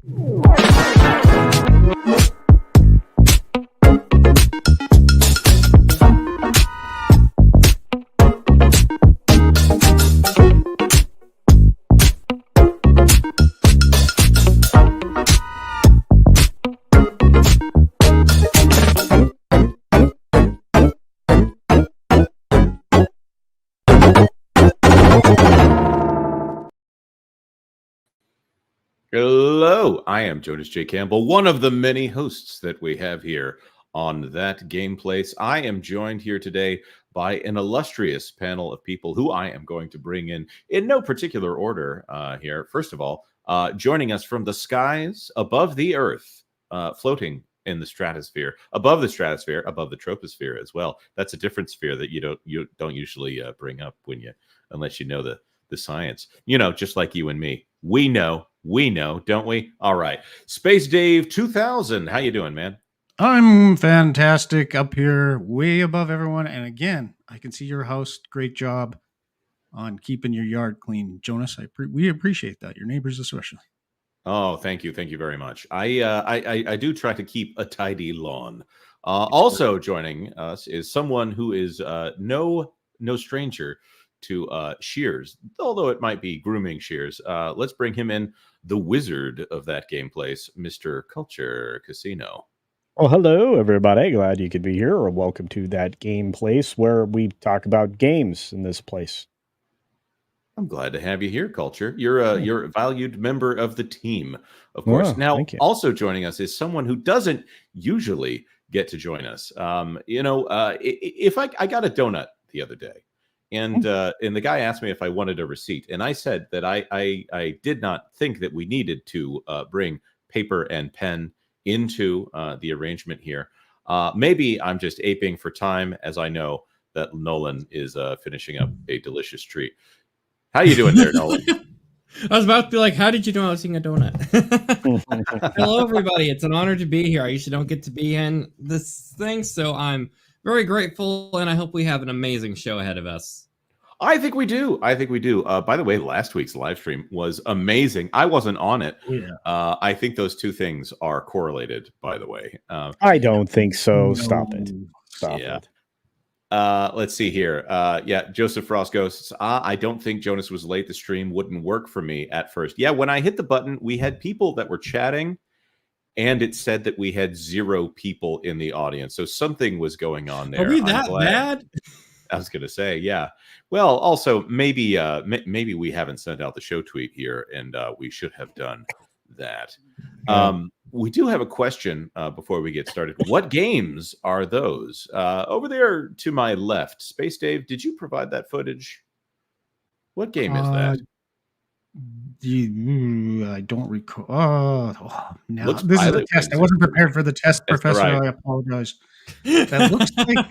Hello, I am Jonas J. Campbell, one of the many hosts that we have here on That Game Place. I am joined here today by an illustrious panel of people who I am going to bring in no particular order here. First of all, joining us from the skies above the earth, floating in the stratosphere, above the troposphere as well. That's a different sphere that you don't usually bring up unless you know the science. You know, just like you and me. We know, don't we? All right. Space Dave 2000. How you doing, man? I'm fantastic up here, way above everyone. And again, I can see your house. Great job on keeping your yard clean, Jonas. We appreciate that. Your neighbors especially. Oh, thank you. Thank you very much. I do try to keep a tidy lawn. Also joining us is someone who is no stranger to shears, although it might be grooming shears. Let's bring him in, the wizard of That Game Place, Mr. Culture Casino. Well, hello, everybody. Glad you could be here, or welcome to That Game Place, where we talk about games in this place. I'm glad to have you here, Culture. You're a valued member of the team, of course. Now, also joining us is someone who doesn't usually get to join us. If I got a donut the other day, and the guy asked me if I wanted a receipt, and I said that I did not think that we needed to bring paper and pen into the arrangement here. Maybe I'm just aping for time, as I know that Nolan is finishing up a delicious treat. How you doing there, Nolan? I was about to be like, how did you know I was eating a donut? Hello, everybody. It's an honor to be here. I usually don't get to be in this thing, so I'm very grateful, and I hope we have an amazing show ahead of us. I think we do. By the way, last week's live stream was amazing. I wasn't on it. Yeah. I think those two things are correlated, by the way. I don't think so. No. Stop it. Stop it. Let's see here. Joseph Frost Ghosts. I don't think Jonas was late. The stream wouldn't work for me at first. Yeah, when I hit the button, we had people that were chatting, and it said that we had 0 people in the audience. So something was going on there. Are we that bad? I was going to say, yeah. Well, also, maybe we haven't sent out the show tweet here, and we should have done that. We do have a question before we get started. What games are those? Over there to my left, Space Dave, did you provide that footage? What game is that? I don't recall. No, this is a test. I wasn't prepared for the test, Professor. Right. I apologize. That looks like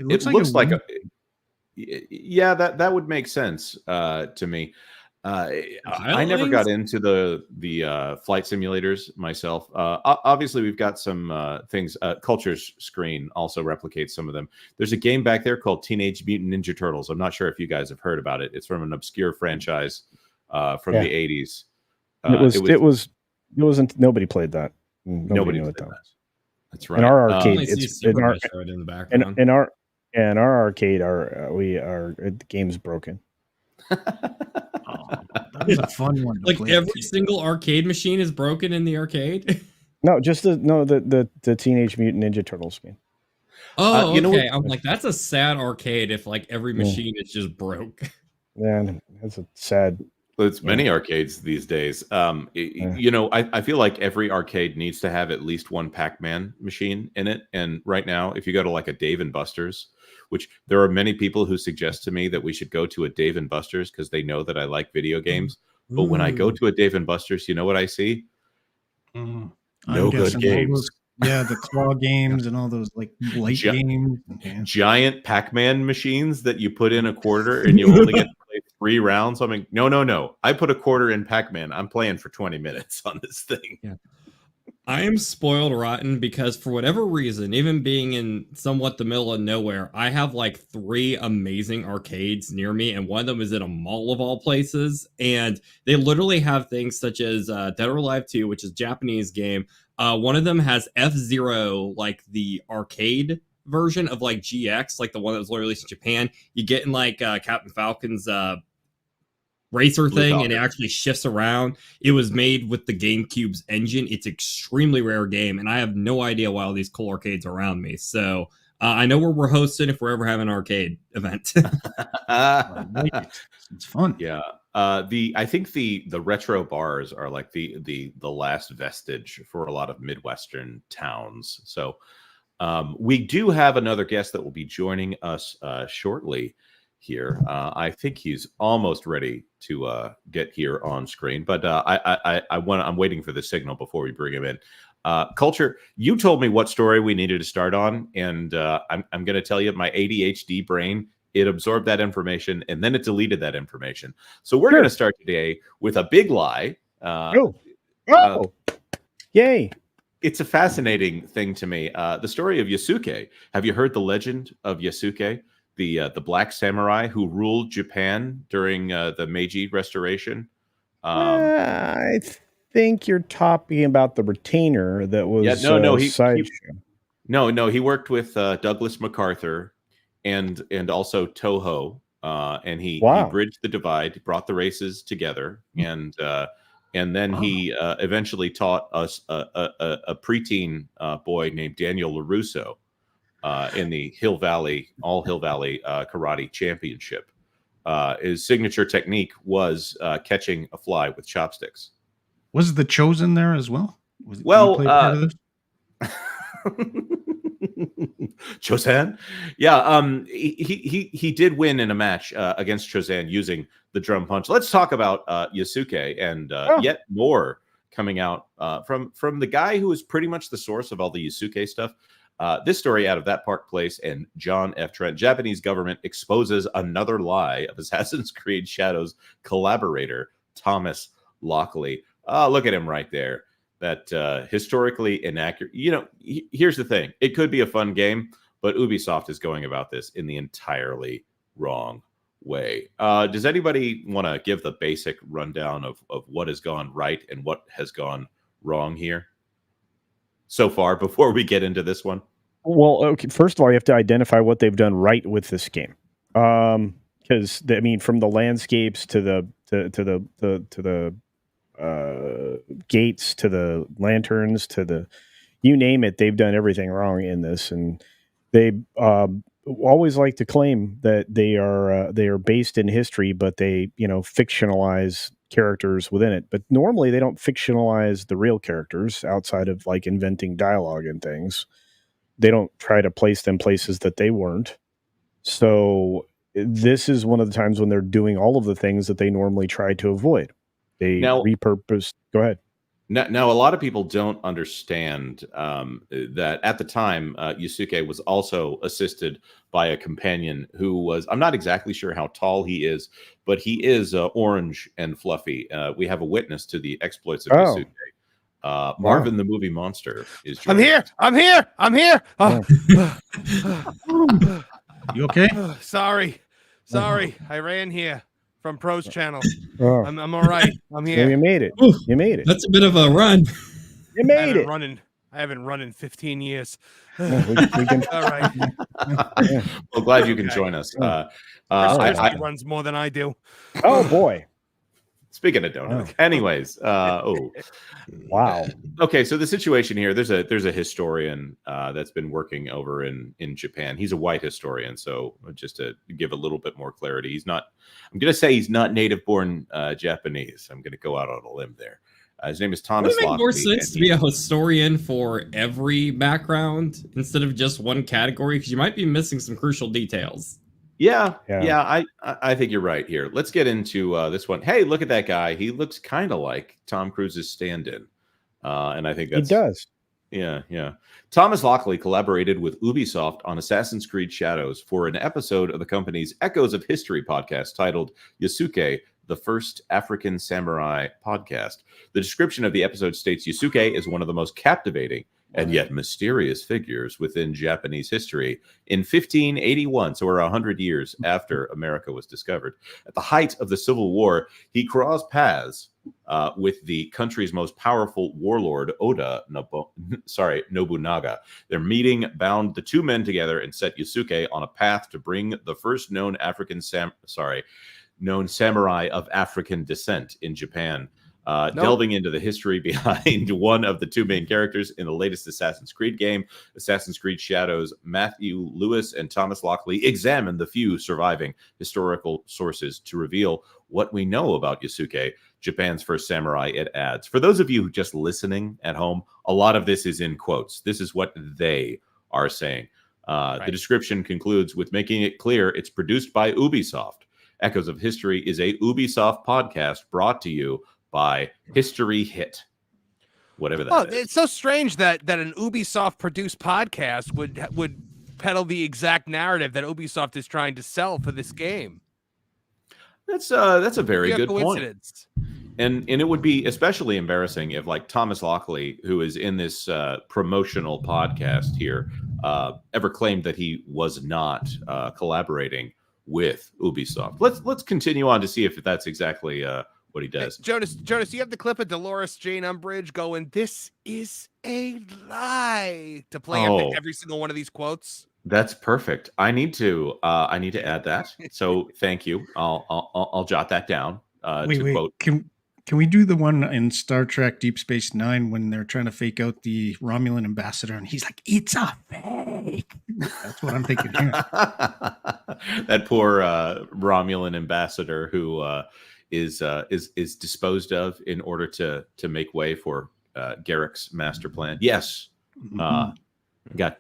it looks like yeah, that would make sense to me. I never got into the flight simulators myself. Obviously, we've got some things. Culture's screen also replicates some of them. There's a game back there called Teenage Mutant Ninja Turtles. I'm not sure if you guys have heard about it. It's from an obscure franchise from the 80s. It wasn't. Nobody played that. Nobody knew it though. That's right. In our arcade, it's in the background. In our arcade, the game's broken. That was a fun one. Like every single arcade machine is broken in the arcade. No, just the Teenage Mutant Ninja Turtles game. Oh, okay. I'm like, that's a sad arcade if like every machine is just broke. Yeah, that's a sad. It's many arcades these days. I feel like every arcade needs to have at least one Pacman machine in it. And right now, if you go to like a Dave & Buster's, which there are many people who suggest to me that we should go to a Dave & Buster's because they know that I like video games. But when I go to a Dave & Buster's, you know what I see? No good games. The claw games and all those like light games. Giant Pac-Man machines that you put in a quarter and you only get to play 3 rounds. I mean, no. I put a quarter in Pac-Man. I'm playing for 20 minutes on this thing. Yeah. I am spoiled rotten because for whatever reason, even being in somewhat the middle of nowhere, I have like 3 amazing arcades near me, and one of them is in a mall of all places. And they literally have things such as Dead or Alive 2, which is a Japanese game. One of them has F-Zero, like the arcade version of like GX, like the one that was released in Japan. You get in like Captain Falcon's racer Blue thing, and it Falcon. actually shifts around. It was made with the GameCube's engine. It's extremely rare game, and I have no idea why all these cool arcades are around me. So I know where we're hosting if we're ever having an arcade event. Right. It's fun. Yeah. I think the retro bars are like the last vestige for a lot of Midwestern towns. So we do have another guest that will be joining us shortly here. I think he's almost ready to get here on screen, but I'm waiting for the signal before we bring him in. Culture, you told me what story we needed to start on, and I'm going to tell you, my ADHD brain, it absorbed that information and then it deleted that information. So we're going to start today with a big lie. Yay! It's a fascinating thing to me. The story of Yasuke. Have you heard the legend of Yasuke, the black samurai who ruled Japan during the Meiji Restoration? I think you're talking about the retainer that was he worked with Douglas MacArthur and also Toho, and he bridged the divide, brought the races together, and then he eventually taught us a preteen boy named Daniel LaRusso in the Hill Valley Karate Championship. His signature technique was catching a fly with chopsticks. Was the Chosen there as well? Did he play part of this? Chosen, yeah. He did win in a match against Chosen using the drum punch. Let's talk about Yasuke and yet more coming out from the guy who is pretty much the source of all the Yasuke stuff. This story out of That Park Place and John F. Trent. Japanese government exposes another lie of Assassin's Creed Shadows collaborator Thomas Lockley. Look at him right there. That historically inaccurate. Here's the thing. It could be a fun game, but Ubisoft is going about this in the entirely wrong way. Does anybody want to give the basic rundown of what has gone right and what has gone wrong here so far before we get into this one? Well, okay. First of all, you have to identify what they've done right with this game. Because from the landscapes to the gates to the lanterns to the you name it, they've done everything wrong in this, and they always like to claim that they are based in history, but they fictionalize characters within it. But normally they don't fictionalize the real characters outside of like inventing dialogue and things. They don't try to place them places that they weren't. So this is one of the times when they're doing all of the things that they normally try to avoid. They repurposed. Go ahead. Now, a lot of people don't understand that at the time, Yasuke was also assisted by a companion who was, I'm not exactly sure how tall he is, but he is orange and fluffy. We have a witness to the exploits of Yasuke. Marvin the Movie Monster is joining us. I'm here. You okay? Sorry. I ran here from Pro's channel. I'm all right. I'm here. Yeah, you made it. Ooh, you made it. That's a bit of a run. You made it. I haven't run in 15 years. Yeah, we can. All right. Well, glad you can join us. I runs more than I do. Oh boy. Speaking of donuts. Anyways, wow. Okay, so the situation here, there's a historian that's been working over in Japan. He's a white historian, so just to give a little bit more clarity, he's not native born Japanese. I'm going to go out on a limb there. His name is Thomas Would it make Lockley, more sense to be a historian for every background instead of just one category? Because you might be missing some crucial details. Yeah. I think you're right here. Let's get into this one. Hey, look at that guy. He looks kind of like Tom Cruise's stand-in, and I think he does. Yeah. Thomas Lockley collaborated with Ubisoft on Assassin's Creed Shadows for an episode of the company's Echoes of History podcast titled Yasuke: the first African Samurai podcast. The description of the episode states Yusuke is one of the most captivating and yet mysterious figures within Japanese history. In 1581, so we're 100 years after America was discovered, at the height of the Civil War, he crossed paths with the country's most powerful warlord, Nobunaga. Their meeting bound the two men together and set Yusuke on a path to bring the first known samurai of African descent in Japan. Delving into the history behind one of the two main characters in the latest Assassin's Creed game, Assassin's Creed Shadows, Matthew Lewis and Thomas Lockley examine the few surviving historical sources to reveal what we know about Yusuke, Japan's first samurai, it adds. For those of you just listening at home, a lot of this is in quotes. This is what they are saying. The description concludes with making it clear it's produced by Ubisoft. Echoes of History is a Ubisoft podcast brought to you by History Hit, whatever that is. It's so strange that an Ubisoft produced podcast would peddle the exact narrative that Ubisoft is trying to sell for this game. That's a very good point. And it would be especially embarrassing if, like, Thomas Lockley, who is in this promotional podcast here, ever claimed that he was not collaborating with Ubisoft. Let's continue on to see if that's exactly what he does. Hey, Jonas, you have the clip of Dolores Jane Umbridge going, "This is a lie," to play every single one of these quotes. That's perfect. I need to add that. So thank you. I'll jot that down. Wait. Quote. Can we do the one in Star Trek Deep Space Nine when they're trying to fake out the Romulan ambassador and he's like, "It's a fake." That's what I'm thinking here. That poor Romulan ambassador who is disposed of in order to make way for Garrick's master plan. Yes.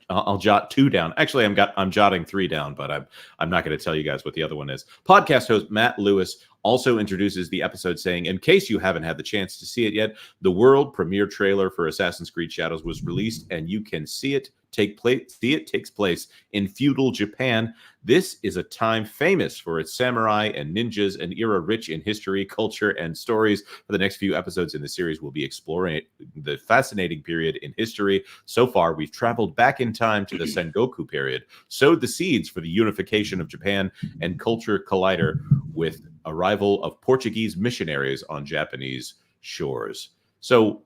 I'll jot 2 down. Actually, I'm jotting 3 down, but I'm not going to tell you guys what the other one is. Podcast host Matt Lewis also introduces the episode saying, in case you haven't had the chance to see it yet, the world premiere trailer for Assassin's Creed Shadows was released, and you can see it takes place in feudal Japan. This is a time famous for its samurai and ninjas, an era rich in history, culture, and stories. For the next few episodes in the series, we'll be exploring the fascinating period in history. So far, we've traveled back in time to the Sengoku period, sowed the seeds for the unification of Japan, and culture collider with arrival of Portuguese missionaries on Japanese shores. So,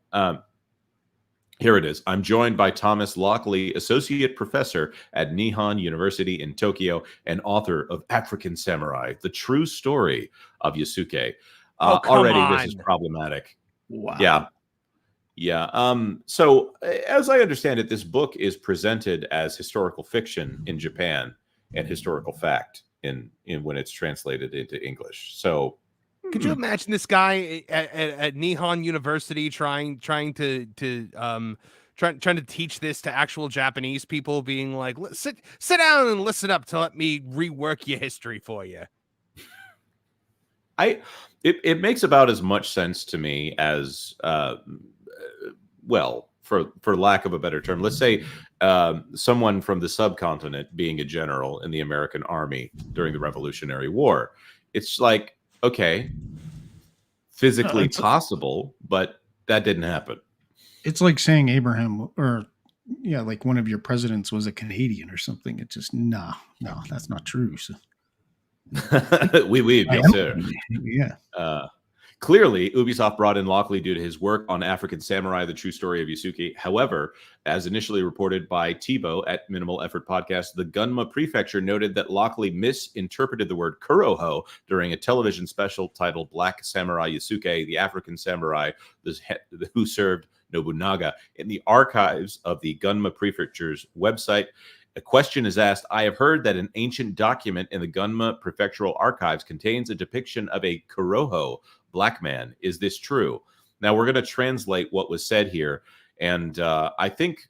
here it is. I'm joined by Thomas Lockley, Associate Professor at Nihon University in Tokyo and author of African Samurai, The True Story of Yusuke. This is problematic. Wow. Yeah. So as I understand it, this book is presented as historical fiction in Japan and historical fact in when it's translated into English. So could you imagine this guy at Nihon University trying to teach this to actual Japanese people, being like, sit down and listen up to let me rework your history for you? It makes about as much sense to me as for lack of a better term, let's say someone from the subcontinent being a general in the American Army during the Revolutionary War. It's like, okay, physically possible, but that didn't happen. It's like saying Abraham like one of your presidents was a Canadian or something. It's just, no, that's not true. So. Oui, bien sûr. Yeah. Clearly, Ubisoft brought in Lockley due to his work on African Samurai, The True Story of Yusuke. However, as initially reported by Tebow at Minimal Effort Podcast, the Gunma Prefecture noted that Lockley misinterpreted the word Kuroho during a television special titled Black Samurai Yusuke, the African samurai who served Nobunaga. In the archives of the Gunma Prefecture's website, a question is asked, I have heard that an ancient document in the Gunma Prefectural Archives contains a depiction of a Kuroho black man. Is this true? Now we're going to translate what was said here. And I think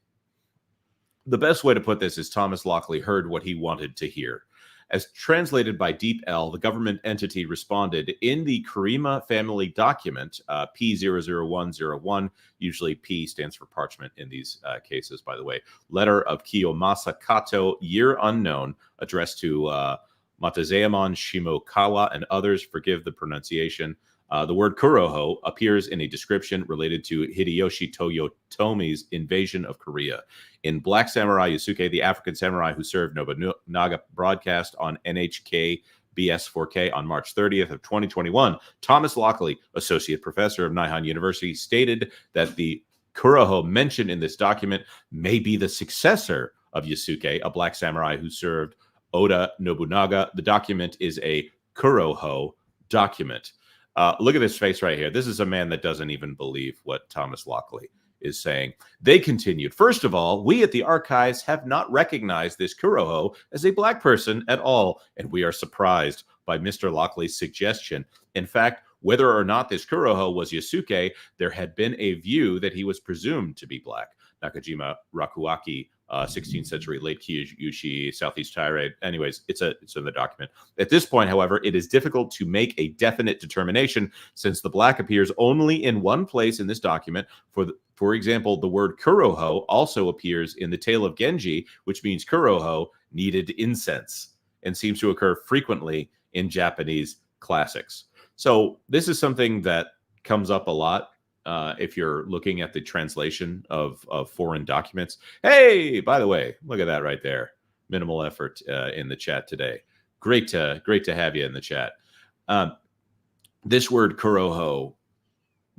the best way to put this is Thomas Lockley heard what he wanted to hear. As translated by Deep L, the government entity responded in the Kurima family document, P00101, usually P stands for parchment in these cases, by the way, letter of Kiyomasa Kato, year unknown, addressed to Matazeamon Shimokawa, and others. Forgive the pronunciation. The word Kuroho appears in a description related to Hideyoshi Toyotomi's invasion of Korea. In Black Samurai Yusuke, the African samurai who served Nobunaga broadcast on NHK BS4K on March 30th of 2021, Thomas Lockley, associate professor of Nihon University, stated that the Kuroho mentioned in this document may be the successor of Yusuke, a black samurai who served Oda Nobunaga. The document is a Kuroho document. Look at this face right here. This is a man that doesn't even believe what Thomas Lockley is saying. They continued. First of all, we at the archives have not recognized this Kuroho as a black person at all, and we are surprised by Mr. Lockley's suggestion. In fact, whether or not this Kuroho was Yusuke, there had been a view that he was presumed to be black. Nakajima Rakuaki, 16th century late Kyushu, Southeast Tirade. Anyways, it's in the document. At this point, however, it is difficult to make a definite determination since the black appears only in one place in this document. For example, the word Kuroho also appears in the Tale of Genji, which means Kuroho needed incense, and seems to occur frequently in Japanese classics. So this is something that comes up a lot. If you're looking at the translation of foreign documents. Hey, by the way, look at that right there. Minimal effort in the chat today. Great to have you in the chat. This word Kuroho,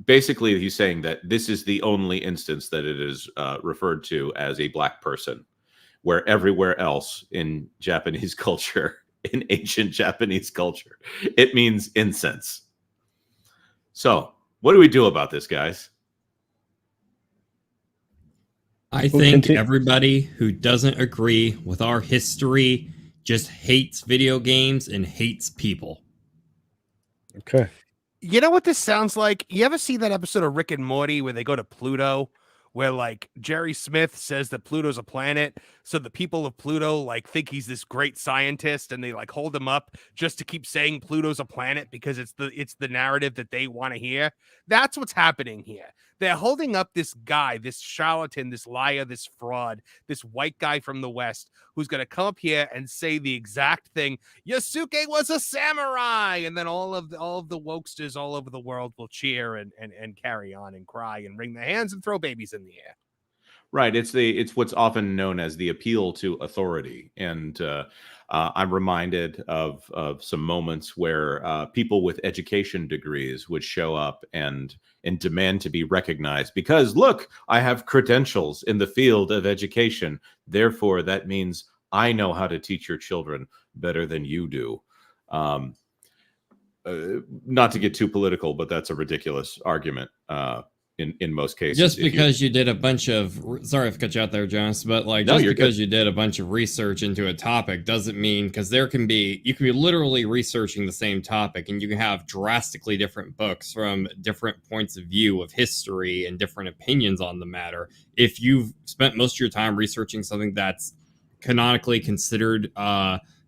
basically he's saying that this is the only instance that it is referred to as a black person, where everywhere else in Japanese culture, in ancient Japanese culture, it means incense. So what do we do about this, guys? I think everybody who doesn't agree with our history just hates video games and hates people. Okay. You know what this sounds like? You ever see that episode of Rick and Morty where they go to Pluto, where like Jerry Smith says that Pluto's a planet, so the people of Pluto like think he's this great scientist, and they like hold him up just to keep saying Pluto's a planet because it's the narrative that they want to hear. That's what's happening here. They're holding up this guy, this charlatan, this liar, this fraud, this white guy from the West who's going to come up here and say the exact thing. Yusuke was a samurai, and then all of the wokesters all over the world will cheer and carry on and cry and wring their hands and throw babies in the air. Right. It's what's often known as the appeal to authority. And I'm reminded of some moments where people with education degrees would show up and demand to be recognized because, look, I have credentials in the field of education. Therefore, that means I know how to teach your children better than you do. Not to get too political, but that's a ridiculous argument. In most cases, just because you did a bunch of sorry if I cut you out there, Jonas, but like just because you did a bunch of research into a topic doesn't mean, because you can be literally researching the same topic and you can have drastically different books from different points of view of history and different opinions on the matter. If you've spent most of your time researching something that's canonically considered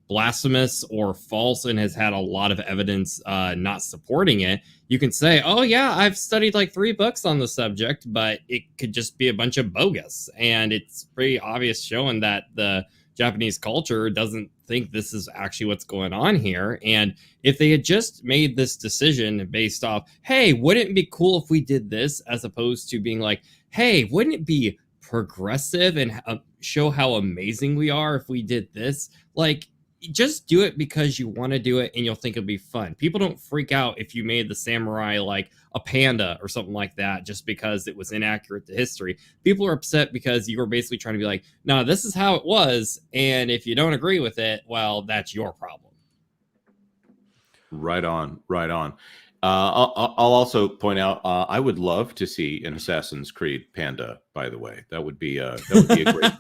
blasphemous or false and has had a lot of evidence not supporting it, you can say, oh yeah, I've studied like 3 books on the subject, but it could just be a bunch of bogus. And it's pretty obvious showing that the Japanese culture doesn't think this is actually what's going on here. And if they had just made this decision based off, hey, wouldn't it be cool if we did this, as opposed to being like, hey, wouldn't it be progressive and show how amazing we are if we did this? Like, just do it because you want to do it and you'll think it'll be fun. People don't freak out if you made the samurai like a panda or something like that just because it was inaccurate to history. People are upset because you were basically trying to be like, no, this is how it was, and if you don't agree with it, well, that's your problem. Right on. I'll also point out I would love to see an Assassin's Creed panda. By the way, that would be a great.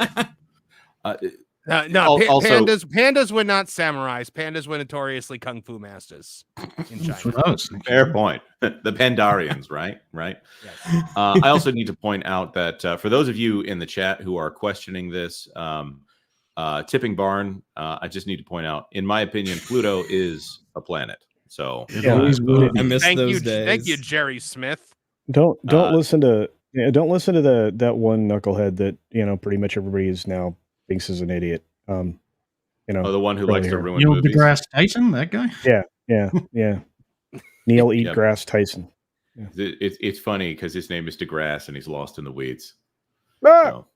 Pandas were not samurais. Pandas were notoriously kung fu masters in China. Fair point. The Pandarians, right? Yes. I also need to point out that for those of you in the chat who are questioning this, Tipping Barn, I just need to point out, in my opinion, Pluto is a planet. So I miss those days. Thank you, Jerry Smith. Don't listen to that one knucklehead that pretty much everybody is now thinks is an idiot. You know, Oh, the one who likes to earlier. ruin Neil movies. deGrasse Tyson, that guy. Yeah. Neil Yep. Eatgrass Tyson. It's funny because his name is DeGrasse and he's lost in the weeds. Ah! So.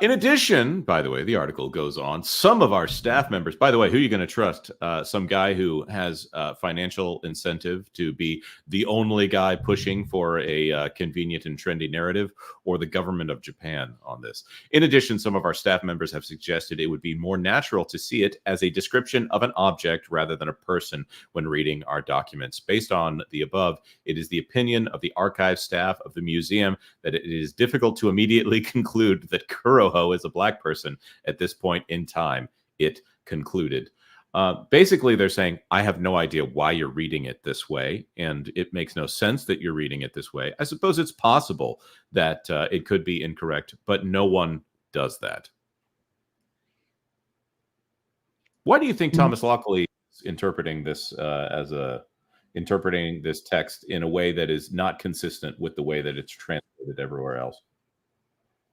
In addition, by the way, the article goes on. Some of our staff members, by the way, who are you going to trust? Some guy who has financial incentive to be the only guy pushing for a convenient and trendy narrative, or the government of Japan on this. In addition, some of our staff members have suggested it would be more natural to see it as a description of an object rather than a person when reading our documents. Based on the above, it is the opinion of the archive staff of the museum that it is difficult to immediately conclude that Kuroho is a black person at this point in time, it concluded. Basically, they're saying, I have no idea why you're reading it this way, and it makes no sense that you're reading it this way. I suppose it's possible that it could be incorrect, but no one does that. Why do you think Thomas Lockley is interpreting this interpreting this text in a way that is not consistent with the way that it's translated everywhere else?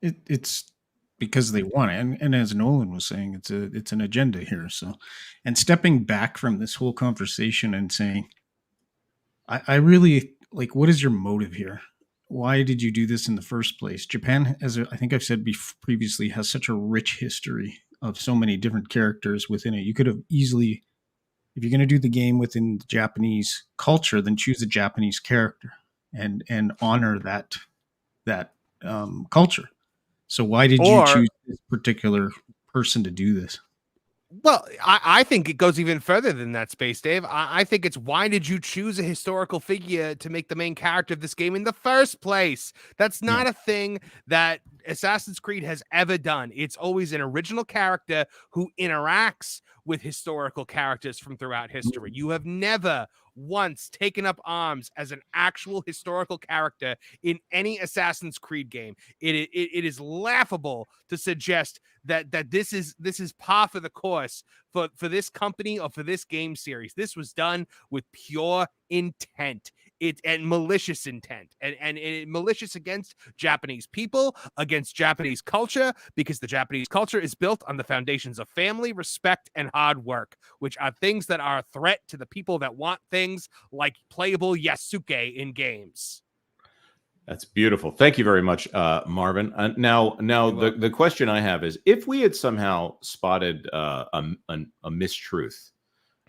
It's because they want it, and as Nolan was saying, it's an agenda here. So, and stepping back from this whole conversation and saying, I really like, what is your motive here? Why did you do this in the first place? Japan, I think I've said previously, has such a rich history of so many different characters within it. You could have easily, if you're going to do the game within the Japanese culture, then choose a Japanese character and honor that culture. So why did you choose this particular person to do this? Well, I think it goes even further than that, Space Dave. I think it's, why did you choose a historical figure to make the main character of this game in the first place? That's not a thing that Assassin's Creed has ever done. It's always an original character who interacts with historical characters from throughout history. You have never once taken up arms as an actual historical character in any Assassin's Creed game. It is laughable to suggest that this is par for the course for this company or for this game series. This was done with pure intent. And malicious intent, and malicious against Japanese people, against Japanese culture, because the Japanese culture is built on the foundations of family, respect, and hard work, which are things that are a threat to the people that want things like playable Yasuke in games. That's beautiful. Thank you very much, Marvin. Now the question I have is, if we had somehow spotted a mistruth,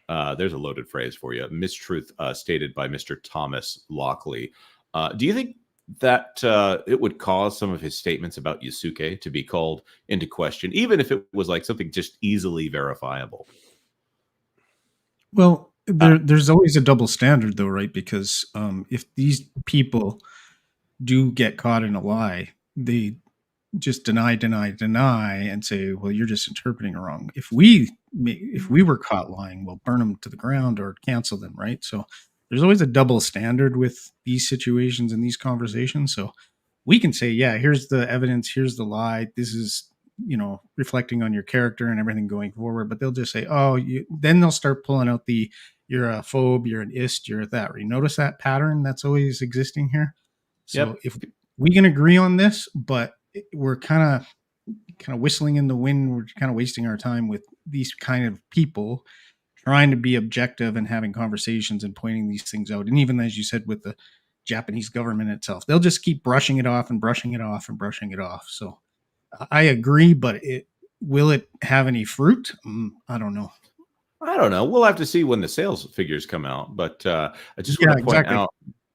there's a loaded phrase for you, mistruth stated by Mr. Thomas Lockley, do you think that it would cause some of his statements about Yasuke to be called into question, even if it was like something just easily verifiable? Well, there's always a double standard, though, right? Because if these people do get caught in a lie, they just deny and say, well, you're just interpreting it wrong. If we were caught lying, we'll burn them to the ground or cancel them, right? So there's always a double standard with these situations and these conversations. So we can say, yeah, here's the evidence, here's the lie, this is, reflecting on your character and everything going forward. But they'll just say, then they'll start pulling out you're a phobe, you're an ist, you're that. You notice that pattern that's always existing here? So if we can agree on this, but we're kind of whistling in the wind, we're kind of wasting our time with these kind of people trying to be objective and having conversations and pointing these things out. And even as you said, with the Japanese government itself, they'll just keep brushing it off and brushing it off and brushing it off. So I agree, but will it have any fruit? I don't know. We'll have to see when the sales figures come out. But I just want to point out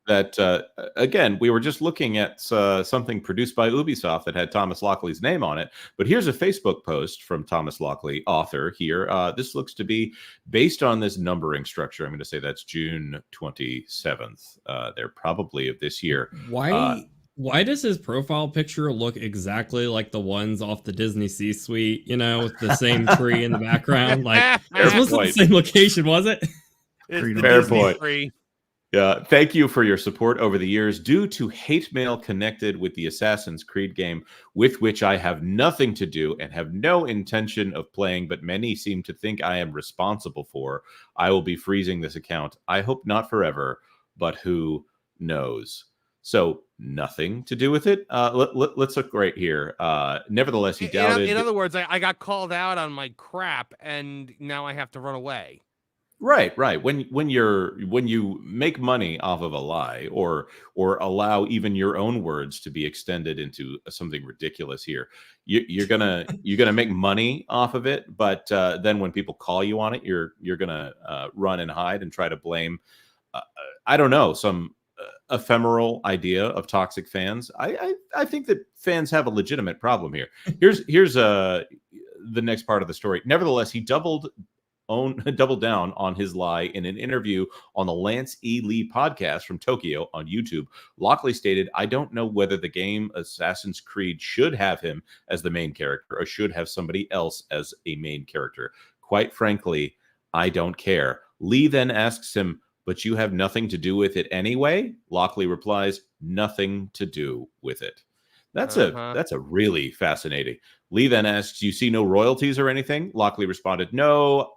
that, again, we were just looking at something produced by Ubisoft that had Thomas Lockley's name on it. But here's a Facebook post from Thomas Lockley, author here. This looks to be based on this numbering structure. I'm going to say that's June 27th. They're probably of this year. Why does his profile picture look exactly like the ones off the Disney C-suite, with the same tree in the background? Like, this wasn't the same location, was it? Fair point. Yeah, thank you for your support over the years. Due to hate mail connected with the Assassin's Creed game, with which I have nothing to do and have no intention of playing, but many seem to think I am responsible for, I will be freezing this account. I hope not forever, but who knows? So nothing to do with it. Let's look right here. Nevertheless, he doubted. In other words, I got called out on my crap, and now I have to run away. Right. When you make money off of a lie, or allow even your own words to be extended into something ridiculous here, you're gonna make money off of it. But then when people call you on it, you're gonna run and hide and try to blame I don't know, some ephemeral idea of toxic fans. I think that fans have a legitimate problem here. Here's the next part of the story. Nevertheless, he doubled down on his lie in an interview on the Lance E. Lee podcast from Tokyo on YouTube. Lockley stated, "I don't know whether the game Assassin's Creed should have him as the main character or should have somebody else as a main character. Quite frankly, I don't care." Lee then asks him, "But you have nothing to do with it anyway?" Lockley replies, "Nothing to do with it." That's a really fascinating. Lee then asks, "You see no royalties or anything?" Lockley responded, No,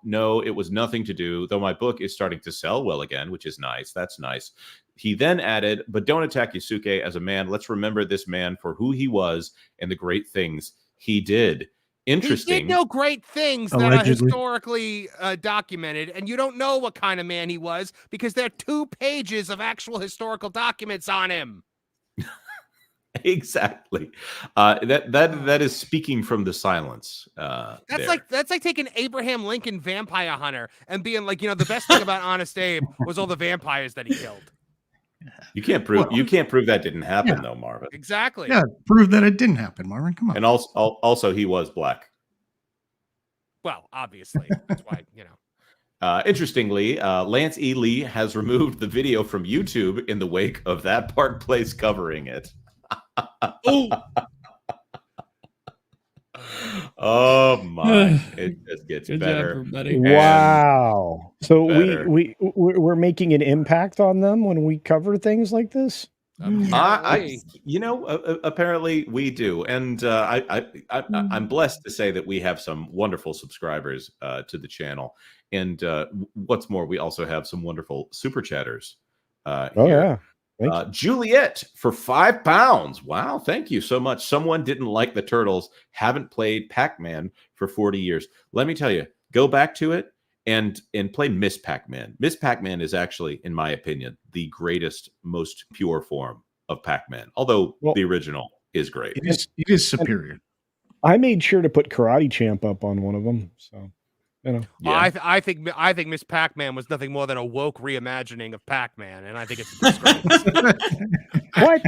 it was nothing to do, though my book is starting to sell well again, which is nice. That's nice." He then added, "But don't attack Yusuke as a man. Let's remember this man for who he was and the great things he did." Interesting. He did no great things that are historically documented, and you don't know what kind of man he was because there are 2 pages of actual historical documents on him. Exactly. That is speaking from the silence. That's like taking Abraham Lincoln Vampire Hunter and being like, the best thing about Honest Abe was all the vampires that he killed. You can't prove that didn't happen, though, Marvin. Exactly. Yeah, prove that it didn't happen, Marvin. Come on. And also he was black. Well, obviously, that's why. Interestingly, Lance E. Lee has removed the video from YouTube in the wake of that Park Place covering it. Oh my! It just gets better. Wow! So we're making an impact on them when we cover things like this. Apparently we do, and I'm blessed to say that we have some wonderful subscribers to the channel, and what's more, we also have some wonderful super chatters. Here. Juliet for £5. Wow, thank you so much. Someone didn't like the Turtles, haven't played Pac-Man for 40 years. Let me tell you, go back to it and play Miss Pac-Man. Miss Pac-Man is actually, in my opinion, the greatest, most pure form of Pac-Man, although the original is great. It is superior. I made sure to put Karate Champ up on one of them, so yeah. I think Miss Pac-Man was nothing more than a woke reimagining of Pac-Man, and I think it's a disgrace. What?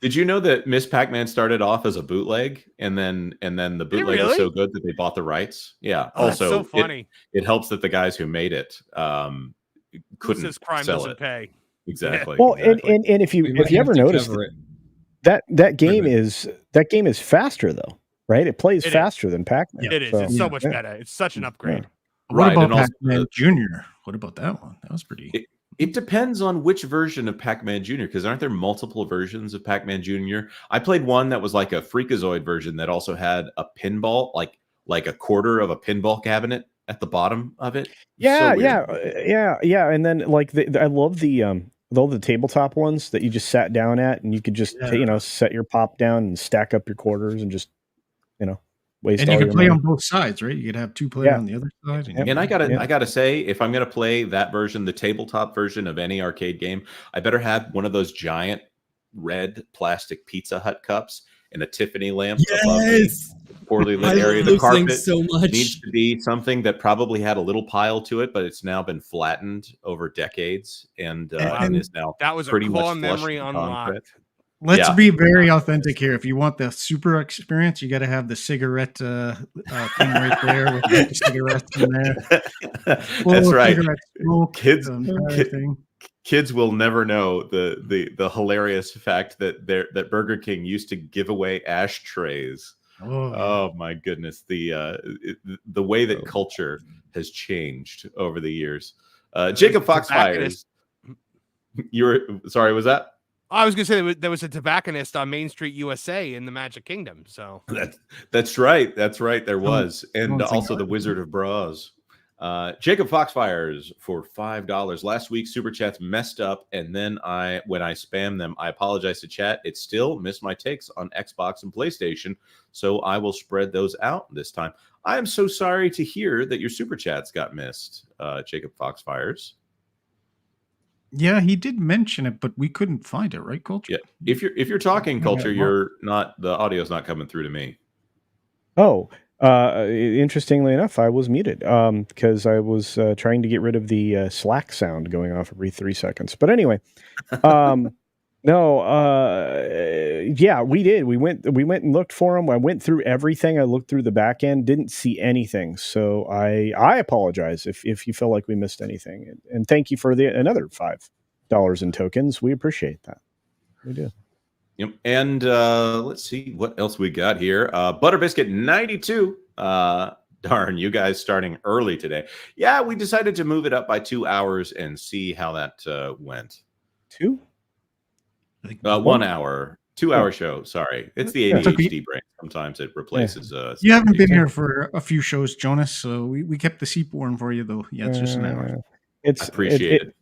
Did you know that Miss Pac-Man started off as a bootleg, and then the bootleg was so good that they bought the rights? Yeah. Also, that's so funny. It helps that the guys who made it couldn't this crime sell doesn't it. pay. Exactly. Well, exactly. And if you ever noticed that game is faster though. Right, it plays faster than Pac-Man. It is. It's so much better. It's such an upgrade. What about Pac-Man Jr.? What about that one? That was pretty. It depends on which version of Pac-Man Jr. because aren't there multiple versions of Pac-Man Jr.? I played one that was like a Freakazoid version that also had a pinball, like a quarter of a pinball cabinet at the bottom of it. Yeah. And then I love the tabletop ones that you just sat down at, and you could just set your pop down and stack up your quarters and just waste. And all you could play money on both sides, right? You could have 2 players on the other side. And I gotta say, if I'm gonna play that version, the tabletop version of any arcade game, I better have one of those giant red plastic Pizza Hut cups and a Tiffany lamp above the poorly lit area. The carpet needs to be something that probably had a little pile to it, but it's now been flattened over decades and is now that was pretty a core much memory unlocked. Let's be very authentic here. If you want the super experience, you got to have the cigarette thing right there with the cigarettes in there. That's right. Smoke, kids will never know the hilarious fact that Burger King used to give away ashtrays. Oh my goodness, the way that culture has changed over the years. Jacob Foxfires, you were sorry, was that? I was going to say there was a tobacconist on Main Street, USA in the Magic Kingdom. So that's right. There was. And also the Wizard of Bras. Jacob Foxfires for $5. Last week, Super Chats messed up, and then when I spammed them, I apologize to chat. It still missed my takes on Xbox and PlayStation, so I will spread those out this time. I am so sorry to hear that your Super Chats got missed, Jacob Foxfires. Yeah, he did mention it, but we couldn't find it, right, Culture? Yeah, if you're talking, Culture, the audio's not coming through to me. Oh, interestingly enough, I was muted because I was trying to get rid of the Slack sound going off every 3 seconds. But anyway, yeah, we did. We went and looked for them. I went through everything. I looked through the back end, didn't see anything. So I apologize if you feel like we missed anything. And thank you for another $5 in tokens. We appreciate that. We do. Yep. And let's see what else we got here. Butterbiscuit 92. Darn, you guys starting early today. Yeah, we decided to move it up by 2 hours and see how that went. 2? 1 hour. 2 hour show. Sorry. It's the ADHD brain. Sometimes it replaces you haven't been here for a few shows, Jonas, so we kept the Seaborn for you, though. Yeah, it's just an hour. I appreciate it.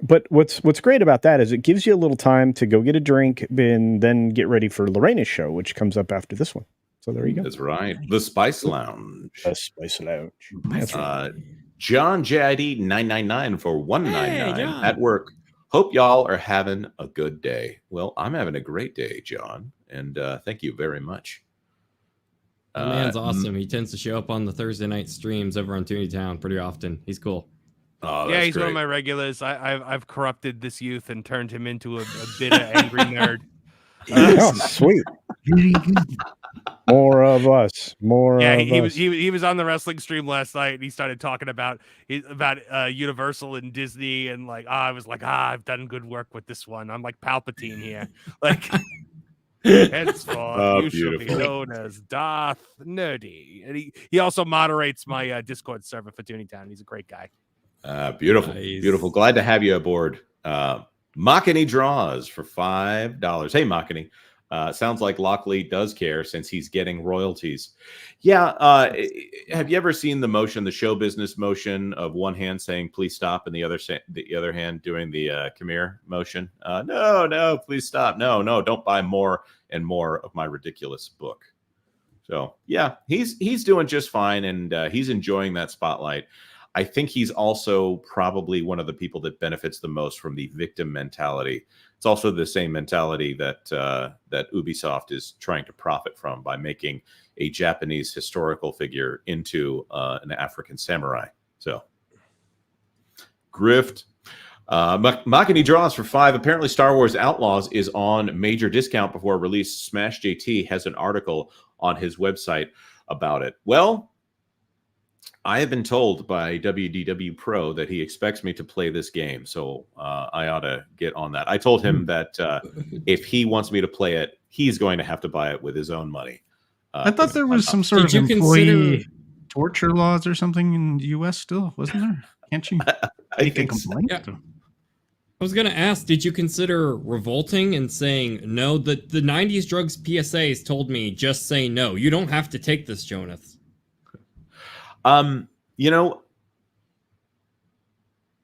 But what's great about that is it gives you a little time to go get a drink and then get ready for Lorena's show, which comes up after this one. So there you go. That's right. The Spice Lounge. The Spice Lounge. That's right. John JID 999 for $1.99 John. at work. Hope y'all are having a good day. Well, I'm having a great day, John, and thank you very much. The man's awesome. He tends to show up on the Thursday night streams over on Tooneytown pretty often. He's cool. Oh, yeah, he's great. one of my regulars. I've corrupted this youth and turned him into a bitter, angry nerd. Oh, sweet. More of us. He was on the wrestling stream last night, and he started talking about Universal and Disney, and I was like, I've done good work with this one. I'm like Palpatine here, like. Henceforth, you shall be known as Darth Nerdy, and he also moderates my Discord server for Tooneytown. He's a great guy. Beautiful. Nice. Beautiful. Glad to have you aboard. Makani draws for $5. Hey, Makani. Sounds like Lockley does care since he's getting royalties. Yeah. Have you ever seen the show business motion of one hand saying, please stop, and the other hand doing the come here motion? No, please stop. No, don't buy more and more of my ridiculous book. So, yeah, he's doing just fine, and he's enjoying that spotlight. I think he's also probably one of the people that benefits the most from the victim mentality. It's also the same mentality that Ubisoft is trying to profit from by making a Japanese historical figure into an African samurai. So, grift. Makani draws for $5. Apparently, Star Wars Outlaws is on major discount before release. Smash JT has an article on his website about it. Well, I have been told by WDW Pro that he expects me to play this game, so I ought to get on that. I told him that if he wants me to play it, he's going to have to buy it with his own money. I thought there was some sort of employee torture laws or something in the U.S. still, wasn't there? Can't you make a complaint? Yeah. I was going to ask, did you consider revolting and saying, no, the 90s drugs PSAs told me just say no. You don't have to take this, Jonas. I'm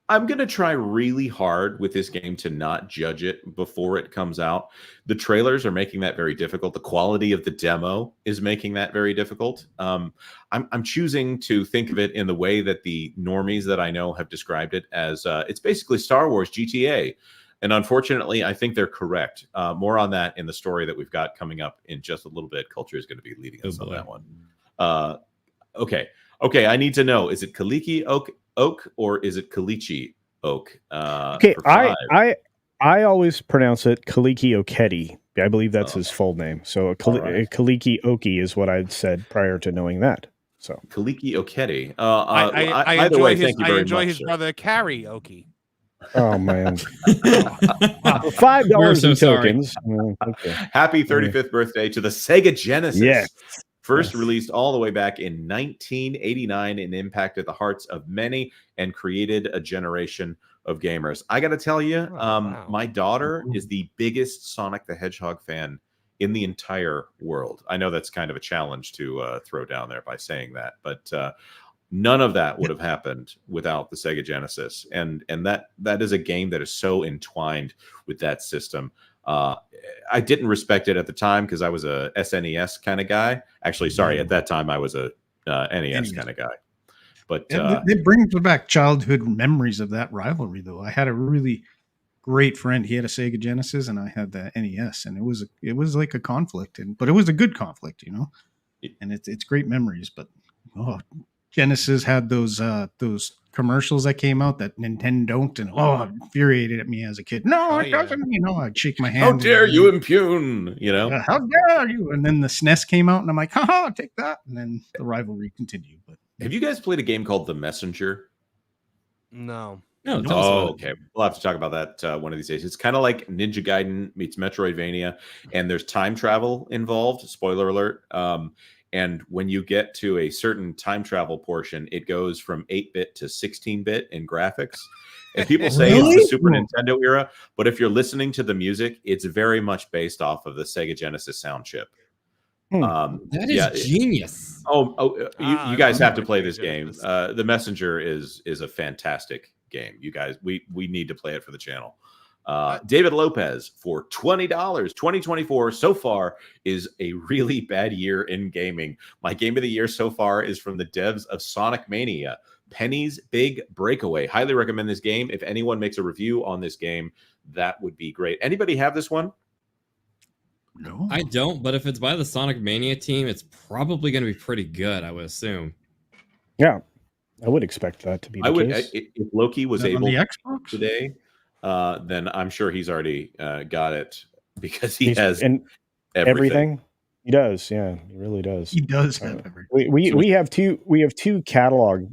going to try really hard with this game to not judge it before it comes out. The trailers are making that very difficult. The quality of the demo is making that very difficult. I'm choosing to think of it in the way that the normies that I know have described it as it's basically Star Wars GTA. And unfortunately, I think they're correct. More on that in the story that we've got coming up in just a little bit. Culture is going to be leading us on that one. Okay, I need to know, is it Kaliki Oak or is it Kalichi Oak? Okay, I always pronounce it Kaliki Okedi. I believe that's his full name. So Kaliki Oki is what I'd said prior to knowing that. So Kaliki Okedi. I enjoy his brother karaoke. Oh man! $5 in tokens. Okay. Happy 35th birthday to the Sega Genesis. Yes. First released all the way back in 1989 and impacted the hearts of many and created a generation of gamers. I got to tell you, my daughter is the biggest Sonic the Hedgehog fan in the entire world. I know that's kind of a challenge to throw down there by saying that, but None of that would have happened without the Sega Genesis, and that is a game that is so entwined with that system. I didn't respect it at the time because I was a SNES kind of guy. Actually, sorry, at that time I was a NES kind of guy. But it brings back childhood memories of that rivalry, though. I had a really great friend. He had a Sega Genesis, and I had the NES, and it was like a conflict, but it was a good conflict, And it's great memories. But Genesis had those commercials that came out that Nintendo don't, and it infuriated me as a kid. No, it doesn't. I'd shake my hand. How dare you impugn? How dare you? And then the SNES came out, and I'm like, haha, take that. And then the rivalry continued. But have you guys played a game called The Messenger? No. No. Okay. We'll have to talk about that one of these days. It's kind of like Ninja Gaiden meets Metroidvania, and there's time travel involved. Spoiler alert. And when you get to a certain time travel portion, it goes from 8-bit to 16-bit in graphics. And people say it's the Super Nintendo era, but if you're listening to the music, it's very much based off of the Sega Genesis sound chip. That is genius. You guys have to play this game. The Messenger is a fantastic game. You guys, we need to play it for the channel. David Lopez for $20. 2024 so far is a really bad year in gaming. My game of the year so far is from the devs of Sonic Mania, Penny's Big Breakaway. Highly recommend this game. If anyone makes a review on this game, that would be great. Anybody have this one? No, I don't. But if it's by the Sonic Mania team, it's probably going to be pretty good, I would assume. Yeah, I would expect that to be the case. If Loki was able on the Xbox today, then I'm sure he's already got it because he has everything. He does, yeah, he really does. He does have everything. We have two catalog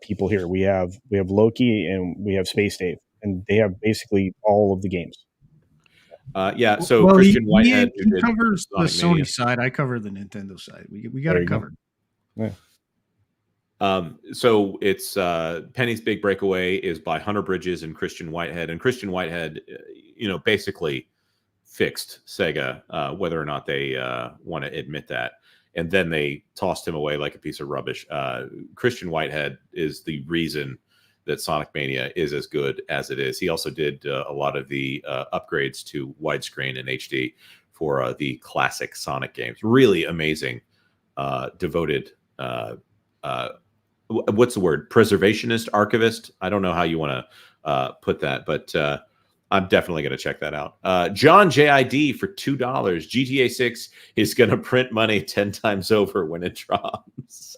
people here. We have Loki and we have Space Dave, and they have basically all of the games. So Christian Whitehead he covers the Sony side. I cover the Nintendo side. We got it covered. Yeah. So it's Penny's Big Breakaway is by Hunter Bridges and Christian Whitehead, and Christian Whitehead, basically fixed Sega, whether or not they want to admit that, and then they tossed him away like a piece of rubbish. Christian Whitehead is the reason that Sonic Mania is as good as it is. He also did a lot of the upgrades to widescreen and HD for the classic Sonic games. Really amazing, devoted. What's the word? Preservationist, archivist. I don't know how you want to put that, but I'm definitely going to check that out. John JID for $2. GTA 6 is going to print money 10 times over when it drops.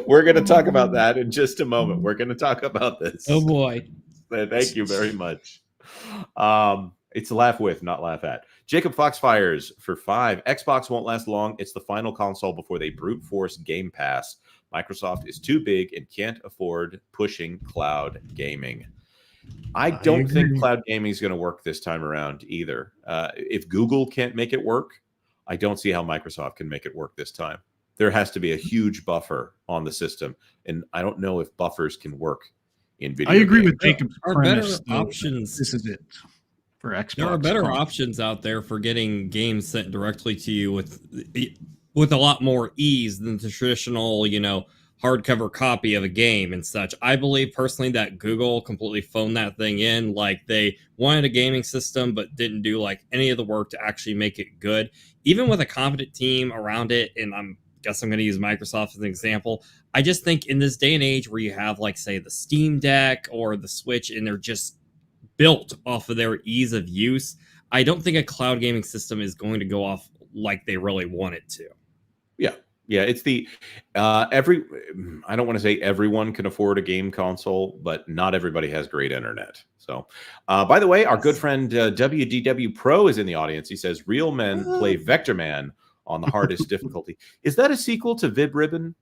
We're going to talk about that in just a moment. We're going to talk about this. Oh boy. Thank you very much. It's laugh with, not laugh at. Jacob Foxfires for $5. Xbox won't last long. It's the final console before they brute force Game Pass. Microsoft is too big and can't afford pushing cloud gaming. I don't think cloud gaming is going to work this time around either. If Google can't make it work, I don't see how Microsoft can make it work this time. There has to be a huge buffer on the system, and I don't know if buffers can work in video. I agree games. with Jacob's premise. Better options. This is it for Xbox. There are better options out there for getting games sent directly to you with a lot more ease than the traditional, hardcover copy of a game and such. I believe personally that Google completely phoned that thing in. Like, they wanted a gaming system but didn't do any of the work to actually make it good. Even with a competent team around it, and I'm going to use Microsoft as an example. I just think in this day and age where you have say the Steam Deck or the Switch, and they're just built off of their ease of use, I don't think a cloud gaming system is going to go off like they really want it to. Yeah, it's the I don't want to say everyone can afford a game console, but not everybody has great internet. So, by the way, our good friend WDW Pro is in the audience. He says, real men play Vector Man on the hardest difficulty. Is that a sequel to Vib Ribbon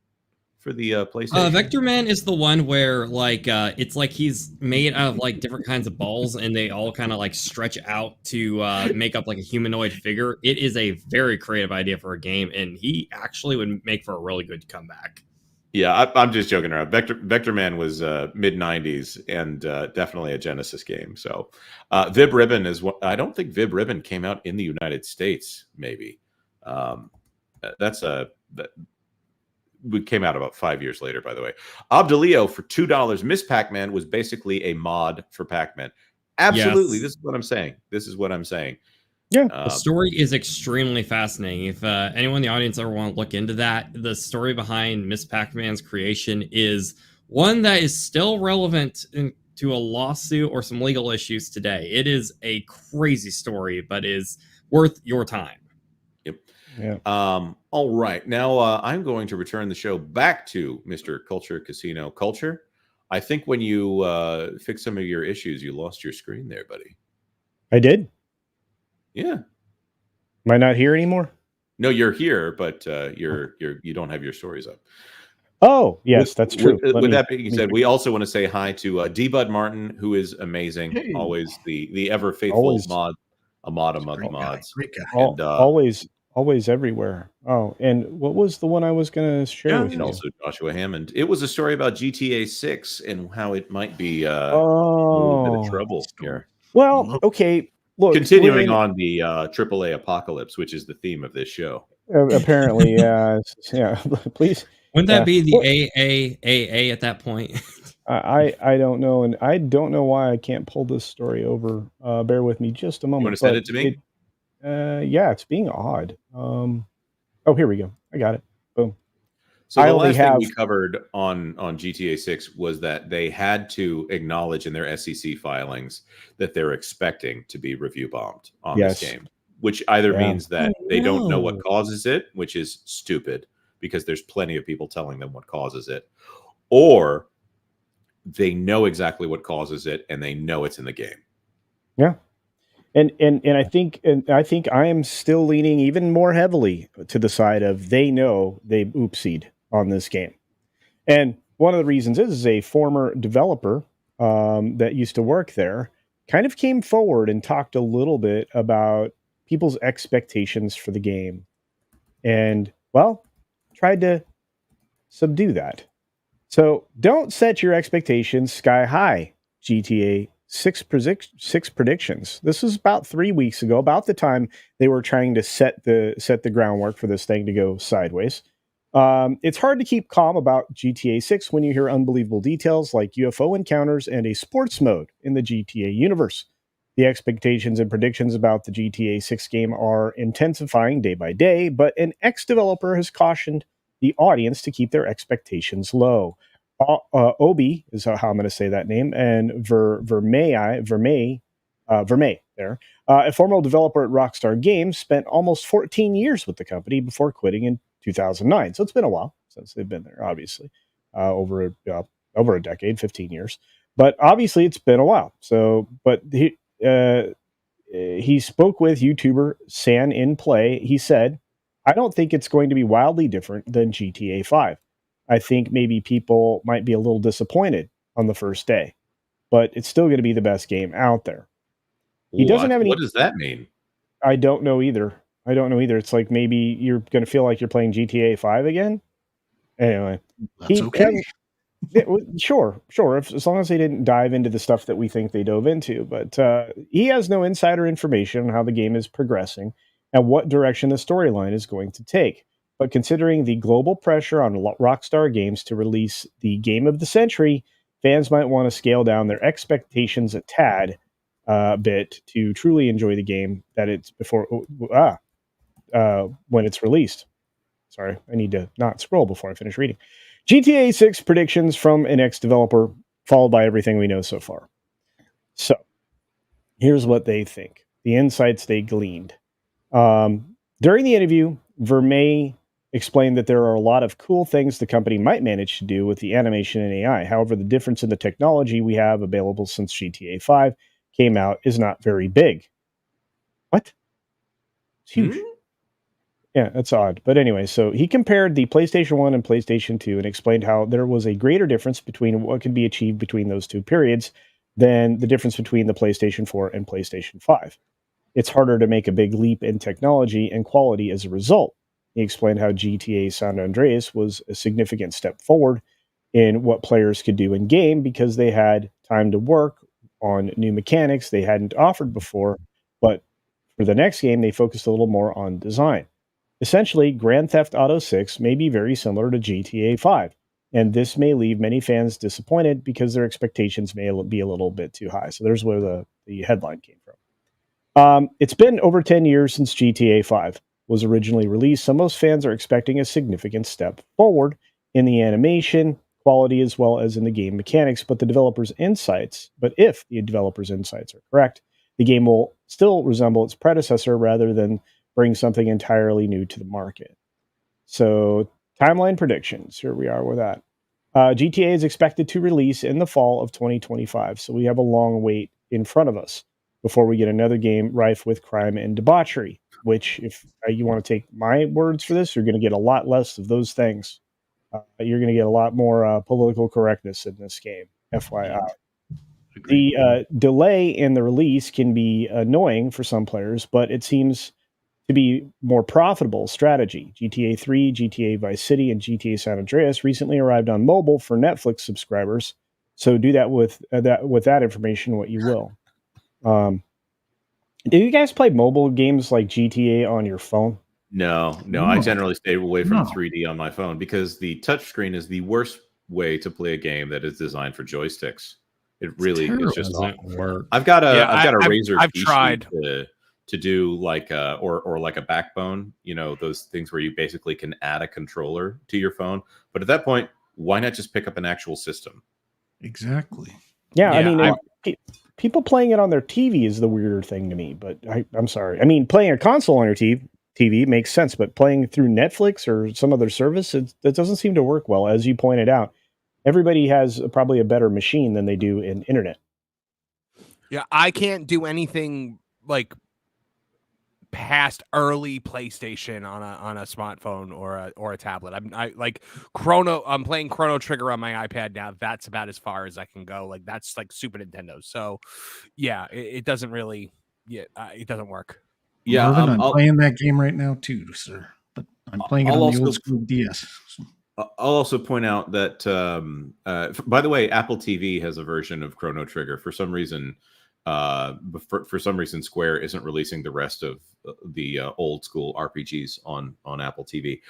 for the PlayStation? Vector Man is the one where it's like he's made out of different kinds of balls, and they all kind of stretch out to make up a humanoid figure. It is a very creative idea for a game, and he actually would make for a really good comeback. Yeah, I'm just joking around. Vector Man was mid 90s and definitely a Genesis game. So Vib Ribbon is what I don't think Vib Ribbon came out in the United States. Maybe came out about 5 years later, by the way. Abdelio for $2. Miss Pac-Man was basically a mod for Pac-Man. Absolutely. Yes. This is what I'm saying. This is what I'm saying. Yeah. The story is extremely fascinating. If anyone in the audience ever want to look into that, the story behind Miss Pac-Man's creation is one that is still relevant to a lawsuit or some legal issues today. It is a crazy story, but is worth your time. Yep. Yeah. All right. Now I'm going to return the show back to Mr. Culture Casino Culture. I think when you fixed some of your issues, you lost your screen there, buddy. I did. Yeah. Am I not here anymore? No, you're here, but you don't have your stories up. Oh, yes, that's true. With that being said, we also want to say hi to D. Bud Martin, who is amazing. Hey. Always the ever faithful mod among Great guy. mods. Great guy. And always everywhere. Oh, and what was the one I was going to share with and you? also Joshua Hammond. It was a story about GTA 6 and how it might be a little bit of trouble here. Well, okay. Look, continuing on the AAA apocalypse, which is the theme of this show. Apparently, yeah. Please. Wouldn't that be the AAA at that point? I don't know, and I don't know why I can't pull this story over. Bear with me just a moment. You want to send it to me? Yeah, it's being odd. Oh, here we go. I got it. Boom. So the last thing we covered on GTA 6 was that they had to acknowledge in their SEC filings that they're expecting to be review bombed on this game, which either means that they don't know what causes it, which is stupid because there's plenty of people telling them what causes it, or they know exactly what causes it and they know it's in the game. Yeah. And I think I am still leaning even more heavily to the side of they know they oopsied on this game. And one of the reasons is a former developer that used to work there kind of came forward and talked a little bit about people's expectations for the game and, well, tried to subdue that. So don't set your expectations sky high, GTA 6 predictions. This was about 3 weeks ago, about the time they were trying to set the groundwork for this thing to go sideways. It's hard to keep calm about GTA 6 when you hear unbelievable details like UFO encounters and a sports mode in the GTA universe. The expectations and predictions about the GTA 6 game are intensifying day by day, but an ex-developer has cautioned the audience to keep their expectations low. Obi is how I'm going to say that name, and Vermeil there, a former developer at Rockstar Games, spent almost 14 years with the company before quitting in 2009. So it's been a while since they've been there, obviously, over a decade, 15 years. But obviously, it's been a while. So, but he spoke with YouTuber San in Play. He said, "I don't think it's going to be wildly different than GTA 5. I think maybe people might be a little disappointed on the first day, but it's still going to be the best game out there." He doesn't have any. What does that mean? I don't know either. It's like maybe you're going to feel like you're playing GTA 5 again. Anyway, that's okay. Sure. As long as they didn't dive into the stuff that we think they dove into. But he has no insider information on how the game is progressing and what direction the storyline is going to take. But considering the global pressure on Rockstar Games to release the game of the century, fans might want to scale down their expectations a tad bit to truly enjoy the game that it's when it's released. Sorry, I need to not scroll before I finish reading. GTA 6 predictions from an ex-developer, followed by everything we know so far. So, here's what they think. The insights they gleaned. During the interview, Vermeil explained that there are a lot of cool things the company might manage to do with the animation and AI. However, the difference in the technology we have available since GTA 5 came out is not very big. What? It's huge. Yeah, that's odd. But anyway, so he compared the PlayStation 1 and PlayStation 2 and explained how there was a greater difference between what could be achieved between those two periods than the difference between the PlayStation 4 and PlayStation 5. It's harder to make a big leap in technology and quality as a result. He explained how GTA San Andreas was a significant step forward in what players could do in game because they had time to work on new mechanics they hadn't offered before, but for the next game, they focused a little more on design. Essentially, Grand Theft Auto 6 may be very similar to GTA 5, and this may leave many fans disappointed because their expectations may be a little bit too high. So there's where the headline came from. It's been over 10 years since GTA 5 was originally released, so most fans are expecting a significant step forward in the animation quality as well as in the game mechanics. But if the developers' insights are correct, the game will still resemble its predecessor rather than bring something entirely new to the market. So, timeline predictions. Here we are with that. GTA is expected to release in the fall of 2025, so we have a long wait in front of us before we get another game rife with crime and debauchery, which, if you want to take my words for this, you're going to get a lot less of those things. You're going to get a lot more political correctness in this game, FYI. The delay in the release can be annoying for some players, but it seems to be more profitable strategy. GTA 3, GTA Vice City, and GTA San Andreas recently arrived on mobile for Netflix subscribers. So do that with that information what you will. Do you guys play mobile games like GTA on your phone? No. I generally stay away from 3D on my phone because the touchscreen is the worst way to play a game that is designed for joysticks. It really is just awful. Work. I've got a Razer I've PC tried to do like or like a backbone, those things where you basically can add a controller to your phone. But at that point, why not just pick up an actual system? Exactly. Yeah, I mean, people playing it on their TV is the weirder thing to me, but I'm sorry. I mean, playing a console on your TV makes sense, but playing through Netflix or some other service, that doesn't seem to work well. As you pointed out, everybody has probably a better machine than they do in internet. Yeah, I can't do anything like past early PlayStation on a smartphone or a tablet. I'm playing Chrono Trigger on my iPad now. That's about as far as I can go. Like that's like Super Nintendo. So yeah, it doesn't really it doesn't work. Yeah, Marvin, I'm playing that game right now too, sir. But I'm playing it on the old school DS. I'll also point out that by the way, Apple TV has a version of Chrono Trigger. For some reason, Square isn't releasing the rest of the old school RPGs on Apple TV.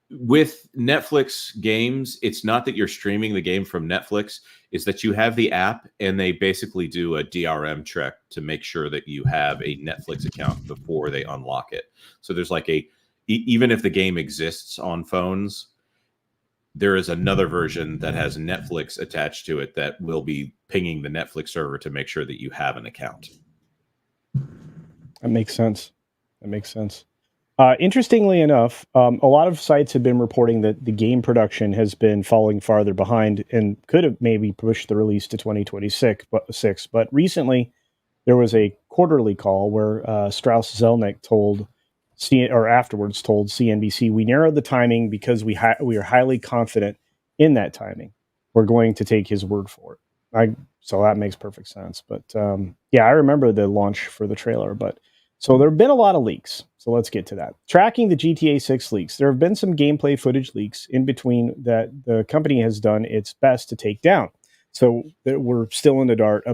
With Netflix games, it's not that you're streaming the game from Netflix, it's that you have the app and they basically do a DRM check to make sure that you have a Netflix account before they unlock it. So there's like even if the game exists on phones, there is another version that has Netflix attached to it that will be pinging the Netflix server to make sure that you have an account. That makes sense. Interestingly enough, a lot of sites have been reporting that the game production has been falling farther behind and could have maybe pushed the release to 2026. But recently, there was a quarterly call where Strauss Zelnick told CNBC, we narrowed the timing because we are highly confident in that timing. We're going to take his word for it. So that makes perfect sense. But I remember the launch for the trailer. But so there have been a lot of leaks. So let's get to that. Tracking the GTA 6 leaks, there have been some gameplay footage leaks in between that the company has done its best to take down. So we're still in the dark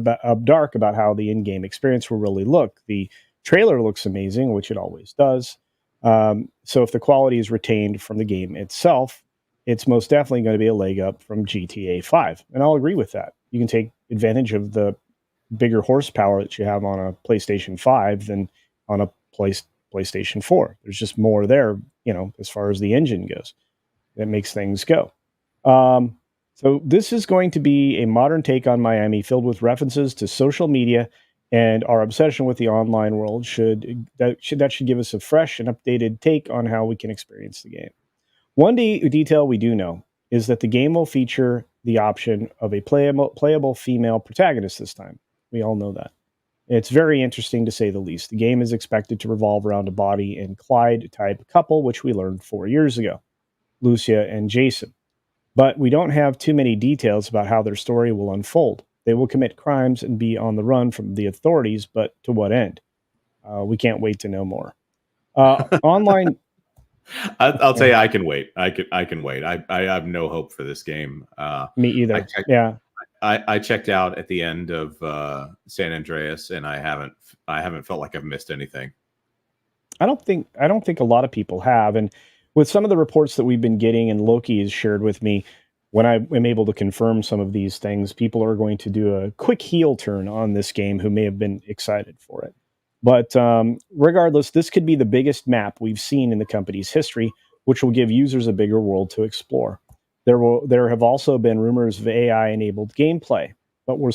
about how the in-game experience will really look. The trailer looks amazing, which it always does. So if the quality is retained from the game itself, it's most definitely going to be a leg up from GTA 5. And I'll agree with that. You can take advantage of the bigger horsepower that you have on a PlayStation 5 than on a PlayStation 4. There's just more there, as far as the engine goes. That makes things go. So this is going to be a modern take on Miami filled with references to social media and our obsession with the online world should give us a fresh and updated take on how we can experience the game. One detail we do know is that the game will feature the option of a playable female protagonist this time. We all know that. It's very interesting to say the least. The game is expected to revolve around a Bonnie and Clyde type couple, which we learned 4 years ago, Lucia and Jason. But we don't have too many details about how their story will unfold. They will commit crimes and be on the run from the authorities, but to what end? We can't wait to know more. Online, I'll tell you, I can wait. I can wait. I have no hope for this game. Me either. I checked out at the end of San Andreas, and I haven't felt like I've missed anything. I don't think a lot of people have. And with some of the reports that we've been getting, and Loki has shared with me, when I am able to confirm some of these things, people are going to do a quick heel turn on this game who may have been excited for it. But regardless, this could be the biggest map we've seen in the company's history, which will give users a bigger world to explore. There have also been rumors of AI-enabled gameplay, but we're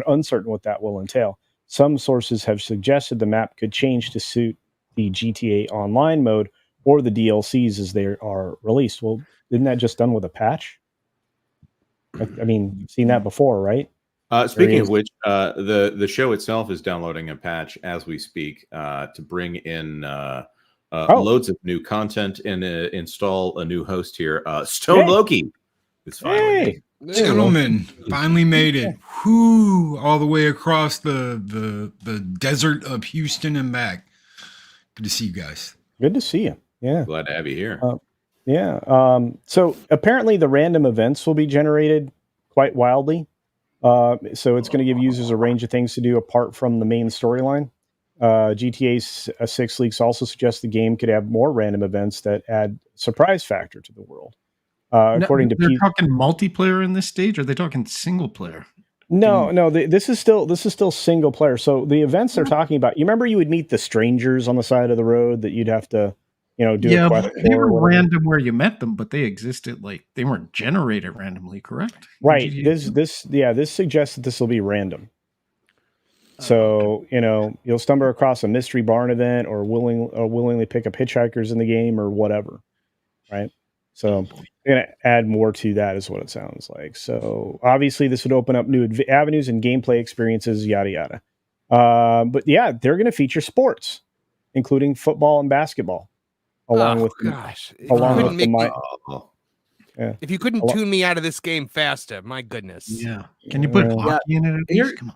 uncertain what that will entail. Some sources have suggested the map could change to suit the GTA Online mode or the DLCs as they are released. Well, isn't that just done with a patch? I mean, you've seen that before, right? Speaking of which, the show itself is downloading a patch as we speak to bring in loads of new content and install a new host here. Stone Loki is finally Gentlemen, finally made it. Whoo, all the way across the desert of Houston and back. Good to see you guys. Good to see you. Yeah. Glad to have you here. So apparently the random events will be generated quite wildly. So it's going to give users a range of things to do apart from the main storyline. GTA 6 leaks also suggest the game could have more random events that add surprise factor to the world. According to they're talking multiplayer in this stage, or are they talking single player? No. This is still single player. So the events they're talking about, you remember you would meet the strangers on the side of the road that you'd have to, do a quest. They were random where you met them, but they existed they weren't generated randomly, correct? Right. This suggests that this will be random. So you'll stumble across a mystery barn event, or willingly pick up hitchhikers in the game, or whatever. Right. So they're going to add more to that, is what it sounds like. So obviously this would open up new avenues and gameplay experiences, yada, yada. But yeah, they're going to feature sports, including football and basketball, along with If you couldn't tune me out of this game faster, my goodness. Yeah. Can you put hockey in it at least? Come on.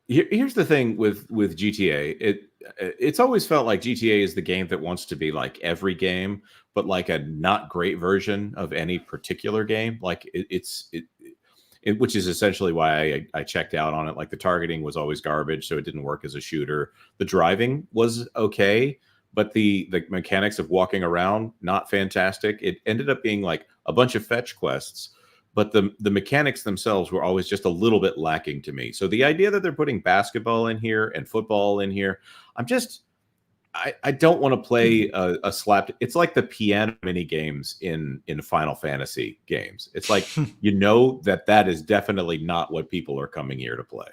Here's the thing with GTA. It's always felt like GTA is the game that wants to be like every game, but like a not great version of any particular game. Like which is essentially why I checked out on it. Like the targeting was always garbage, so it didn't work as a shooter. The driving was okay, but the mechanics of walking around, not fantastic. It ended up being like a bunch of fetch quests, but the mechanics themselves were always just a little bit lacking to me. So the idea that they're putting basketball in here and football in here, I don't want to play a slap. It's like the piano mini games in Final Fantasy games. It's like, that is definitely not what people are coming here to play.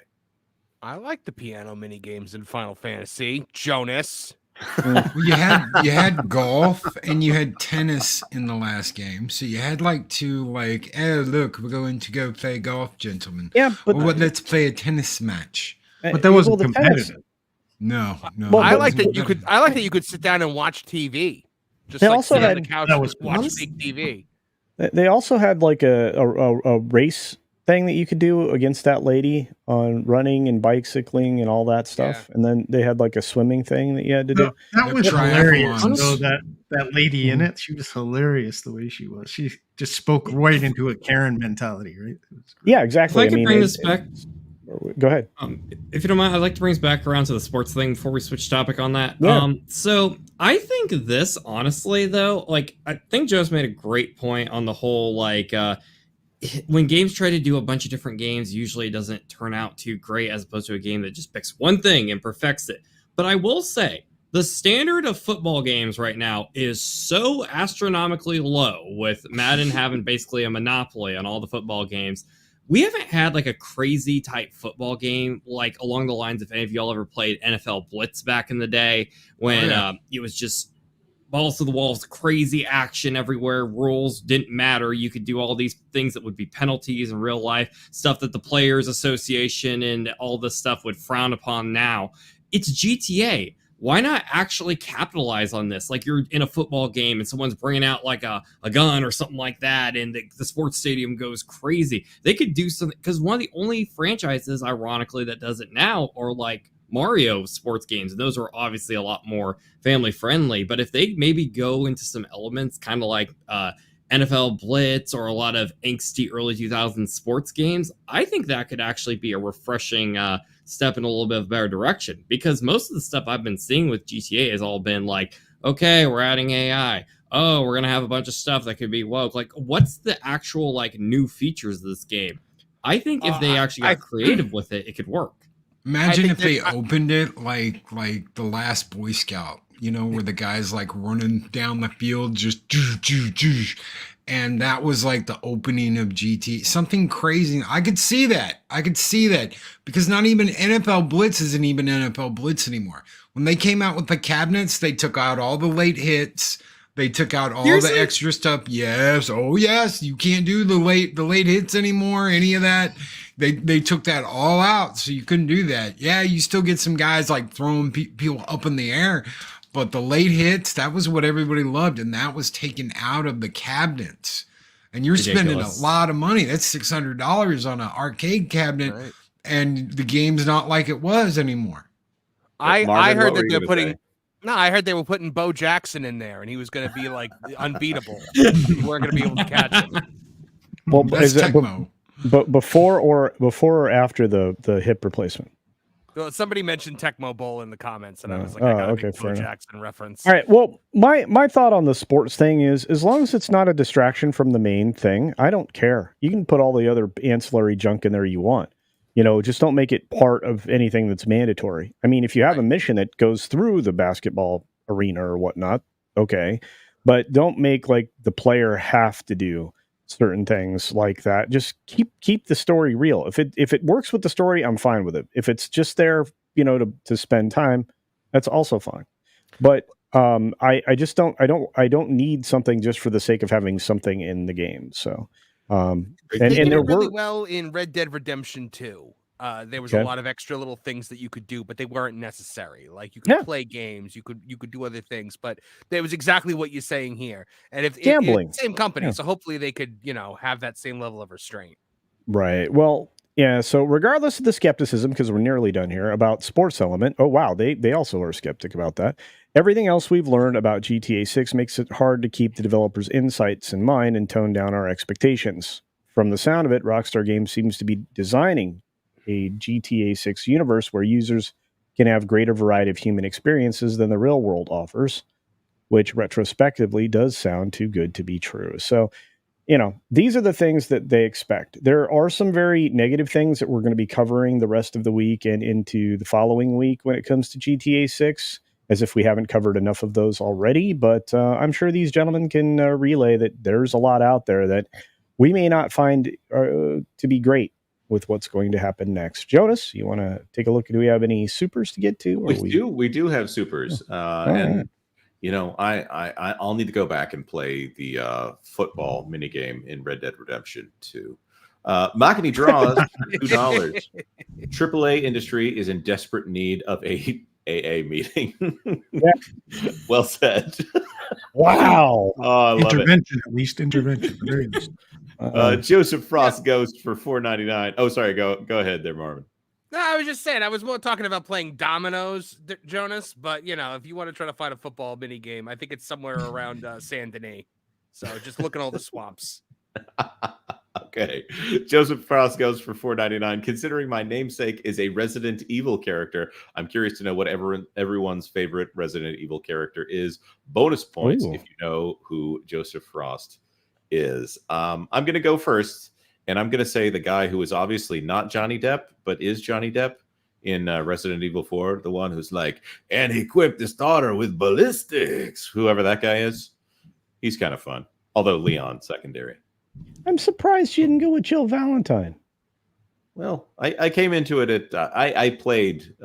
I like the piano mini games in Final Fantasy, Jonas. Well, you had golf and you had tennis in the last game, so you had oh look, we're going to go play golf, gentlemen. Yeah, but let's play a tennis match. But that wasn't competitive. No. Well, I like that you could sit down and watch TV. Just also sit on had- the couch that and was watch fun. big TV. They also had like a race thing that you could do against that lady on running and bicycling and all that stuff. And then they had like a swimming thing that you had to do. That was Triathlons. hilarious. Though that lady in it, she was hilarious the way she was. She just spoke right into a Karen mentality, right? Yeah, exactly. If I could bring this back. Go ahead. If you don't mind, I'd like to bring us back around to the sports thing before we switch topic on that. Yeah. So I think this, honestly, though, I think Joe's made a great point on the whole, when games try to do a bunch of different games, usually it doesn't turn out too great as opposed to a game that just picks one thing and perfects it. But I will say, the standard of football games right now is so astronomically low, with Madden having basically a monopoly on all the football games. We haven't had a crazy type football game along the lines of any of y'all ever played NFL Blitz back in the day when it was just balls to the walls, crazy action everywhere. Rules didn't matter. You could do all these things that would be penalties in real life, stuff that the Players Association and all this stuff would frown upon now. It's GTA. Why not actually capitalize on this? You're in a football game and someone's bringing out a gun or something like that, and the sports stadium goes crazy. They could do something, because one of the only franchises, ironically, that does it now are Mario sports games. And those are obviously a lot more family friendly. But if they maybe go into some elements kind of like NFL Blitz or a lot of angsty early 2000s sports games, I think that could actually be a refreshing step in a little bit of a better direction, because most of the stuff I've been seeing with GTA has all been like, okay, we're adding AI. Oh, we're going to have a bunch of stuff that could be woke. Like, what's the actual like new features of this game? I think if they actually got creative with it, it could work. Imagine if they opened it like the Last Boy Scout, you know, where the guy's like running down the field, just and that was like the opening of GT, something crazy. I could see that. Because not even NFL Blitz isn't even NFL Blitz anymore. When they came out with the cabinets, they took out all the late hits. They took out all the extra stuff. Yes. Oh yes. You can't do the late hits anymore. Any of that. They took that all out. So you couldn't do that. Yeah. You still get some guys like throwing people up in the air, but the late hits, that was what everybody loved. And that was taken out of the cabinets, and you're spending a lot of money. That's $600 on an arcade cabinet. Right. And the game's not like it was anymore. I heard that they're putting... No, I heard they were putting Bo Jackson in there, and he was going to be like unbeatable. You weren't going to be able to catch him. Well, that's Tecmo. But before or after the hip replacement? Well, somebody mentioned Tecmo Bowl in the comments, and I was like, I got a big Bo Jackson reference. All right. Well, my thought on the sports thing is, as long as it's not a distraction from the main thing, I don't care. You can put all the other ancillary junk in there you want. You know, just don't make it part of anything that's mandatory. I mean, if you have a mission that goes through the basketball arena or whatnot, okay. But don't make like the player have to do certain things like that. Just keep the story real. If it works with the story, I'm fine with it. If it's just there, you know, to spend time, that's also fine. But I just don't need something just for the sake of having something in the game. So they did it really well in Red Dead Redemption 2. There was a lot of extra little things that you could do, but they weren't necessary. Like you could play games, you could do other things, but there was exactly what you're saying here. And if gambling, same company, so hopefully they could, you know, have that same level of restraint. Right. Well, yeah. So regardless of the skepticism, because we're nearly done here about sports element. Oh wow, they also are skeptic about that. Everything else we've learned about GTA 6 makes it hard to keep the developers' insights in mind and tone down our expectations. From the sound of it, Rockstar Games seems to be designing a GTA 6 universe where users can have greater variety of human experiences than the real world offers, which retrospectively does sound too good to be true. So, you know, these are the things that they expect. There are some very negative things that we're going to be covering the rest of the week and into the following week when it comes to GTA 6, as if we haven't covered enough of those already. But I'm sure these gentlemen can relay that there's a lot out there that we may not find to be great with what's going to happen next. Jonas, you want to take a look? Do we have any supers to get to? We do have supers. And you know, I'll need to go back and play the football minigame in Red Dead Redemption 2. Makini draws $2. AAA industry is in desperate need of a AA meeting. Well said. Wow. Oh, I love intervention, at least intervention. Very least. Joseph Frost Ghost for $4.99. Oh, sorry. Go ahead there, Marvin. No, I was just saying, I was more talking about playing dominoes, Jonas. But you know, if you want to try to find a football mini game, I think it's somewhere around Saint Denis. So just look at all the swamps. Okay. Joseph Frost goes for $4.99. Considering my namesake is a Resident Evil character, I'm curious to know what everyone's favorite Resident Evil character is. Bonus points if you know who Joseph Frost is. I'm going to go first, and I'm going to say the guy who is obviously not Johnny Depp, but is Johnny Depp in Resident Evil 4, the one who's like, and he equipped his daughter with ballistics. Whoever that guy is, he's kind of fun. Although Leon, secondary. I'm surprised you didn't go with Jill Valentine. Well, I came into it at I played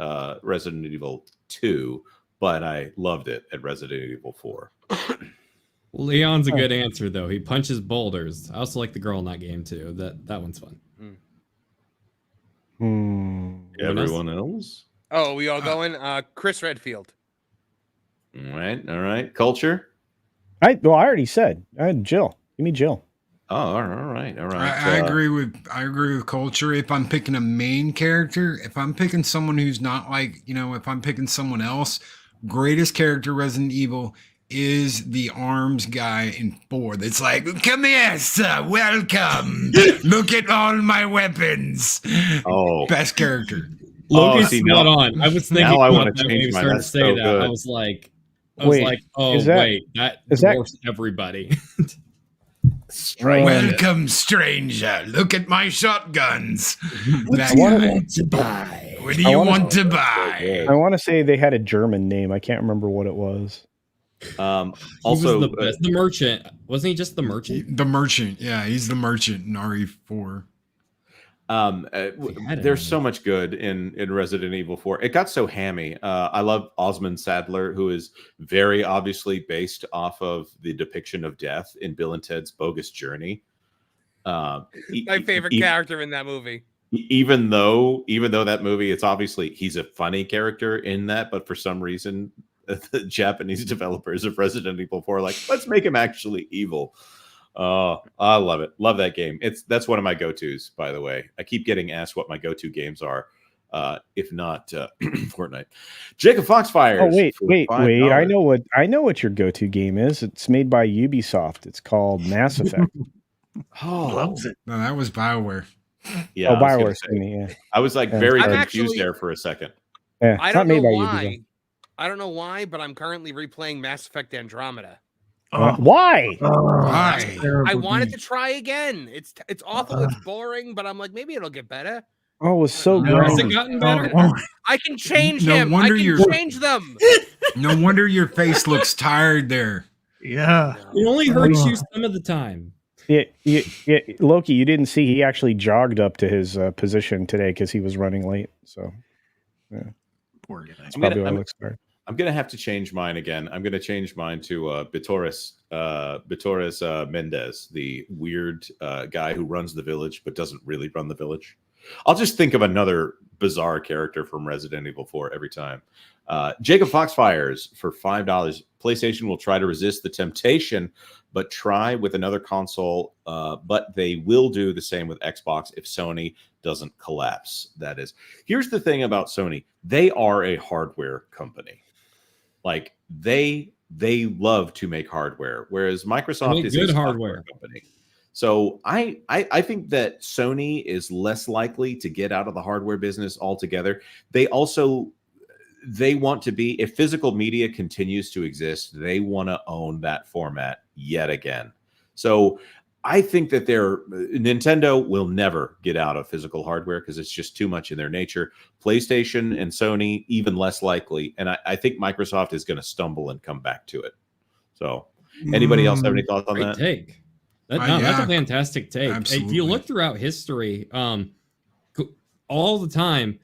Resident Evil 2, but I loved it at Resident Evil 4. Leon's a good answer, though. He punches boulders. I also like the girl in that game too. That one's fun. Everyone else? Oh, we all going? Chris Redfield. All right. Culture? I already said. I had Jill. Give me Jill. Oh, all right. I agree with Culture. If I'm picking a main character, if I'm picking someone who's not like, you know, if I'm picking someone else, greatest character Resident Evil is the arms guy in 4 that's like, come here, sir, welcome. Look at all my weapons. Oh. Best character. Loki's see, spot now- on. I was thinking now I about wanna that when change we mine. started to That's say so that. good. I was like, Wait, oh is that- wait, that is that- dwarfs everybody. Stranger. Welcome, stranger. Look at my shotguns. That do you guy. want to buy? What do you want to buy? I want to say they had a German name. I can't remember what it was. Also, He was the best. The merchant, wasn't he? Just the merchant. The merchant. Yeah, he's the merchant in RE4. There's so much good in Resident Evil 4. It got so hammy. I love Osmond Sadler, who is very obviously based off of the depiction of death in Bill and Ted's Bogus Journey. My favorite character in that movie. Even though that movie, it's obviously he's a funny character in that, but for some reason, the Japanese developers of Resident Evil 4 are like, let's make him actually evil. I love it. Love that game. That's one of my go-tos, by the way. I keep getting asked what my go-to games are. If not Fortnite. Jacob Foxfire. Oh wait! I know what your go-to game is. It's made by Ubisoft. It's called Mass Effect. Loves it. No, that was BioWare. Yeah, Oh, I was gonna BioWare. say. Excuse me, yeah. I was like Yeah. very I'm confused actually- there for a second. Yeah, I it's don't not know made by why. Ubisoft. I don't know why, but I'm currently replaying Mass Effect Andromeda. Why? Why? I wanted to try again. It's awful. It's boring, but I'm like, maybe it'll get better. Oh, it was so No. Has great. it gotten better? I can change No him. I wonder can you're- change them. No wonder your face looks tired there. Yeah. It only hurts you some of the time. Yeah, Loki, you didn't see he actually jogged up to his position today because he was running late. So Poor guy. that's probably why it looks tired. I'm gonna have to change mine again. I'm gonna change mine to Bitoris Mendez, the weird guy who runs the village but doesn't really run the village. I'll just think of another bizarre character from Resident Evil 4 every time. Jacob Foxfires for $5. PlayStation will try to resist the temptation, but try with another console. But they will do the same with Xbox if Sony doesn't collapse. That is. Here's the thing about Sony. They are a hardware company. Like they love to make hardware, whereas Microsoft is good a hardware software company. So I think that Sony is less likely to get out of the hardware business altogether. They want to be, if physical media continues to exist, they want to own that format yet again. So I think that Nintendo will never get out of physical hardware because it's just too much in their nature. PlayStation and Sony, even less likely. And I think Microsoft is going to stumble and come back to it. So anybody else have any thoughts on Great that? take. That's Yeah. a fantastic take. If Absolutely. you look throughout history, all the time,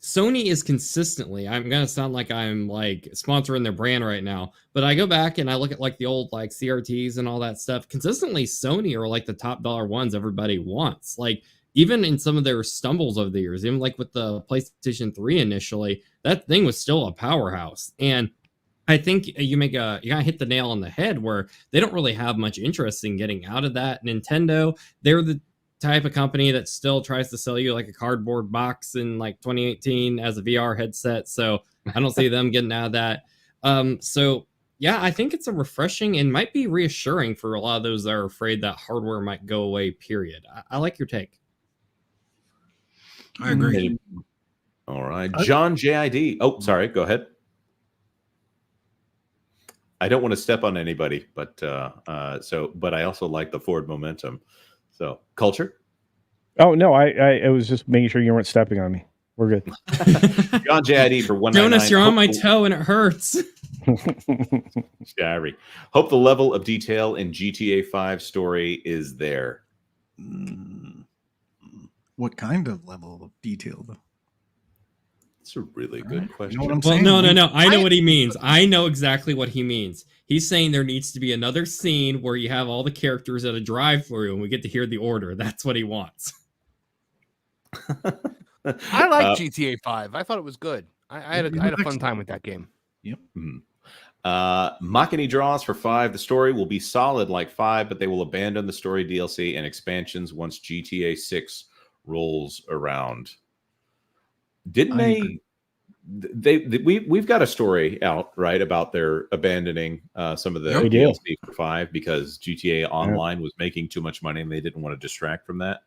Sony is consistently, I'm going to sound like I'm like sponsoring their brand right now, but I go back and I look at like the old like CRTs and all that stuff. Consistently, Sony are like the top dollar ones everybody wants. Like even in some of their stumbles over the years, even like with the PlayStation 3 initially, that thing was still a powerhouse. And I think you kind of hit the nail on the head where they don't really have much interest in getting out of that. Nintendo, they're the type of company that still tries to sell you like a cardboard box in like 2018 as a VR headset. So I don't see them getting out of that. So yeah, I think it's a refreshing and might be reassuring for a lot of those that are afraid that hardware might go away, period. I like your take. I agree. All right. John JID. Oh, sorry. Go ahead. I don't want to step on anybody, but but I also like the forward momentum. So culture. Oh no, I was just making sure you weren't stepping on me. We're good. John JID for $1.99. Jonas, you're on my toe and it hurts. Scary. Hope the level of detail in GTA 5 story is there. What kind of level of detail, though? It's a really good question. You know what I'm Well, saying? no. I know what he means. I know exactly what he means. He's saying there needs to be another scene where you have all the characters at a drive-through and we get to hear the order. That's what he wants. I like GTA 5. I thought it was good. I had a fun time with that game. Yep. Makini draws for 5. The story will be solid like 5, but they will abandon the story DLC and expansions once GTA 6 rolls around. Didn't they we've got a story out, right, about their abandoning some of the Yep. We do. DLC for 5 because GTA Online was making too much money and they didn't want to distract from that.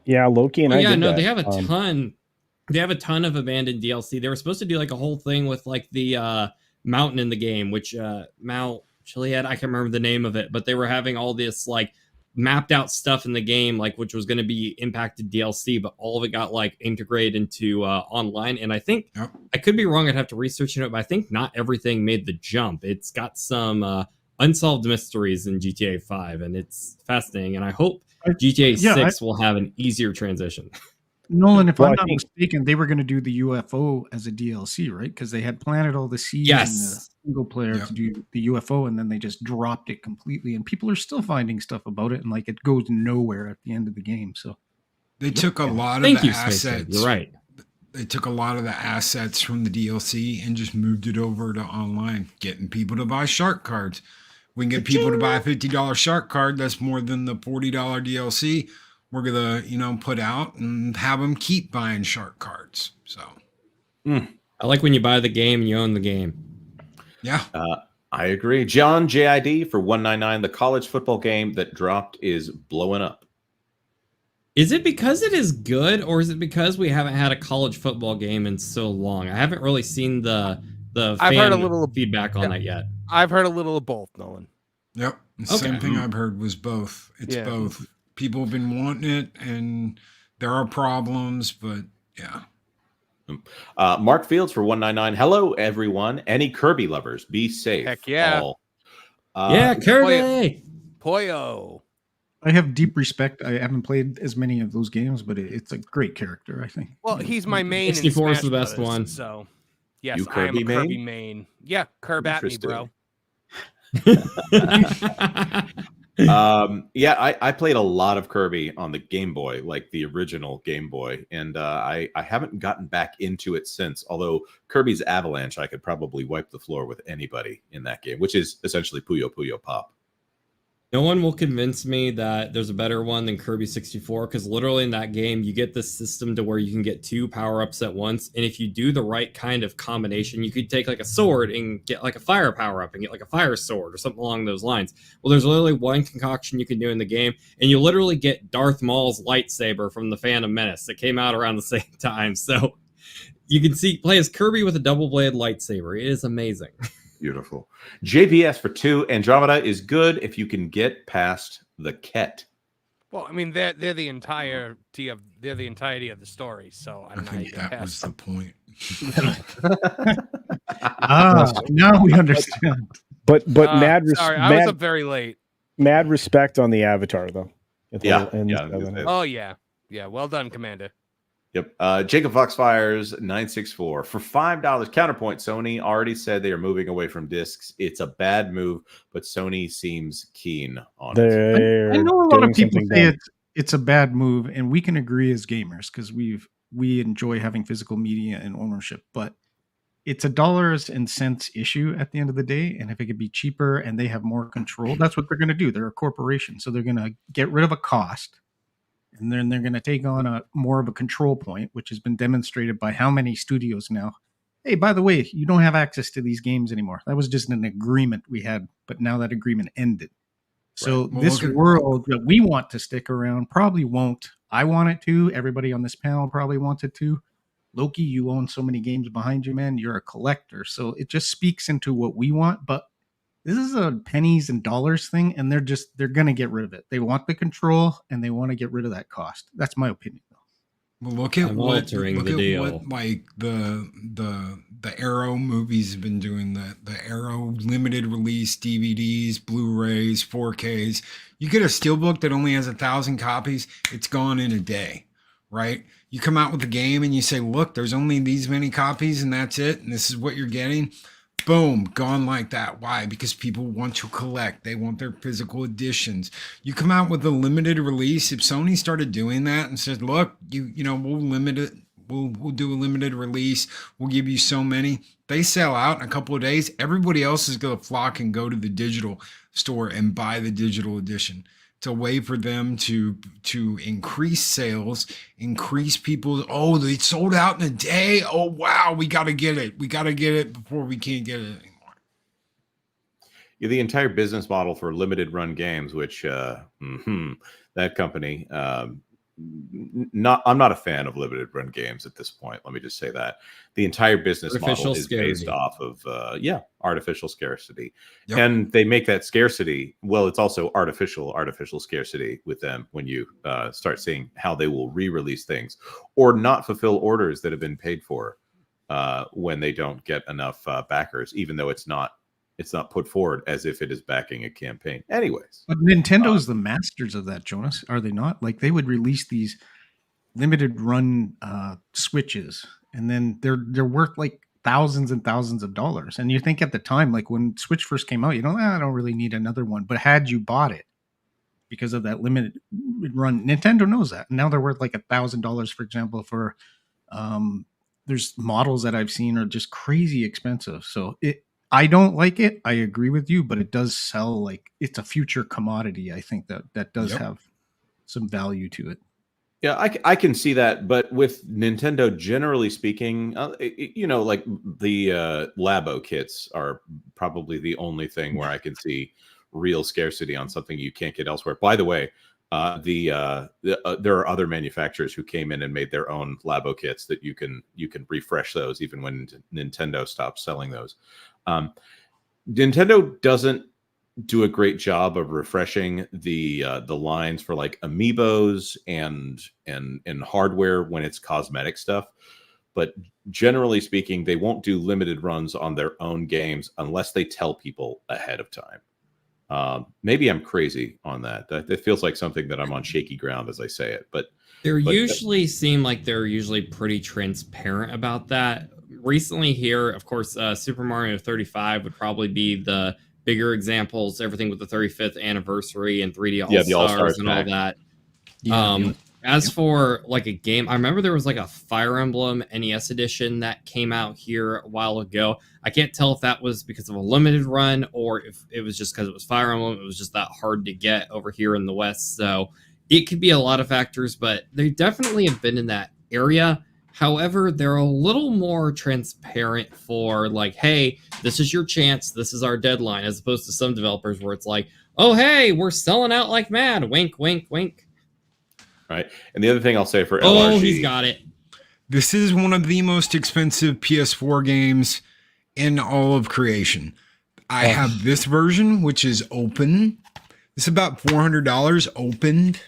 Yeah, Loki and Oh I yeah, did no, that. they have a ton. They have a ton of abandoned DLC. They were supposed to do like a whole thing with like the mountain in the game, which Mount Chiliad, I can't remember the name of it, but they were having all this like mapped out stuff in the game, like which was going to be impacted DLC, but all of it got like integrated into online. And I think Yep. I could be wrong. I'd have to research it, but I think not everything made the jump. It's got some unsolved mysteries in GTA 5, and it's fascinating. And I hope GTA 6 will have an easier transition. Nolan, if Well, I'm I not think- mistaken, they were going to do the UFO as a DLC, right? Because they had planted all the seeds in the Yes. single player Yep. to do the UFO, and then they just dropped it completely. And people are still finding stuff about it, and like it goes nowhere at the end of the game. So They took a lot of Thank the you, Space Kid. assets. You're right. They took a lot of the assets from the DLC and just moved it over to online, getting people to buy shark cards. We can get people to buy a $50 shark card. That's more than the $40 DLC we're gonna, put out and have them keep buying shark cards. So, I like when you buy the game and you own the game. yeah, I agree. John JID for 199. The college football game that dropped is blowing up. Is it because it is good, or is it because we haven't had a college football game in so long? I haven't really seen the I've heard a fan little- feedback on yeah. that yet. I've heard a little of both, Nolan. yep. The Okay. same thing I've heard was both. It's Yeah. both. People have been wanting it, and there are problems, but yeah. Mark Fields for 199. Hello, everyone. Any Kirby lovers, be safe. Heck yeah. All. Yeah, Kirby. Poyo. I have deep respect. I haven't played as many of those games, but it's a great character, I think. Well, he's my main. in 64 is Smash the best Brothers, one. So, yes, You I am a Kirby Kirby main? main. Yeah, Kirby at me, bro. I played a lot of Kirby on the Game Boy, like the original Game Boy, and I haven't gotten back into it since. Although Kirby's Avalanche, I could probably wipe the floor with anybody in that game, which is essentially Puyo Puyo Pop. No one will convince me that there's a better one than Kirby 64, because literally in that game, you get this system to where you can get 2 power-ups at once, and if you do the right kind of combination, you could take like a sword and get like a fire power-up and get like a fire sword or something along those lines. Well, there's literally one concoction you can do in the game, and you literally get Darth Maul's lightsaber from the Phantom Menace that came out around the same time, so you can play as Kirby with a double-bladed lightsaber. It is amazing. Beautiful. JPS for 2. Andromeda is good if you can get past the Ket. Well, I mean, they're the entirety of the story. So I I don't know how you think get that was past the them. point. Now we understand. But Sorry, I was up very late. mad respect on the Avatar though. At the Yeah, end yeah, of it. Oh yeah, well done, Commander. Yep. Jacob Foxfires 964 for $5. Counterpoint. Sony already said they are moving away from discs. It's a bad move, but Sony seems keen on it. They're I know a lot doing of people something say dumb. it's a bad move, and we can agree as gamers because we enjoy having physical media and ownership, but it's a dollars and cents issue at the end of the day. And if it could be cheaper and they have more control, that's what they're going to do. They're a corporation, so they're going to get rid of a cost, and then they're going to take on a more of a control point, which has been demonstrated by how many studios now. Hey, by the way, you don't have access to these games anymore. That was just an agreement we had, but now that agreement ended. So Right. Well, this look at- world that we want to stick around probably won't. I want it to. Everybody on this panel probably wants it to. Loki, you own so many games behind you, man. You're a collector. So it just speaks into what we want. But this is a pennies and dollars thing, and they're going to get rid of it. They want the control, and they want to get rid of that cost. That's my opinion, though. Well, look at I'm what altering look the at deal. what like the Arrow movies have been doing. The Arrow limited release DVDs, Blu-rays, 4Ks. You get a steelbook that only has 1,000 copies. It's gone in a day, right? You come out with a game and you say, "Look, there's only these many copies, and that's it. And this is what you're getting." Boom, gone like that. Why? Because people want to collect. They want their physical editions. You come out with a limited release. If Sony started doing that and said, "Look, we'll limit it. We'll do a limited release. We'll give you so many." They sell out in a couple of days. Everybody else is going to flock and go to the digital store and buy the digital edition It's a way for them to increase sales, increase people's, oh, they sold out in a day. Oh, wow, we got to get it. We got to get it before we can't get it anymore. Yeah, the entire business model for limited run games, which that company, I'm not a fan of limited run games at this point. Let me just say that the entire business model is based off of artificial scarcity. Yep. And they make that scarcity, well, it's also artificial scarcity with them when you start seeing how they will re-release things or not fulfill orders that have been paid for when they don't get enough backers, even though it's not put forward as if it is backing a campaign. Anyways. But Nintendo's the masters of that, Jonas, are they not? Like, they would release these limited run Switches, and then they're worth like thousands and thousands of dollars. And you think at the time, like when Switch first came out, I don't really need another one. But had you bought it because of that limited run, Nintendo knows that. And now they're worth like $1,000, for example, for there's models that I've seen are just crazy expensive. So I don't like it. I agree with you, but it does sell like it's a future commodity. I think that does have some value to it. Yeah, I can see that, but with Nintendo, generally speaking, like the Labo kits are probably the only thing where I can see real scarcity on something you can't get elsewhere. By the way, there are other manufacturers who came in and made their own Labo kits that you can refresh those even when Nintendo stops selling those. Nintendo doesn't do a great job of refreshing the lines for like amiibos and hardware when it's cosmetic stuff. But generally speaking, they won't do limited runs on their own games unless they tell people ahead of time. Maybe I'm crazy on that. It feels like something that I'm on shaky ground as I say it, but usually seem like they're usually pretty transparent about that. Recently here, of course, Super Mario 35 would probably be the bigger examples, everything with the 35th anniversary and 3D All-Stars and all that. As for like a game, I remember there was like a Fire Emblem NES edition that came out here a while ago. I can't tell if that was because of a limited run or if it was just because it was Fire Emblem. It was just that hard to get over here in the West. So it could be a lot of factors, but they definitely have been in that area. However, they're a little more transparent for like, hey, this is your chance. This is our deadline, as opposed to some developers where it's like, oh, hey, we're selling out like mad. Wink, wink, wink. Right. And the other thing I'll say for LRG. Oh, he's got it. This is one of the most expensive PS4 games in all of creation. I have this version, which is open. It's about $400 opened.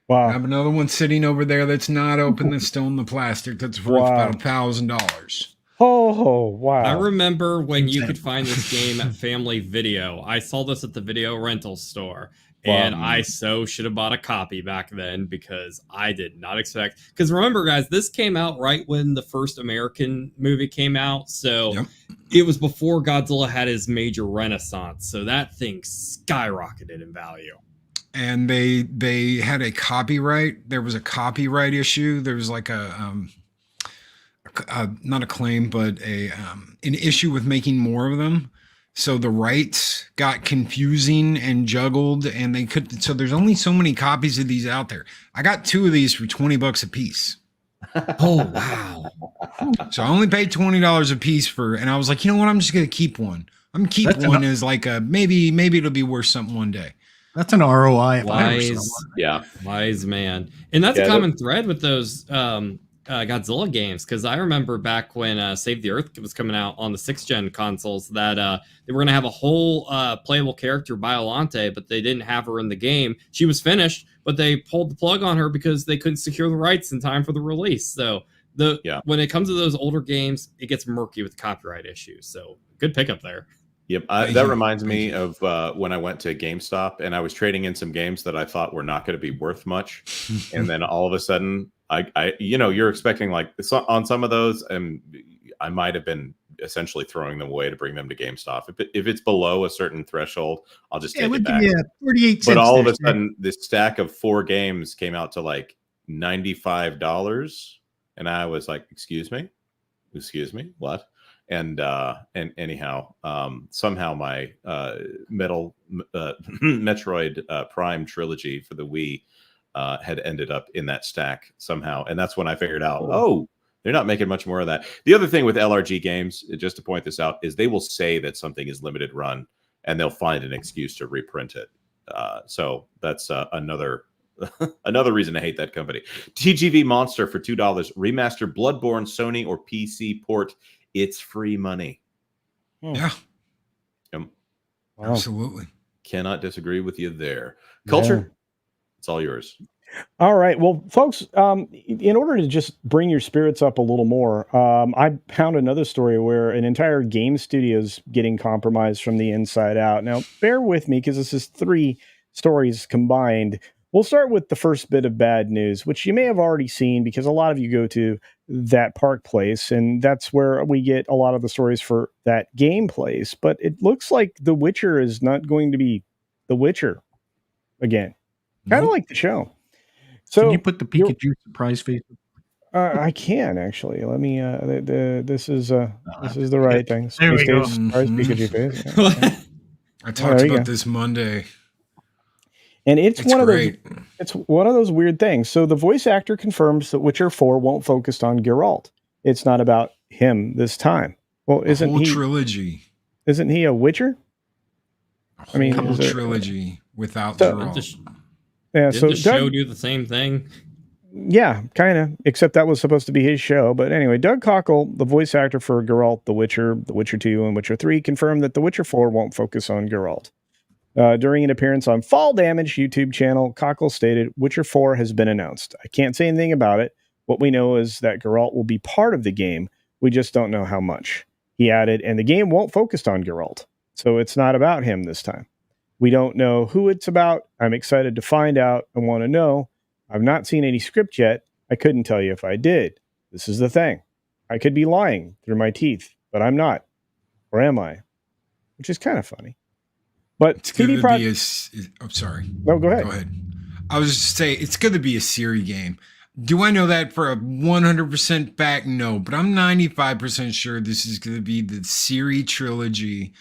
Wow. I have another one sitting over there that's not open, that's still in the plastic. That's worth about $1,000. Oh, wow. I remember when you could find this game at Family Video. I saw this at the video rental store. And I should have bought a copy back then because I did not expect. Because remember, guys, this came out right when the first American movie came out. So it was before Godzilla had his major renaissance. So that thing skyrocketed in value. And they had a copyright. There was a copyright issue. There was like not a claim, but an issue with making more of them. So the rights got confusing and juggled, and they could. So there's only so many copies of these out there. I got 2 of these for $20 a piece. Oh wow! So I only paid $20 a piece for, and I was like, you know what? I'm just gonna keep one. I'm gonna keep one as like a maybe it'll be worth something one day. That's an ROI. Wise man. And that's a common thread with those Godzilla games, because I remember back when Save the Earth was coming out on the 6th gen consoles that they were going to have a whole playable character, Baculi, but they didn't have her in the game. She was finished, but they pulled the plug on her because they couldn't secure the rights in time for the release. So when it comes to those older games, it gets murky with copyright issues. So good pickup there. Yep, that reminds me of when I went to GameStop and I was trading in some games that I thought were not going to be worth much, and then all of a sudden, I you're expecting like on some of those, and I might have been essentially throwing them away to bring them to GameStop. If it's below a certain threshold, I'll just take it back. 48 cents. But all of a sudden, this stack of 4 games came out to like $95, and I was like, "Excuse me, what?" And anyhow, somehow my Metroid Prime trilogy for the Wii had ended up in that stack somehow, and that's when I figured out, oh, they're not making much more of that. The other thing with LRG games, just to point this out, is they will say that something is limited run, and they'll find an excuse to reprint it. So that's another another reason to hate that company. TGV Monster for $2, remaster Bloodborne, Sony or PC port. It's free money. Yeah, Wow. absolutely. Cannot disagree with you there. Culture, it's all yours. All right. Well, folks, in order to just bring your spirits up a little more, I found another story where an entire game studio is getting compromised from the inside out. Now, bear with me because this is 3 stories combined. We'll start with the first bit of bad news, which you may have already seen because a lot of you go to that park place, and that's where we get a lot of the stories for that game place. But it looks like The Witcher is not going to be The Witcher again. Kind of like the show. So Can you put the Pikachu surprise face? I can actually. Let me. This is the right thing. There we go. Surprise Mhm. Pikachu face. Yeah. I talked there you about go. this Monday. And it's one great. of those. It's one of those weird things. So the voice actor confirms that Witcher 4 won't focus on Geralt. It's not about him this time. Well, A whole trilogy. Isn't he a Witcher? A mean, whole is it- trilogy without So- Geralt. Yeah. Did So the show Doug, do the same thing? yeah, kind of. Except that was supposed to be his show. But anyway, Doug Cockle, the voice actor for Geralt, The Witcher 2, and Witcher 3, confirmed that The Witcher 4 won't focus on Geralt. During an appearance on Fall Damage YouTube channel, Cockle stated, Witcher 4 has been announced. I can't say anything about it. What we know is that Geralt will be part of the game. We just don't know how much. He added, and the game won't focus on Geralt. So it's not about him this time. We don't know who it's about. I'm excited to find out. I want to know. I've not seen any script yet. I couldn't tell you if I did. This is the thing. I could be lying through my teeth, but I'm not. Or am I? Which is kind of funny. But It's CD going to be Projekt... I'm sorry. No, go ahead. Go ahead. I was just saying, it's going to be a Siri game. Do I know that for a 100% fact? No, but I'm 95% sure this is going to be the Siri trilogy,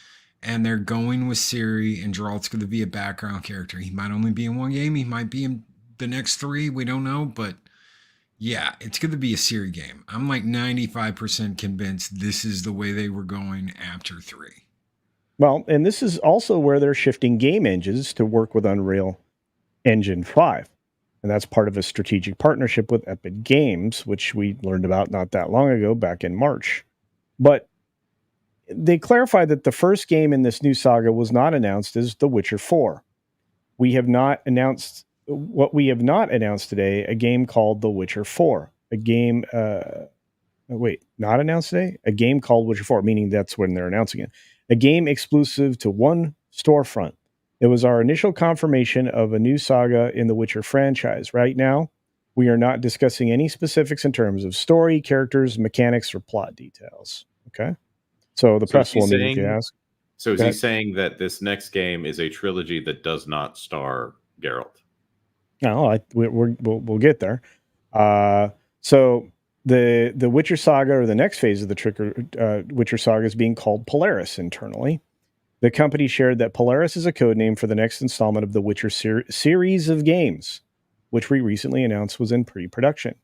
and they're going with Siri, and Geralt's going to be a background character. He might only be in one game. He might be in the next 3. We don't know, but yeah, it's going to be a Siri game. I'm like 95% convinced this is the way they were going after 3. Well, and this is also where they're shifting game engines to work with Unreal Engine 5. And that's part of a strategic partnership with Epic Games, which we learned about not that long ago, back in March. But they clarified that the first game in this new saga was not announced as The Witcher 4. We have not announced today, a game called The Witcher 4. A game, not announced today? A game called Witcher 4, meaning that's when they're announcing it. A game exclusive to one storefront. It was our initial confirmation of a new saga in the Witcher franchise. Right now, we are not discussing any specifics in terms of story, characters, mechanics, or plot details. Okay? So the press will immediately ask. So is he saying that this next game is a trilogy that does not star Geralt? No, we'll get there. So the Witcher saga, or the next phase of the Witcher saga, is being called Polaris internally. The company shared that Polaris is a code name for the next installment of the Witcher series of games, which we recently announced was in pre-production.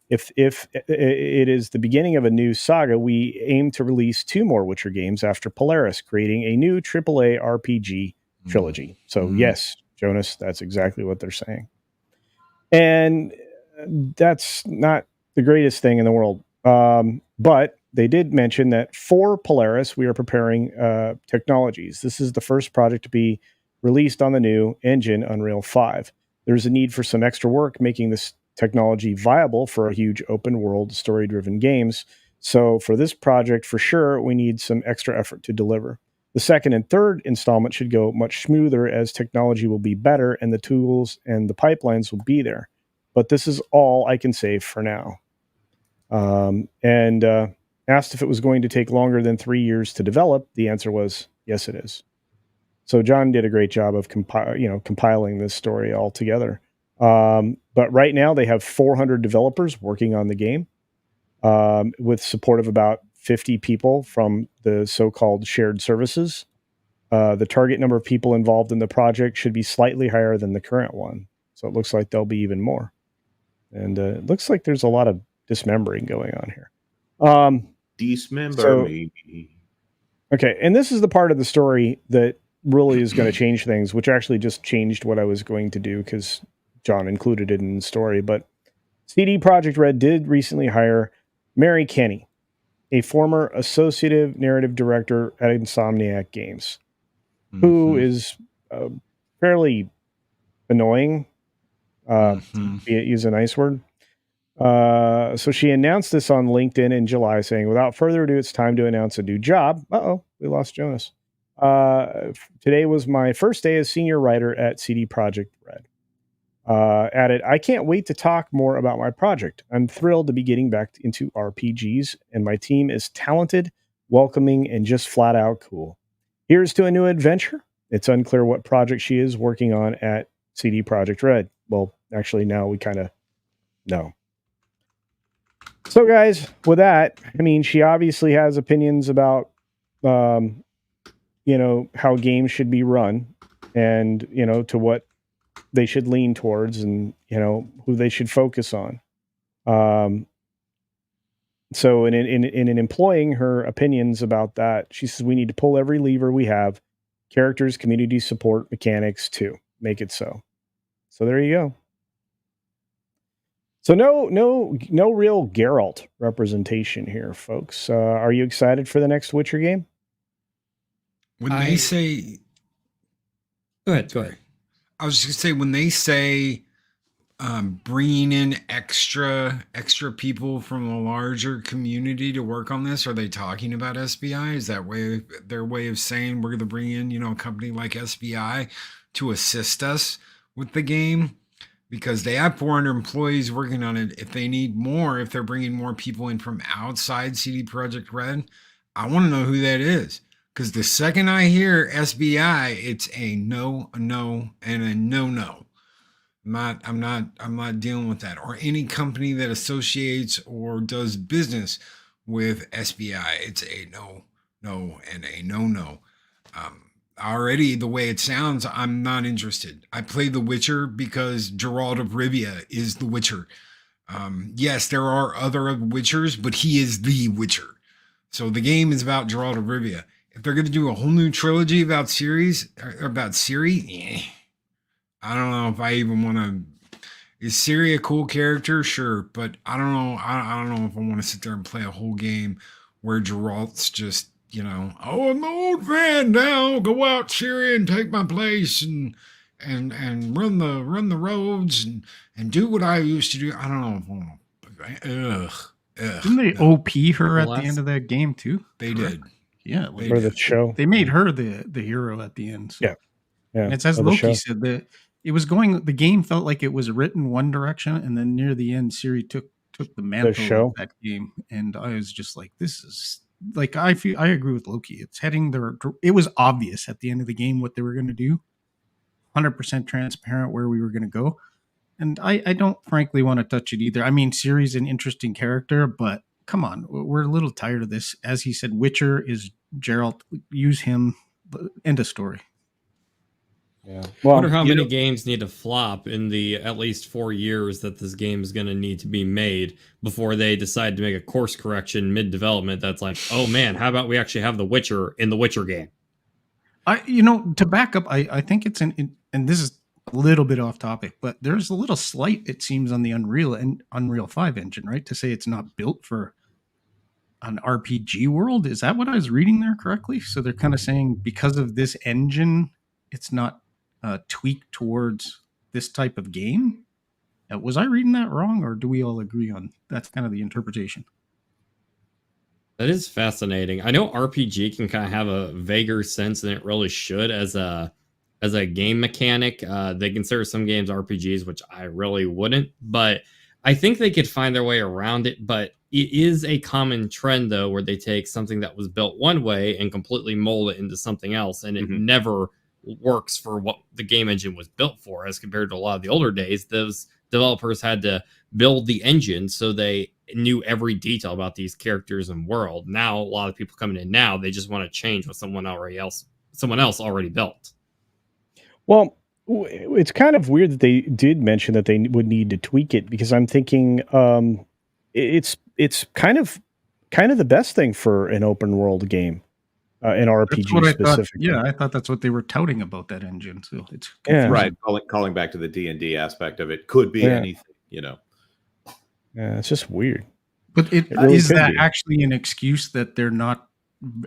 If it is the beginning of a new saga, we aim to release 2 more Witcher games after Polaris, creating a new AAA RPG trilogy. So yes, Jonas, that's exactly what they're saying. And that's not the greatest thing in the world. But they did mention that for Polaris, we are preparing technologies. This is the first project to be released on the new engine, Unreal 5. There's a need for some extra work making this technology viable for a huge open world story-driven games. So for this project, for sure, we need some extra effort to deliver. The second and third installment should go much smoother as technology will be better and the tools and the pipelines will be there. But this is all I can say for now. And asked if it was going to take longer than 3 years to develop, the answer was yes, it is. So John did a great job of compiling this story all together. But right now they have 400 developers working on the game, with support of about 50 people from the so-called shared services. The target number of people involved in the project should be slightly higher than the current one. So it looks like there'll be even more. And it looks like there's a lot of dismembering going on here. Dismember me. Okay, and this is the part of the story that really is going to change things, which actually just changed what I was going to do because John included it in the story. But CD Projekt Red did recently hire Mary Kenny, a former associative narrative director at Insomniac Games, who is fairly annoying, to use a nice word. So she announced this on LinkedIn in July, saying, without further ado, it's time to announce a new job. Uh-oh, we lost Jonas. Today was my first day as senior writer at CD Projekt Red. Added, I can't wait to talk more about my project. I'm thrilled to be getting back into RPGs, and my team is talented, welcoming, and just flat out cool. Here's to a new adventure. It's unclear what project she is working on at CD Projekt Red. Well, actually, now we kind of know. So, guys, with that, I mean, she obviously has opinions about, how games should be run and, to what they should lean towards and, who they should focus on. So in employing her opinions about that, she says we need to pull every lever we have, characters, community support, mechanics to make it so. So there you go. So no real Geralt representation here, folks. Are you excited for the next Witcher game? When they say, Go ahead. I was just gonna say when they say bringing in extra people from a larger community to work on this, are they talking about SBI? Is that their way of saying we're going to bring in a company like SBI to assist us with the game? Because they have 400 employees working on it. If they need more, if they're bringing more people in from outside CD Projekt Red, I want to know who that is. Because the second I hear SBI, it's a no, and a no. I'm not dealing with that. Or any company that associates or does business with SBI, it's a no, and a no. Already, the way it sounds, I'm not interested. I play The Witcher because Geralt of Rivia is The Witcher. Yes, there are other Witchers, but he is the Witcher. So the game is about Geralt of Rivia. If they're going to do a whole new trilogy about Ciri, I don't know if I even want to. Is Ciri a cool character? Sure, but I don't know. I don't know if I want to sit there and play a whole game where Geralt's just, I'm the old man now. Go out, Ciri, and take my place and run the roads and do what I used to do. I don't know if I want to. Didn't they OP her at the end of that game too? They did. Yeah, for the show. They made her the hero at the end. So. Yeah. And it's as Loki said that it was the game felt like it was written one direction, and then near the end, Ciri took the mantle of that game, and I was just like, this is like I agree with Loki. It's heading there. It was obvious at the end of the game what they were going to do, 100% transparent where we were going to go, and I don't frankly want to touch it either. I mean, Ciri's an interesting character, but come on, we're a little tired of this. As he said, Witcher is Geralt. Use him. End of story. Yeah. Well, I wonder how many games need to flop in the at least 4 years that this game is going to need to be made before they decide to make a course correction mid-development that's like, oh man, how about we actually have the Witcher in the Witcher game? To back up, I think it's and this is a little bit off topic, but there's a little slight, it seems, on the Unreal 5 engine, right? To say it's not built for an RPG world. Is that what I was reading there correctly? So they're kind of saying because of this engine, it's not tweaked towards this type of game. Was I reading that wrong, or do we all agree on that's kind of the interpretation? That is fascinating. I know RPG can kind of have a vaguer sense than it really should as a game mechanic. They consider some games RPGs, which I really wouldn't, but I think they could find their way around it. But it is a common trend, though, where they take something that was built one way and completely mold it into something else, and it never works for what the game engine was built for, as compared to a lot of the older days. Those developers had to build the engine so they knew every detail about these characters and world. Now a lot of people coming in now, they just want to change what someone else already built. Well, it's kind of weird that they did mention that they would need to tweak it, because I'm thinking it's kind of the best thing for an open world game, an That's what RPG I thought. specifically. Yeah, I thought that's what they were touting about that engine. So it's Yeah. Right. Calling back to the D&D aspect of it, could be Yeah. anything, you know. Yeah, it's just weird. But It really is could that be. actually an excuse that they're not,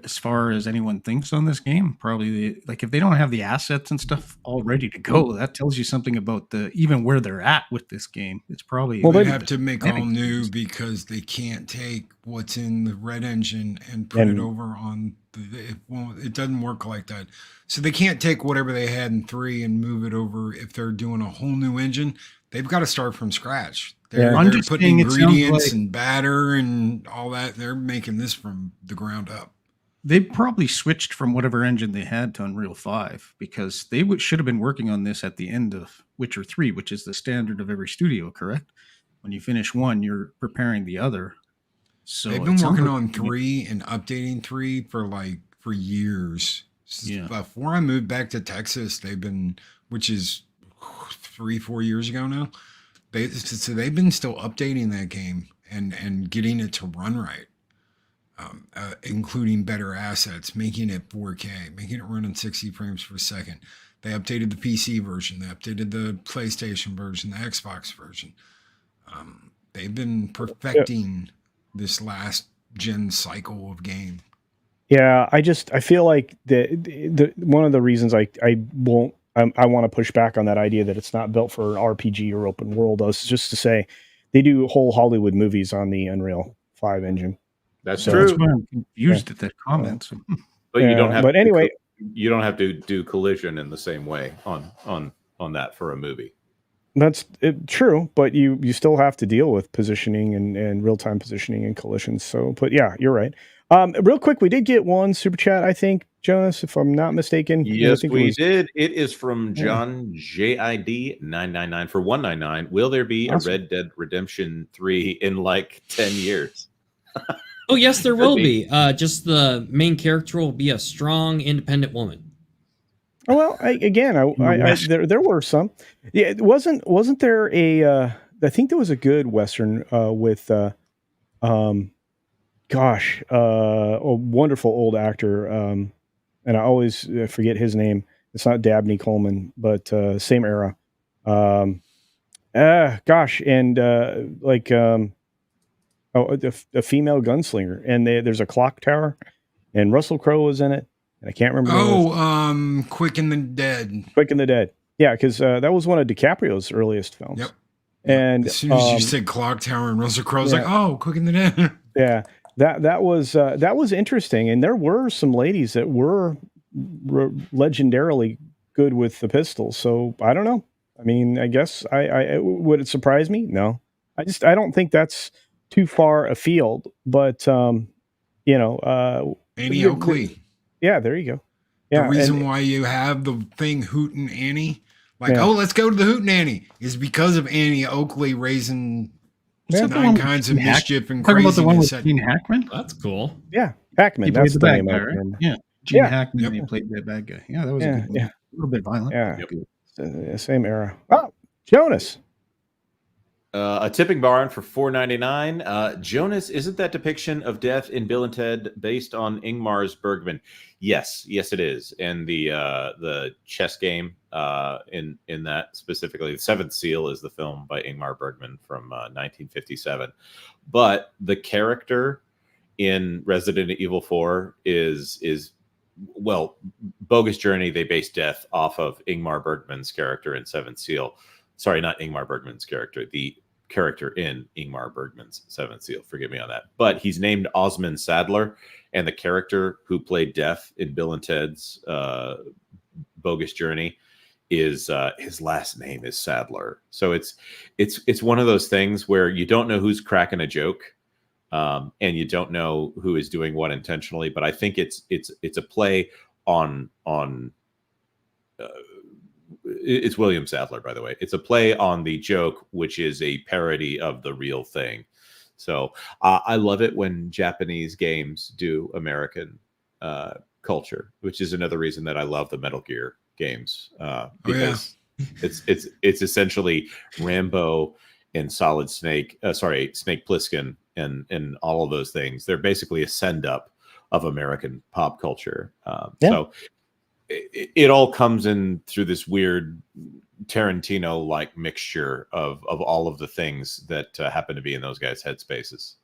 as far as anyone thinks on this game? Probably, like if they don't have the assets and stuff all ready to go, that tells you something about even where they're at with this game. It's probably Well, They they have to make all new because they can't take what's in the red engine and put it over on it doesn't work like that. So they can't take whatever they had in 3 and move it over. If they're doing a whole new engine, they've got to start from scratch. They're I'm just putting saying it sounds ingredients like- and batter and all that. They're making this from the ground up. They probably switched from whatever engine they had to Unreal 5, because they should have been working on this at the end of Witcher 3, which is the standard of every studio, correct? When you finish one, you're preparing the other. So They've it been sounds working like- on 3 and updating 3 for years. Yeah. Before I moved back to Texas, which is 3-4 years ago now. They've been still updating that game and getting it to run right, including better assets, making it 4K, making it run in 60 frames per second. They updated the PC version. They updated the PlayStation version, the Xbox version. They've been perfecting this last gen cycle of game. Yeah, I feel like the one of the reasons I want to push back on that idea that it's not built for an RPG or open world is just to say they do whole Hollywood movies on the Unreal 5 engine. That's So- true. That's why I'm confused at that comment. So- But you don't have But to anyway, you don't have to do collision in the same way on that for a movie. that's true, but you still have to deal with positioning and real time positioning and collisions. So, but yeah, you're right. Real quick, we did get one super chat, I think, Jonas, if I'm not mistaken. Yes, I think we did. It is from John JID 999 for 199. Will there be Awesome. a Red Dead Redemption 3 in like 10 years? Oh, yes, there will Could be. Just the main character will be a strong, independent woman. Oh, well, there were some. Yeah, it wasn't there a? I think there was a good Western with, a wonderful old actor, and I always forget his name. It's not Dabney Coleman, but same era. And a female gunslinger, and there's a clock tower, and Russell Crowe was in it, and I can't remember. Quick and the Dead. Quick and the Dead. Yeah, because that was one of DiCaprio's earliest films. Yep. And As soon as you said clock tower and Russell Crowe, I was yeah. like, oh, Quick and the Dead. Yeah, that was interesting, and there were some ladies that were legendarily good with the pistols. So I don't know. I mean, I guess I would it surprise me? No, I don't think that's too far afield. But Annie Oakley. Yeah, there you go. Yeah, The reason why you have the thing Hootin' Annie, like, Yeah. oh, let's go to the Hootin' Annie, is because of Annie Oakley raising Is that the one nine with kinds of Gene Hack- mischief and Talking about the one with craziness. Gene Hackman? That's cool. Yeah, Pacman. He That's played the the bad name guy, of right? it. Yeah, Gene Yeah. Hackman. Yep. He played the bad guy. Yeah, that was Yeah, a good one. yeah. A little bit violent. Yeah, Yep. Same era. Oh, Jonas. A tipping barn for $4.99. Jonas, isn't that depiction of death in Bill and Ted based on Ingmar's Bergman? Yes, it is. And the chess game in that specifically, The Seventh Seal is the film by Ingmar Bergman from 1957. But the character in Resident Evil 4 is well, Bogus Journey. They based death off of Ingmar Bergman's character in Seventh Seal. Sorry, not Ingmar Bergman's character. The character in Ingmar Bergman's Seventh Seal. Forgive me on that. But he's named Osmond Sadler, and the character who played Death in Bill and Ted's Bogus Journey is his last name is Sadler. So it's one of those things where you don't know who's cracking a joke, and you don't know who is doing what intentionally. But I think it's a play on it's William Sadler, by the way. It's a play on the joke, which is a parody of the real thing. So I love it when Japanese games do American culture, which is another reason that I love the Metal Gear games because it's essentially Rambo and Solid Snake, Snake Plissken, and all of those things. They're basically a send up of American pop culture. So it all comes in through this weird Tarantino like mixture of all of the things that happen to be in those guys' headspaces.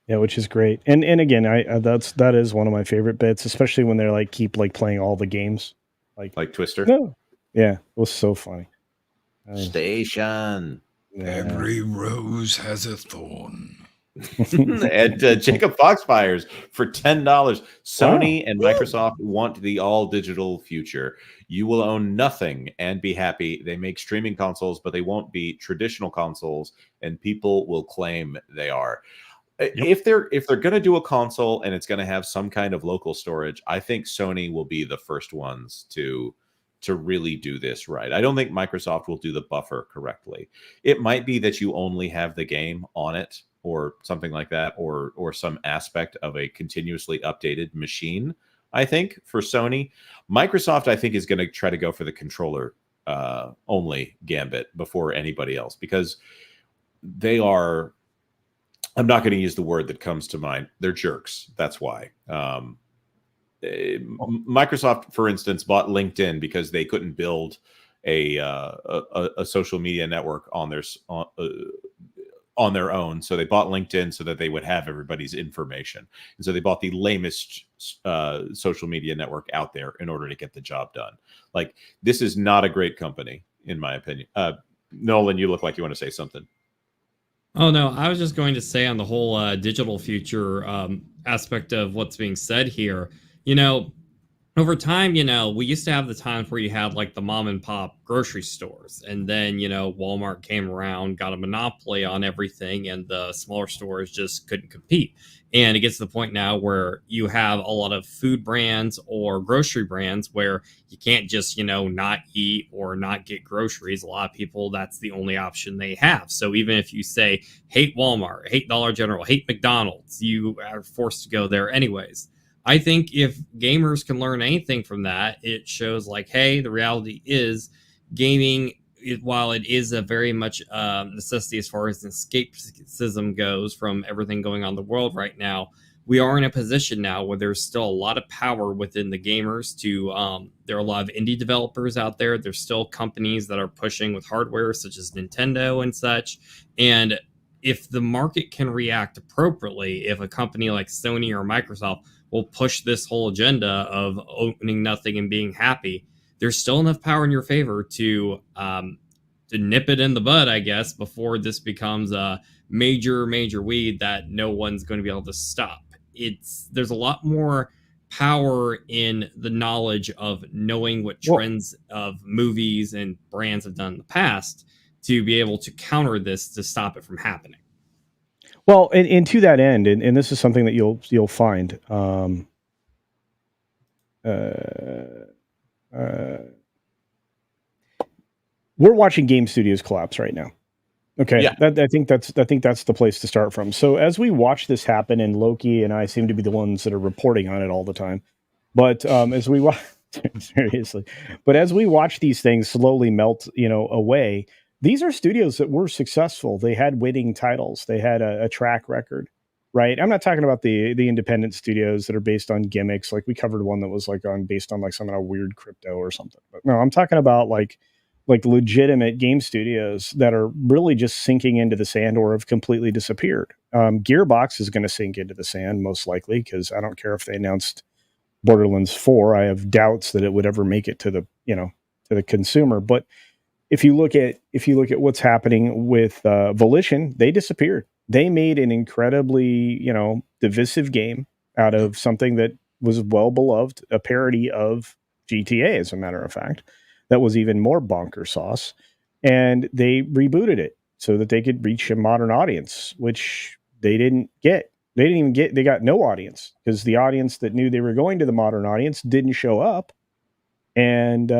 Yeah, which is great. And again, that is one of my favorite bits, especially when they're like keep like playing all the games, like Twister. No, yeah, it was so funny. Station. Yeah. Every rose has a thorn. And Jacob Foxfires for $10. Sony and Microsoft want the all digital future. You will own nothing and be happy. They make streaming consoles, but they won't be traditional consoles, and people will claim they are. If they're going to do a console and it's going to have some kind of local storage, I think Sony will be the first ones to really do this right. I don't think Microsoft will do the buffer correctly. It might be that you only have the game on it or something like that, or some aspect of a continuously updated machine. I think for Sony, Microsoft, I think, is going to try to go for the controller only gambit before anybody else, because they are, I'm not going to use the word that comes to mind, they're jerks. That's why. Microsoft, for instance, bought LinkedIn because they couldn't build a social media network on their own. So they bought LinkedIn so that they would have everybody's information. And so they bought the lamest social media network out there in order to get the job done. Like, this is not a great company, in my opinion. Nolan, you look like you want to say something. Oh, no, I was just going to say on the whole digital future aspect of what's being said here, over time, we used to have the times where you had like the mom and pop grocery stores, and then, Walmart came around, got a monopoly on everything, and the smaller stores just couldn't compete. And it gets to the point now where you have a lot of food brands or grocery brands where you can't just, not eat or not get groceries. A lot of people, that's the only option they have. So even if you say, hate Walmart, hate Dollar General, hate McDonald's, you are forced to go there anyways. I think if gamers can learn anything from that, it shows like, hey, the reality is gaming, while it is a very much necessity as far as escapism goes from everything going on in the world right now, we are in a position now where there's still a lot of power within the gamers to, there are a lot of indie developers out there. There's still companies that are pushing with hardware such as Nintendo and such. And if the market can react appropriately, if a company like Sony or Microsoft will push this whole agenda of owning nothing and being happy, there's still enough power in your favor to nip it in the bud, I guess, before this becomes a major weed that no one's going to be able to stop. There's a lot more power in the knowledge of knowing what trends of movies and brands have done in the past to be able to counter this, to stop it from happening. Well, and to that end, and this is something that you'll find, we're watching game studios collapse right now. Okay, yeah. I think that's the place to start from. So as we watch this happen, and Loki and I seem to be the ones that are reporting on it all the time, but as we watch, seriously, but as we watch these things slowly melt, away. These are studios that were successful. They had winning titles. They had a track record, right? I'm not talking about the independent studios that are based on gimmicks. Like we covered one that was based on like some kind of weird crypto or something. But no, I'm talking about like legitimate game studios that are really just sinking into the sand or have completely disappeared. Gearbox is going to sink into the sand most likely, because I don't care if they announced Borderlands 4. I have doubts that it would ever make it to the consumer. But if you look at what's happening with Volition, they disappeared. They made an incredibly, divisive game out of something that was well beloved, a parody of GTA, as a matter of fact, that was even more bonker sauce. And they rebooted it so that they could reach a modern audience, which they didn't get. They got no audience, because the audience that knew they were going to the modern audience didn't show up. And,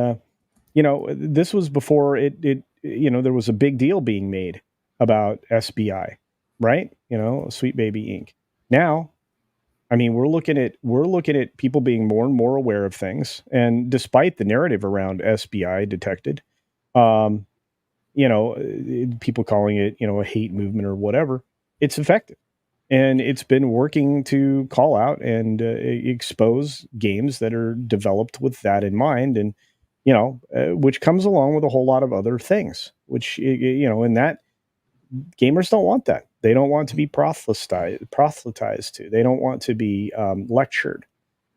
this was before it there was a big deal being made about SBI, right? Sweet Baby Inc. Now, I mean, we're looking at people being more and more aware of things, and despite the narrative around SBI detected, people calling it, a hate movement or whatever, it's effective. And it's been working to call out and expose games that are developed with that in mind. And, which comes along with a whole lot of other things, which, and that gamers don't want that. They don't want to be proselytized to. They don't want to be lectured.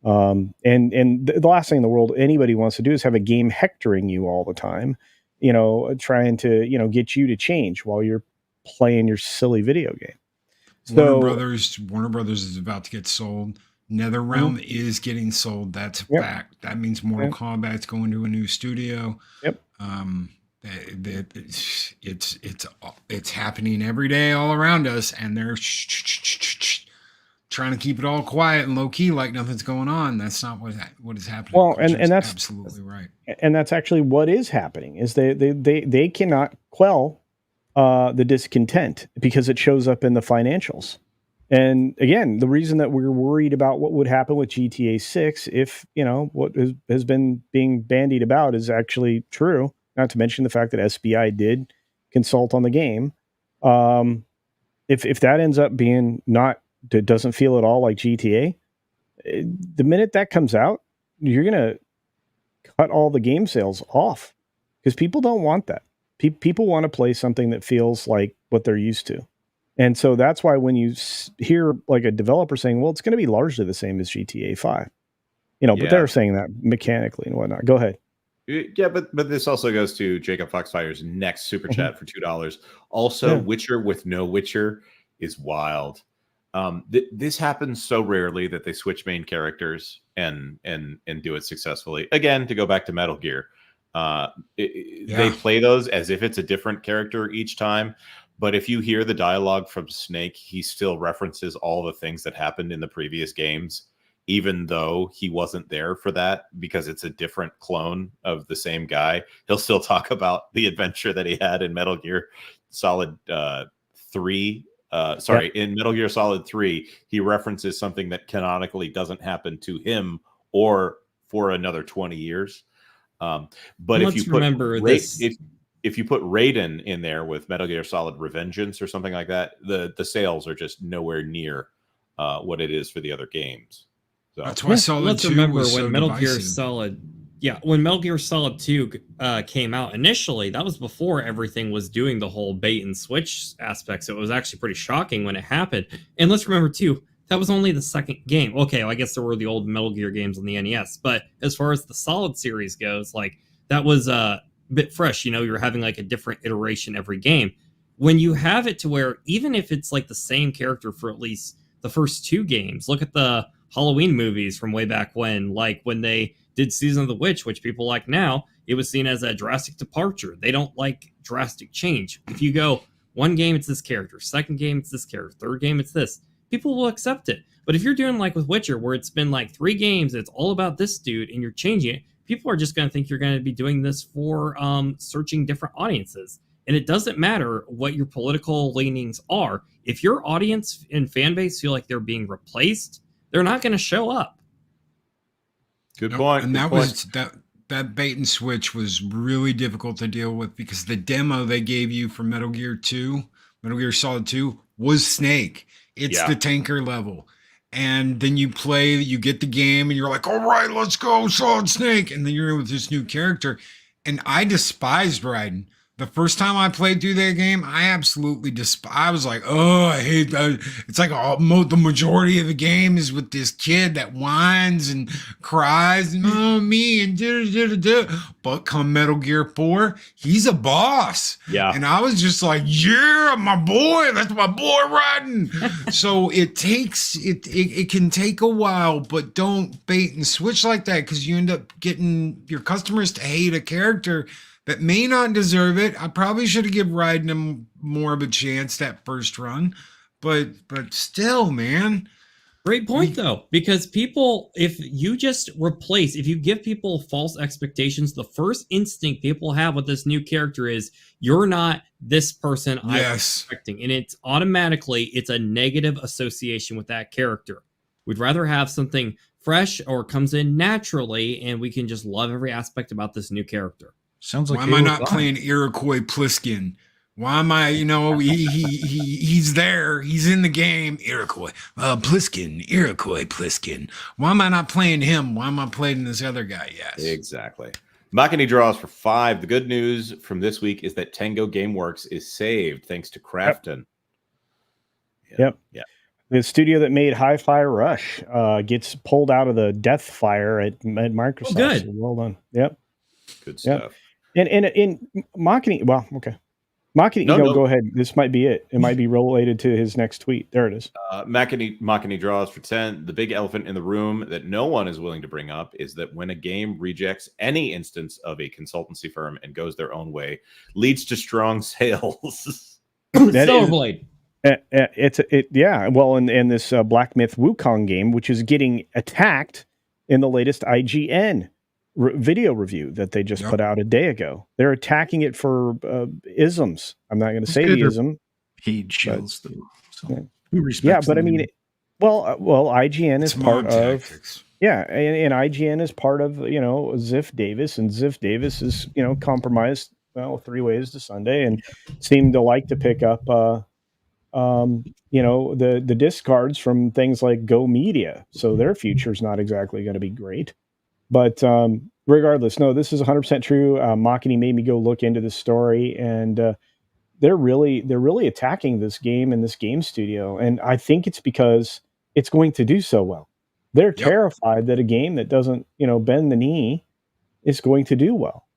And the last thing in the world anybody wants to do is have a game hectoring you all the time, trying to, get you to change while you're playing your silly video game. So Warner Brothers is about to get sold. NetherRealm is getting sold. That's a fact. That means Mortal Kombat's going to a new studio. Yep. It's happening every day all around us, and they're trying to keep it all quiet and low key, like nothing's going on. That's not what is happening. Well, and that's absolutely right. And that's actually what is happening. Is they cannot quell the discontent because it shows up in the financials. And again, the reason that we're worried about what would happen with GTA 6, if, what has been being bandied about is actually true, not to mention the fact that SBI did consult on the game. If that ends up being it doesn't feel at all like GTA, the minute that comes out, you're going to cut all the game sales off because people don't want that. People want to play something that feels like what they're used to. And so that's why when you hear like a developer saying, well, it's going to be largely the same as GTA 5, but they're saying that mechanically and whatnot. Go ahead. Yeah, but this also goes to Jacob Foxfire's next super chat for $2. Also, Witcher with no Witcher is wild. This happens so rarely that they switch main characters and do it successfully. Again, to go back to Metal Gear, they play those as if it's a different character each time. But if you hear the dialogue from Snake, he still references all the things that happened in the previous games, even though he wasn't there for that, because it's a different clone of the same guy. He'll still talk about the adventure that he had in Metal Gear Solid 3. In Metal Gear Solid 3, he references something that canonically doesn't happen to him or for another 20 years. But if you remember this, if you put Raiden in there with Metal Gear Solid Revengeance or something like that, the sales are just nowhere near what it is for the other games. So that's why Solid 2 remember was when so Metal divisive. Gear Solid, when Metal Gear Solid 2 came out initially, that was before everything was doing the whole bait and switch aspect. So it was actually pretty shocking when it happened. And let's remember too, that was only the second game. Okay, well, I guess there were the old Metal Gear games on the NES, but as far as the Solid series goes, like that was bit fresh. You're having like a different iteration every game. When you have it to where even if it's like the same character for at least the first two games, look at the Halloween movies from way back when, like when they did Season of the Witch, which people like now, it was seen as a drastic departure. They don't like drastic change. If you go one game, it's this character, second game, it's this character, third game, it's this, people will accept it. But if you're doing like with Witcher, where it's been like 3 games, it's all about this dude, and you're changing it, people are just going to think you're going to be doing this for searching different audiences. And it doesn't matter what your political leanings are. If your audience and fan base feel like they're being replaced, they're not going to show up. Good point. And Good that bait and switch was really difficult to deal with because the demo they gave you for Metal Gear Solid 2 was Snake. It's the tanker level. And then you get the game and you're like, all right, let's go, Solid Snake. And then you're in with this new character. And I despised Raiden. The first time I played through that game, I absolutely I was like, oh, I hate that. It's like the majority of the game is with this kid that whines and cries and oh me and but come Metal Gear 4, he's a boss. Yeah. And I was just like, yeah, my boy, that's my boy Raiden. So it can take a while, but don't bait and switch like that because you end up getting your customers to hate a character that may not deserve it. I probably should have given Raiden more of a chance that first run, but still, man. Great point, though, because people, if you give people false expectations, the first instinct people have with this new character is you're not this person I was expecting. And it's a negative association with that character. We'd rather have something fresh or comes in naturally, and we can just love every aspect about this new character. Sounds like why am I not playing Iroquois Pliskin? Why am I, he's there. He's in the game. Iroquois Pliskin. Why am I not playing him? Why am I playing this other guy? Yes. Exactly. Makini draws for 5. The good news from this week is that Tango Gameworks is saved thanks to Crafton. Yep. Yeah. The studio that made Hi-Fi Rush gets pulled out of the death fire at Microsoft. Oh, good. So well done. Yep. Good stuff. And in Makini, well, okay. Makini, go ahead. This might be it. It might be related to his next tweet. There it is. Makini draws for 10. The big elephant in the room that no one is willing to bring up is that when a game rejects any instance of a consultancy firm and goes their own way, leads to strong sales. Silverblade. Well, in this Black Myth Wukong game, which is getting attacked in the latest IGN video review that they just put out a day ago. They're attacking it for isms. I'm not going to say the ism. Paid shows, though. So who respects but I mean, IGN is part of. Yeah, and IGN is part of Ziff Davis, and Ziff Davis is compromised 3 ways to Sunday, and seemed to like to pick up the discards from things like Go Media, so their future is not exactly going to be great. But regardless, no, this is 100% true. Makini made me go look into this story, and they're really attacking this game and this game studio. And I think it's because it's going to do so well. They're terrified that a game that doesn't, bend the knee is going to do well.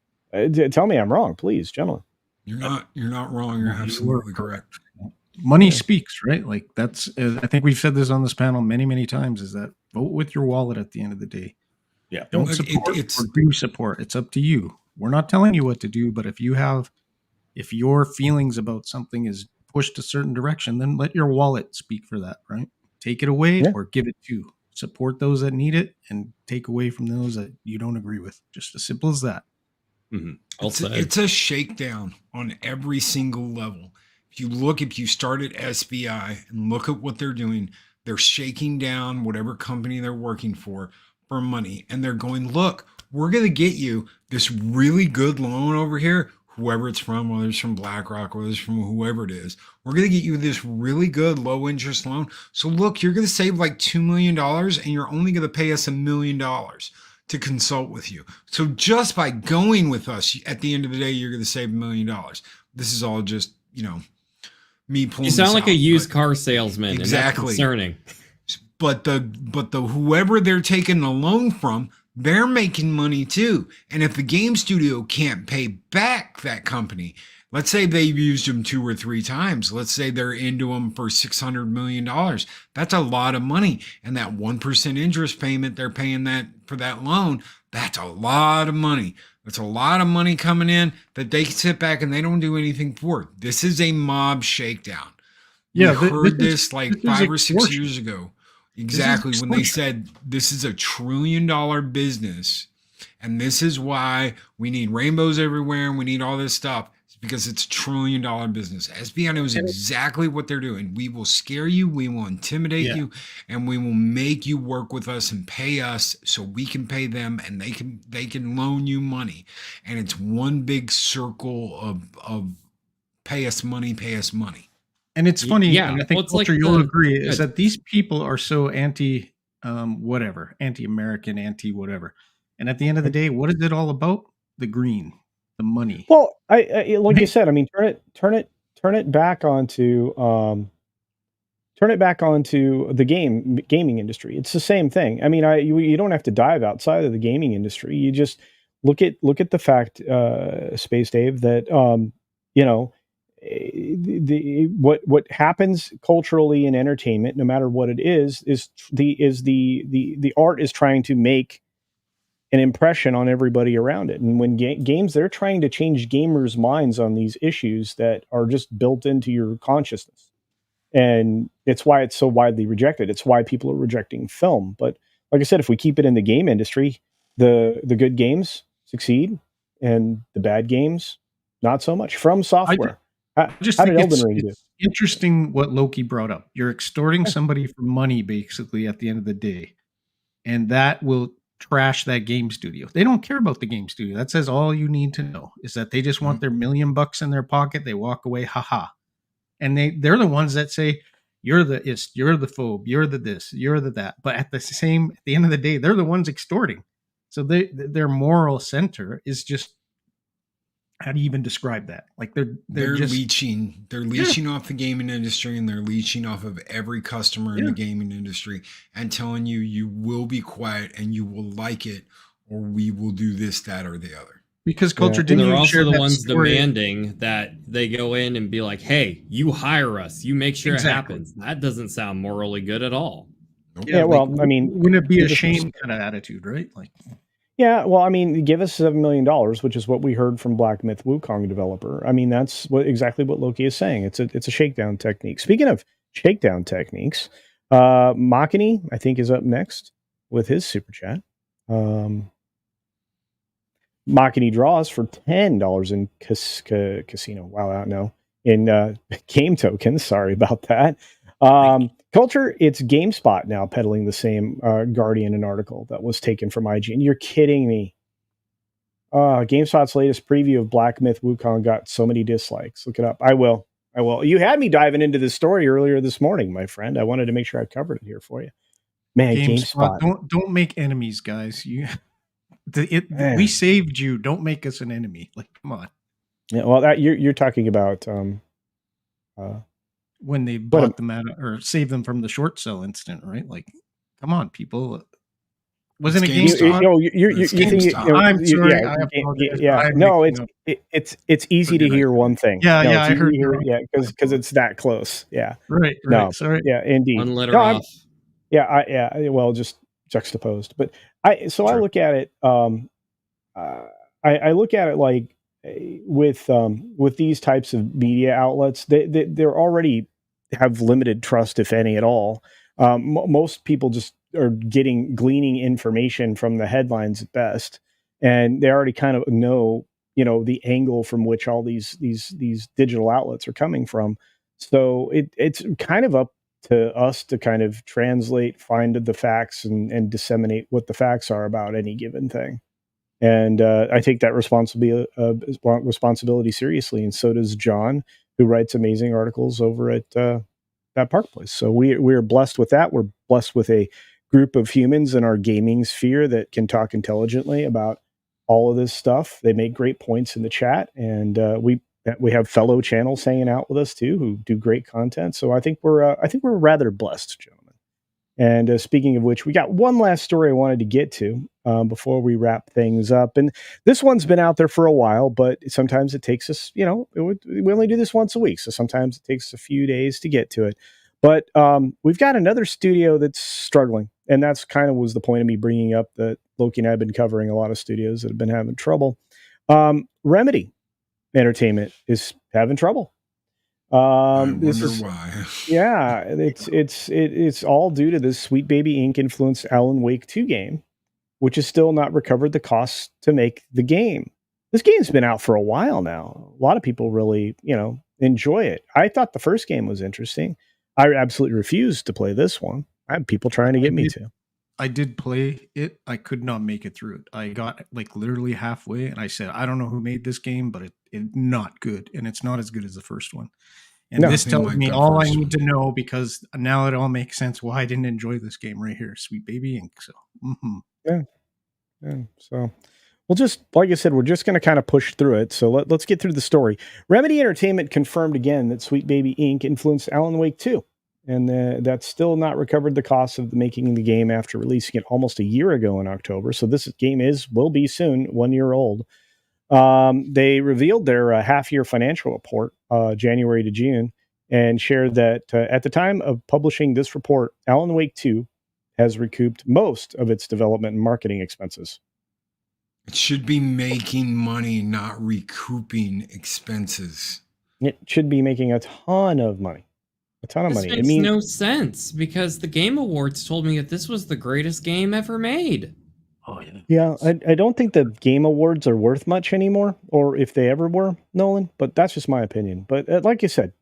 Tell me I'm wrong, please, gentlemen. You're not wrong. You're absolutely correct. Money speaks, right? Like that's. I think we've said this on this panel many, many times. Is that vote with your wallet at the end of the day. Yeah. Don't support or do support. It's up to you. We're not telling you what to do, but if your feelings about something is pushed a certain direction, then let your wallet speak for that, right? Take it away or give it to. Support those that need it and take away from those that you don't agree with. Just as simple as that. Mm-hmm. It's a shakedown on every single level. If you start at SBI and look at what they're doing, they're shaking down whatever company they're working for money, and they're going, look, we're going to get you this really good loan over here, whoever it's from, whether it's from BlackRock, whether it's from whoever it is, we're going to get you this really good low interest loan. So look, you're going to save like $2 million, and you're only going to pay us $1 million to consult with you. So just by going with us, at the end of the day, you're going to save $1 million. This is all just, me pulling. You sound like a used car salesman. Exactly. And that's concerning. But the whoever they're taking the loan from, they're making money too. And if the game studio can't pay back that company, let's say they've used them 2 or 3 times. Let's say they're into them for $600 million. That's a lot of money. And that 1% interest payment they're paying that for that loan, that's a lot of money. That's a lot of money coming in that they sit back and they don't do anything for. This is a mob shakedown. We heard this like 5 or 6 years ago. Exactly, when they said this is $1 trillion business, and this is why we need rainbows everywhere and we need all this stuff. It's because it's $1 trillion business. SBI knows exactly what they're doing. We will scare you, we will intimidate you, and we will make you work with us and pay us so we can pay them, and they can loan you money. And it's one big circle of pay us money, pay us money. And it's funny, and I think Walter, you'll agree, is that these people are so anti-American, anti-whatever. And at the end of the day, what is it all about? The green, the money. Well, I like you said, I mean, turn it back onto the gaming industry. It's the same thing. I mean, you don't have to dive outside of the gaming industry. You just look at the fact, Space Dave, that what happens culturally in entertainment, no matter what it is the art is trying to make an impression on everybody around it. And when games, they're trying to change gamers' minds on these issues that are just built into your consciousness. and it's why it's so widely rejected. It's why people are rejecting film. But like I said, if we keep it in the game industry, the good games succeed, and the bad games not so much. From Software. I just How think did Elden Ring do? it's interesting what Loki brought up. You're extorting somebody for money, basically, at the end of the day, and that will trash that game studio. They don't care about the game studio. That says all you need to know is that they just want their $1,000,000 in their pocket. They walk away, haha, and they're the ones that say you're the phobe, you're the this, you're the that. But at the end of the day, they're the ones extorting. So their moral center is just, how do you even describe that? Like they're just leeching. They're leeching off the gaming industry, and they're leeching off of every customer in the gaming industry, and telling you will be quiet and you will like it, or we will do this, that, or the other. Because culture And didn't they're even also share the that ones story. demanding that they go in and be like, "Hey, you hire us. You make sure Exactly. it happens." That doesn't sound morally good at all. Yeah, well, I mean, wouldn't it be a give us shame kind of attitude, right? Like, yeah, well, I mean, give us $7 million, which is what we heard from Black Myth Wukong developer. I mean, that's exactly what Loki is saying. It's a shakedown technique. Speaking of shakedown techniques, Makini, I think, is up next with his super chat. Makini draws for $10 in casino. Wow, no, in game tokens. Sorry about that. Culture, it's GameSpot now peddling the same Guardian and article that was taken from IGN. You're kidding me. GameSpot's latest preview of Black Myth Wukong got so many dislikes. Look it up. I will. You had me diving into this story earlier this morning, my friend. I wanted to make sure I covered it here for you. Man, GameSpot. Don't make enemies, guys. We saved you. Don't make us an enemy. Like, come on. Yeah, well, you're talking about when they bought them out or saved them from the short sell incident, right? Like, come on, people. Wasn't it GameStop? I'm sorry. I apologize. Yeah, no, it's easy to hear one thing. Yeah, no, I heard. Because it's that close. Yeah, right. No, sorry. Yeah, indeed. One letter off. Well, just juxtaposed. But I look at it. I look at it like with these types of media outlets, they're already have limited trust, if any at all. Most people just are gleaning information from the headlines at best, and they already kind of know, the angle from which all these digital outlets are coming from. So it's kind of up to us to kind of translate, find the facts, and disseminate what the facts are about any given thing. And I take that responsibility seriously, and so does John, who writes amazing articles over at that Park Place. So we're blessed with that. We're blessed with a group of humans in our gaming sphere that can talk intelligently about all of this stuff. They make great points in the chat, and we have fellow channels hanging out with us too, who do great content. So I think we're rather blessed, gentlemen. And speaking of which, we got one last story I wanted to get to before we wrap things up. And this one's been out there for a while, but sometimes it takes us, we only do this once a week. So sometimes it takes a few days to get to it. But we've got another studio that's struggling. And that's kind of was the point of me bringing up that Loki and I have been covering a lot of studios that have been having trouble. Remedy Entertainment is having trouble. I wonder why. Yeah, it's all due to this Sweet Baby Inc. influenced Alan Wake 2 game, which has still not recovered the costs to make the game. This game's been out for a while now. A lot of people really, enjoy it. I thought the first game was interesting. I absolutely refused to play this one. I had people trying to get me to. I did play it. I could not make it through it. I got like literally halfway, and I said, I don't know who made this game, but it's not good, and it's not as good as the first one. And this tells me all I need to know, because now it all makes sense why I didn't enjoy this game right here, Sweet Baby Inc. So, yeah. So, we'll just, like I said, we're just going to kind of push through it. So let's get through the story. Remedy Entertainment confirmed again that Sweet Baby Inc. influenced Alan Wake 2. And that's still not recovered the cost of making the game after releasing it almost a year ago in October. So this game will be soon 1 year old. They revealed their half-year financial report, January to June, and shared that at the time of publishing this report, Alan Wake 2 has recouped most of its development and marketing expenses. It should be making money, not recouping expenses. It should be making a ton of money. A ton of This money. makes no sense because the Game Awards told me that this was the greatest game ever made. Oh yeah. Yeah, I don't think the Game Awards are worth much anymore, or if they ever were, Nolan, but that's just my opinion. But like you said,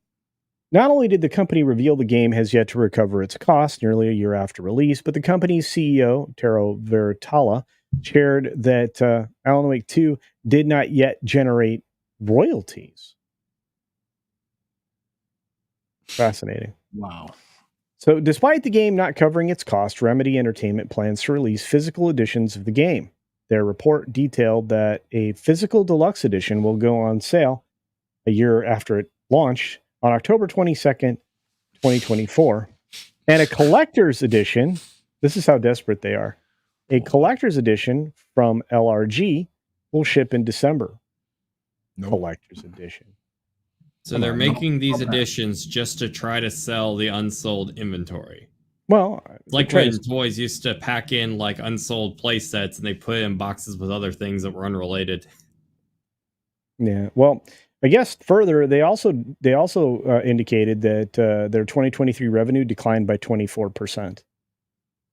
not only did the company reveal the game has yet to recover its cost nearly a year after release, but the company's CEO, Tero Veritala, shared that Alan Wake 2 did not yet generate royalties. Fascinating. Wow. So, despite the game not covering its cost, Remedy Entertainment plans to release physical editions of the game. Their report detailed that a physical deluxe edition will go on sale a year after it launched on October 22nd, 2024, and a collector's edition. This is how desperate they are. A collector's edition from LRG will ship in December. Nope. Collector's edition. So they're making these editions just to try to sell the unsold inventory. Well, It's like when toys used to pack in like unsold play sets and they put it in boxes with other things that were unrelated. Yeah. Well, I guess further, they also indicated that their 2023 revenue declined by 24%.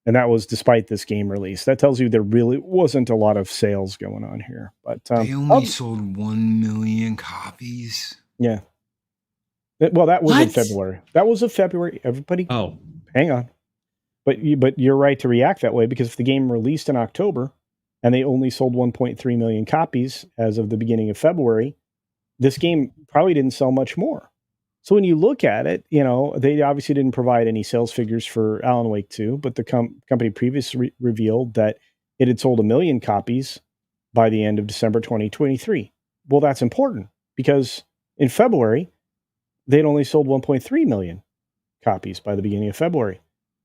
And that was despite this game release. That tells you there really wasn't a lot of sales going on here. But they only sold 1 million copies. Yeah. Well, that was in February. That was in February. Everybody, hang on. But you're right to react that way, because if the game released in October and they only sold 1.3 million copies as of the beginning of February, this game probably didn't sell much more. So when you look at it, they obviously didn't provide any sales figures for Alan Wake 2, but the company previously revealed that it had sold 1 million copies by the end of December 2023. Well, that's important because in February, they'd only sold 1.3 million copies by the beginning of February.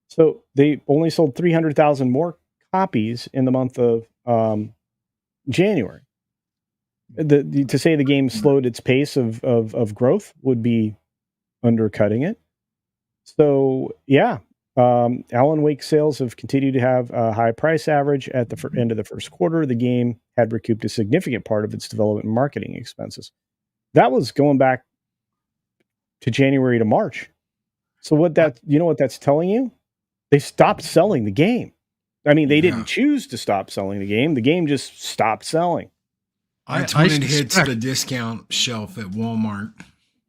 So they only sold 300,000 more copies in the month of January. To say the game slowed its pace of growth would be undercutting it. So, yeah, Alan Wake sales have continued to have a high price average. At the end of the first quarter, the game had recouped a significant part of its development and marketing expenses. That was going back to January to March. So what that's telling you? They stopped selling the game. I mean, they didn't choose to stop selling the game. The game just stopped selling. That's when it hits the discount shelf at Walmart.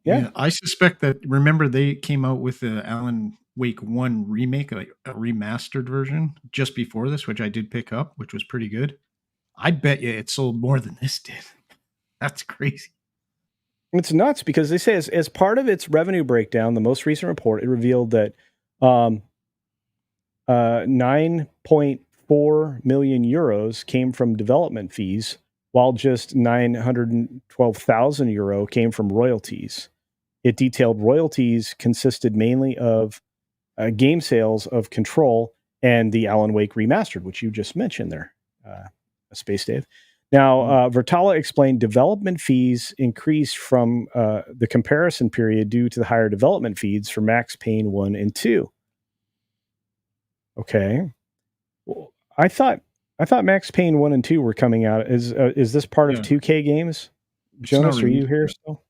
Yeah, I suspect that. Remember, they came out with the Alan Wake 1 remake, like a remastered version, just before this, which I did pick up, which was pretty good. I bet you it sold more than this did. That's crazy. It's nuts because they say as part of its revenue breakdown, the most recent report, it revealed that 9.4 million euros came from development fees, while just 912,000 euro came from royalties. It detailed royalties consisted mainly of game sales of Control and the Alan Wake Remastered, which you just mentioned there, Space Dave. Now, Vertala explained development fees increased from the comparison period due to the higher development fees for Max Payne 1 and 2. Okay. Well, I thought Max Payne 1 and 2 were coming out. Is this part of 2K Games? Jonas, are you here still?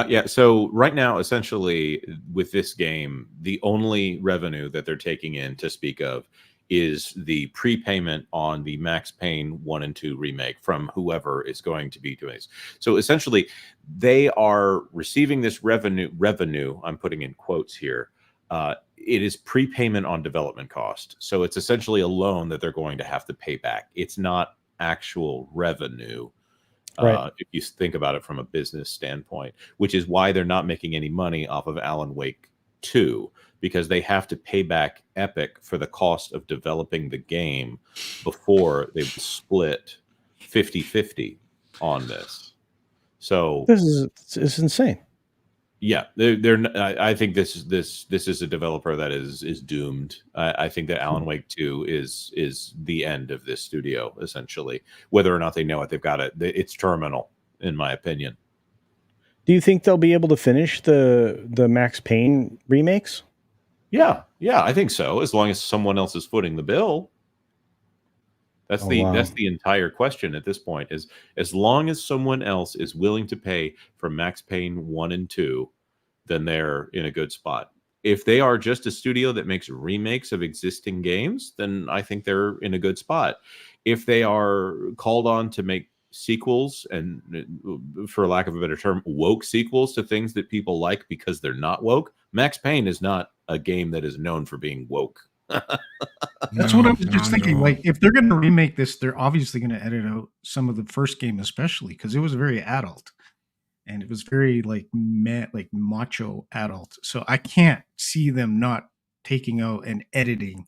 Yeah, so right now, essentially, with this game, the only revenue that they're taking in to speak of is the prepayment on the Max Payne 1 and 2 remake from whoever is going to be doing this. So essentially, they are receiving this revenue, I'm putting in quotes here. It is prepayment on development cost. So it's essentially a loan that they're going to have to pay back. It's not actual revenue. Right. If you think about it from a business standpoint, which is why they're not making any money off of Alan Wake 2, because they have to pay back Epic for the cost of developing the game before they split 50-50 on this. So this is insane. Yeah, I think this is a developer that is doomed. I think that Alan Wake 2 is the end of this studio, essentially. Whether or not they know it, they've got it. It's terminal, in my opinion. Do you think they'll be able to finish the Max Payne remakes? Yeah, I think so. As long as someone else is footing the bill, That's Oh, the wow. that's the entire question at this point. Is as long as someone else is willing to pay for Max Payne 1 and 2, then they're in a good spot. If they are just a studio that makes remakes of existing games, then I think they're in a good spot. If they are called on to make sequels and, for lack of a better term, woke sequels to things that people like because they're not woke, Max Payne is not a game that is known for being woke. That's what I No, was just not at thinking. all. Like, if they're going to remake this, they're obviously going to edit out some of the first game, especially because it was very adult and it was very like like macho adult. So I can't see them not taking out and editing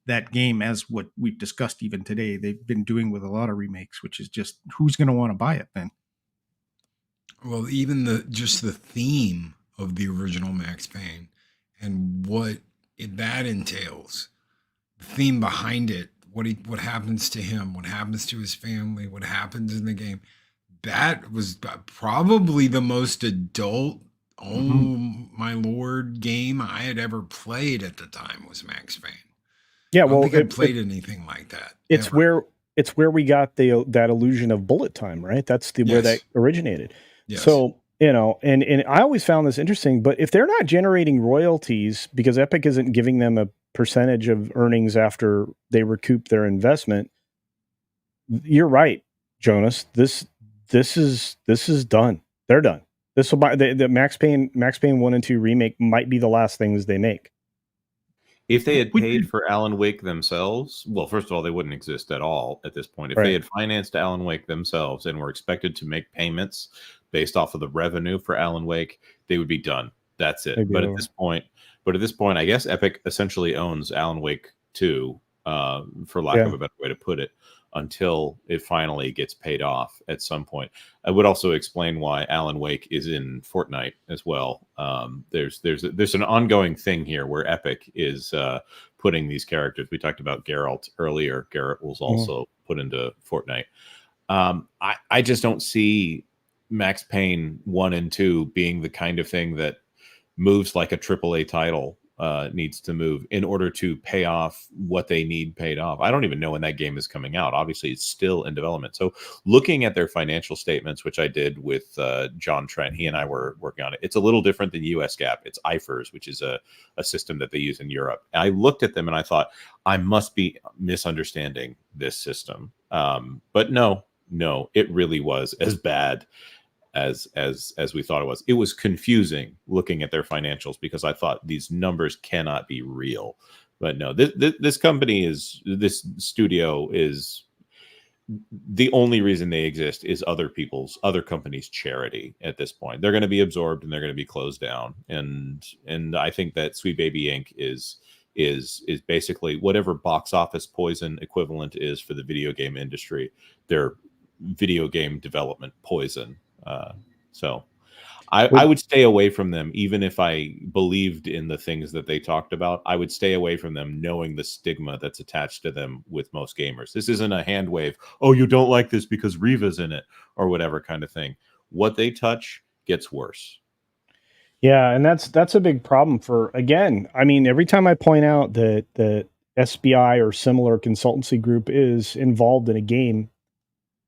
that game, as what we've discussed even today. They've been doing with a lot of remakes, which is just who's going to want to buy it then? Well, even just the theme of the original Max Payne and that entails, the theme behind it, what happens to him, what happens to his family, what happens in the game. That was probably the most adult, oh my lord, game I had ever played at the time was Max Payne. Yeah, I don't well, think I played anything like that. it's ever. where we got that illusion of bullet time, right? That's where that Yes. originated. Yes. So, and I always found this interesting, but if they're not generating royalties because Epic isn't giving them a percentage of earnings after they recoup their investment, you're right, Jonas. This is done. They're done. This will buy the Max Payne 1 and 2 remake might be the last things they make. If they had paid for Alan Wake themselves, well, first of all, they wouldn't exist at all at this point. If they had financed Alan Wake themselves and were expected to make payments based off of the revenue for Alan Wake, they would be done. That's it. But at this point, I guess Epic essentially owns Alan Wake 2, for lack of a better way to put it, until it finally gets paid off at some point. I would also explain why Alan Wake is in Fortnite as well. There's an ongoing thing here where Epic is putting these characters. We talked about Geralt earlier. Geralt was also put into Fortnite. I just don't see Max Payne 1 and 2 being the kind of thing that moves like a AAA title needs to move in order to pay off what they need paid off. I don't even know when that game is coming out. Obviously, it's still in development. So looking at their financial statements, which I did with John Trent, he and I were working on it. It's a little different than US GAAP. It's IFRS, which is a system that they use in Europe. And I looked at them and I thought, I must be misunderstanding this system. But no, it really was as bad as we thought it was. It was confusing looking at their financials because I thought these numbers cannot be real. But no, this studio is the only reason they exist is other companies' charity at this point. They're going to be absorbed and they're going to be closed down. And I think that Sweet Baby Inc. is basically whatever box office poison equivalent is for the video game industry, their video game development poison. So I would stay away from them, even if I believed in the things that they talked about. I would stay away from them knowing the stigma that's attached to them with most gamers. This isn't a hand wave, oh, you don't like this because Riva's in it or whatever kind of thing. What they touch gets worse. Yeah, and that's a big problem for, again, I mean, every time I point out that the SBI or similar consultancy group is involved in a game,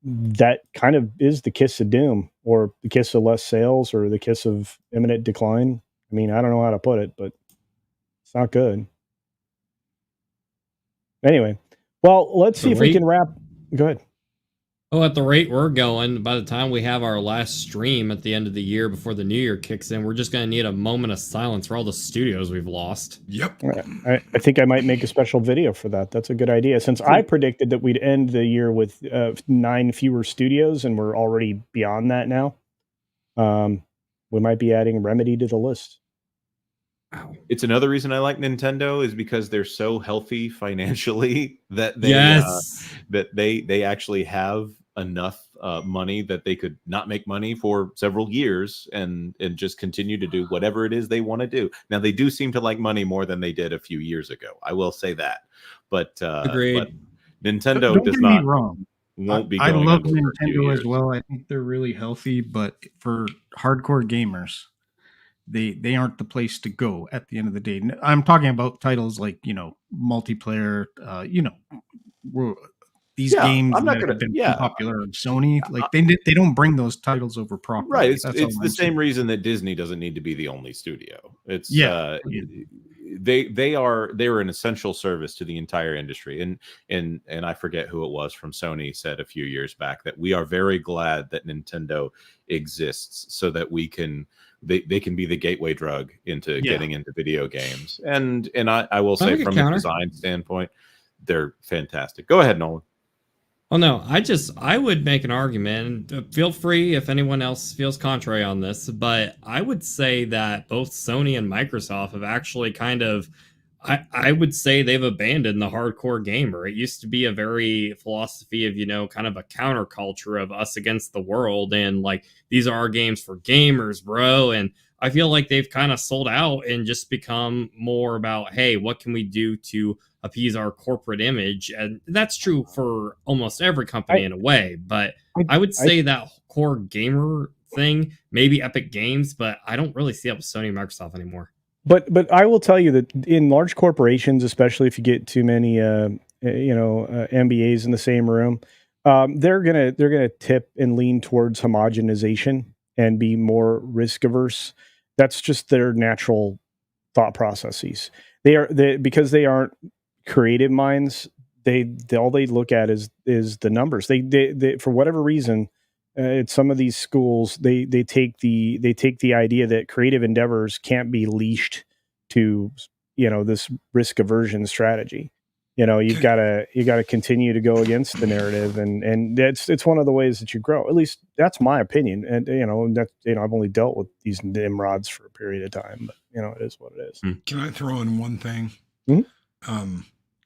that kind of is the kiss of doom or the kiss of less sales or the kiss of imminent decline. I mean, I don't know how to put it, but it's not good. Anyway, well, let's see if we can wrap. Go ahead. Oh, at the rate we're going, by the time we have our last stream at the end of the year before the new year kicks in, we're just going to need a moment of silence for all the studios we've lost. Yep. I think I might make a special video for that. That's a good idea. Since I predicted that we'd end the year with 9 fewer studios, and we're already beyond that now, we might be adding Remedy to the list. Wow. It's another reason I like Nintendo is because they're so healthy financially that they that they actually have enough money that they could not make money for several years and just continue to do whatever it is they want to do. Now they do seem to like money more than they did a few years ago. I will say that, but Nintendo don't does get not me wrong. Won't be. I going love under for a few Nintendo years. as well. I think they're really healthy, but for hardcore gamers, they aren't the place to go at the end of the day. I'm talking about titles like, multiplayer, these Yeah, games I'm not that gonna. have been Yeah, popular of Sony, like they don't bring those titles over properly. right. It's That's all the I'm same saying. reason that Disney doesn't need to be the only studio. It's Yeah. they're an essential service to the entire industry. And I forget who it was from Sony said a few years back that we are very glad that Nintendo exists so that they can be the gateway drug into Yeah. getting into video games. And I will I say like a from a counter. design standpoint, they're fantastic. Go ahead, Nolan. Well, no, I would make an argument. Feel free if anyone else feels contrary on this, but I would say that both Sony and Microsoft have actually kind of, I would say they've abandoned the hardcore gamer. It used to be a very philosophy of, kind of a counterculture of us against the world. And like, these are our games for gamers, bro. And I feel like they've kind of sold out and just become more about, hey, what can we do to appease our corporate image? And that's true for almost every company in a way. But I would say that core gamer thing, maybe Epic Games, but I don't really see it with Sony and Microsoft anymore. But I will tell you that in large corporations, especially if you get too many MBAs in the same room, they're gonna tip and lean towards homogenization and be more risk averse. That's just their natural thought processes. Because they aren't creative minds. They all they look at is the numbers. They for whatever reason, at some of these schools, they take the idea that creative endeavors can't be leashed to this risk aversion strategy. You've got to continue to go against the narrative, and it's one of the ways that you grow. At least that's my opinion. And I've only dealt with these nimrods for a period of time, but it is what it is. Can I throw in one thing? Mm-hmm.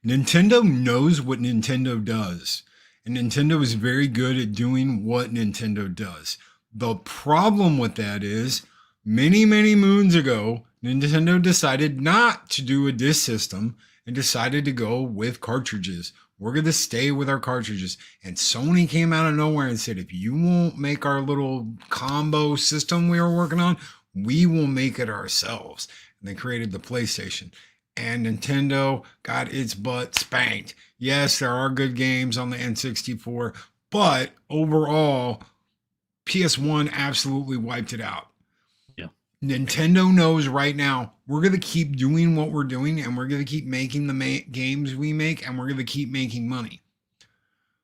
Nintendo knows what Nintendo does, and Nintendo is very good at doing what Nintendo does. The problem with that is many, many moons ago, Nintendo decided not to do a disc system and decided to go with cartridges. We're going to stay with our cartridges. And Sony came out of nowhere and said, if you won't make our little combo system we were working on, we will make it ourselves. And they created the PlayStation. And Nintendo got its butt spanked. Yes, there are good games on the N64, but overall, PS1 absolutely wiped it out. Yeah. Nintendo knows right now we're going to keep doing what we're doing, and we're going to keep making the games we make, and we're going to keep making money.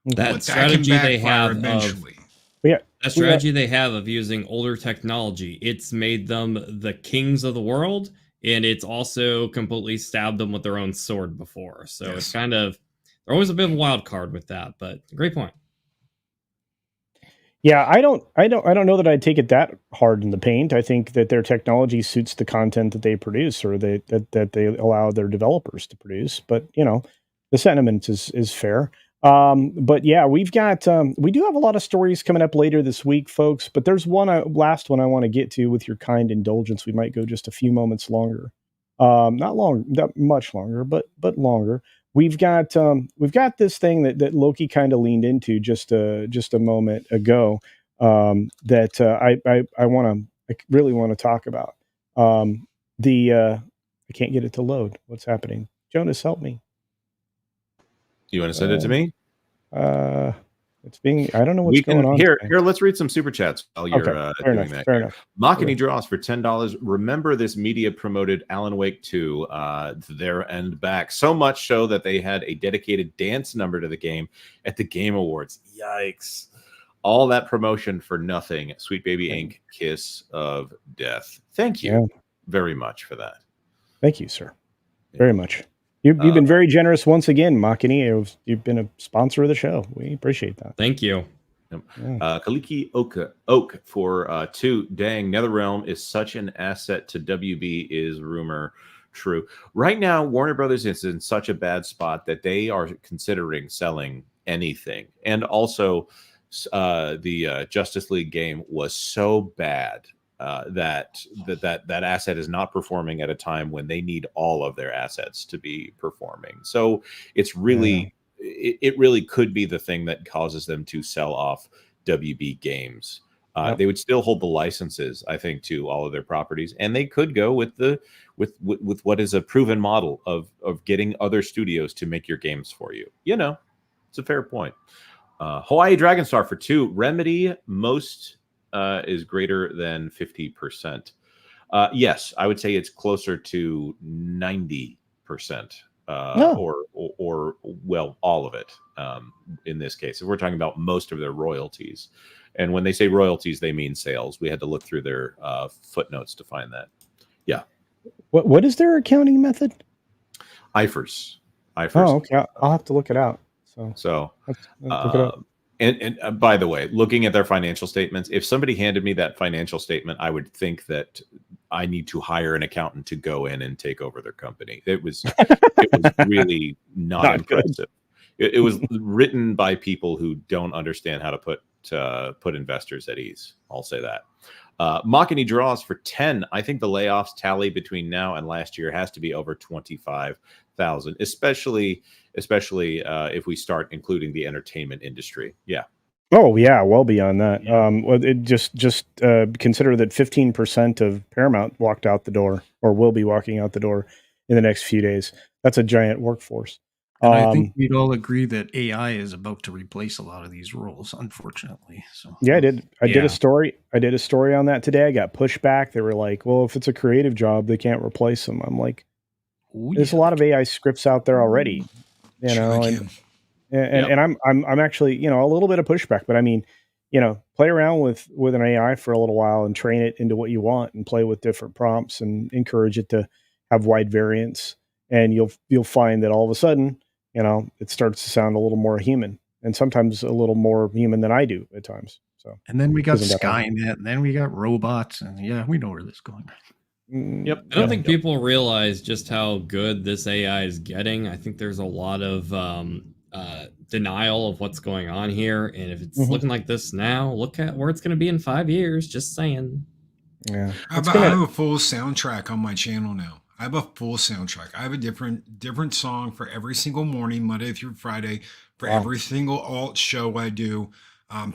That strategy they have eventually. That strategy they have of using older technology, it's made them the kings of the world. And it's also completely stabbed them with their own sword before. So It's kind of, they're always a bit of a wild card with that, but great point. Yeah, I don't know that I'd take it that hard in the paint. I think that their technology suits the content that they produce, or that they allow their developers to produce. But the sentiment is fair. But yeah, we do have a lot of stories coming up later this week, folks. But there's last one I want to get to with your kind indulgence. We might go just a few moments longer, not much longer, but longer. We've got this thing that Loki kind of leaned into just a moment ago that I really want to talk about. I can't get it to load. What's happening? Jonas, help me. You want to send it to me? It's being. I don't know what's going on. Here, let's read some super chats while you're doing that. Fair enough. Makini draws for $10. Remember this media promoted Alan Wake 2 there and back. So much so that they had a dedicated dance number to the game at the Game Awards. Yikes. All that promotion for nothing. Sweet Baby Inc. Kiss of Death. Thank you very much for that. Thank you, sir. Very much. You've been very generous once again, Makini. You've been a sponsor of the show. We appreciate that. Thank you. Kaliki Oak for 2. Dang, NetherRealm is such an asset to WB. Is rumor true? Right now, Warner Brothers is in such a bad spot that they are considering selling anything. And also, the Justice League game was so bad that asset is not performing at a time when they need all of their assets to be performing. So it's really, it really could be the thing that causes them to sell off WB Games. They would still hold the licenses, I think, to all of their properties, and they could go with what is a proven model of getting other studios to make your games for you. It's a fair point. Hawaii Dragonstar for 2. Remedy most is greater than 50%. Yes, I would say it's closer to 90%, or well, all of it. In this case, if we're talking about most of their royalties, and when they say royalties, they mean sales. We had to look through their footnotes to find that. Yeah. What is their accounting method? IFRS. Oh, okay. I'll have to look it out. So let's look it up. And by the way, looking at their financial statements, if somebody handed me that financial statement, I would think that I need to hire an accountant to go in and take over their company. It was really not impressive. It was written by people who don't understand how to put investors at ease. I'll say that. Makani draws for 10. I think the layoffs tally between now and last year has to be over 25,000, especially if we start including the entertainment industry. Yeah. Oh yeah, well beyond that. Well, it just consider that 15% of Paramount walked out the door, or will be walking out the door in the next few days. That's a giant workforce. And I think we'd all agree that AI is about to replace a lot of these roles, unfortunately. So yeah, I did a story. I did a story on that today. I got pushback. They were like, "Well, if it's a creative job, they can't replace them." I'm like, "There's a lot of AI scripts out there already, you know." And I'm actually, a little bit of pushback, but I mean, play around with an AI for a little while and train it into what you want, and play with different prompts and encourage it to have wide variance, and you'll find that all of a sudden, it starts to sound a little more human, and sometimes a little more human than I do at times. So, and then we got Skynet, and then we got robots, and yeah, we know where this is going. Yep. I don't think people realize just how good this AI is getting. I think there's a lot of denial of what's going on here, and if it's looking like this now, look at where it's going to be in 5 years. Just saying. Yeah, I have a full soundtrack on my channel now. I have a full soundtrack. I have a different song for every single morning, Monday through Friday, for every single alt show I do.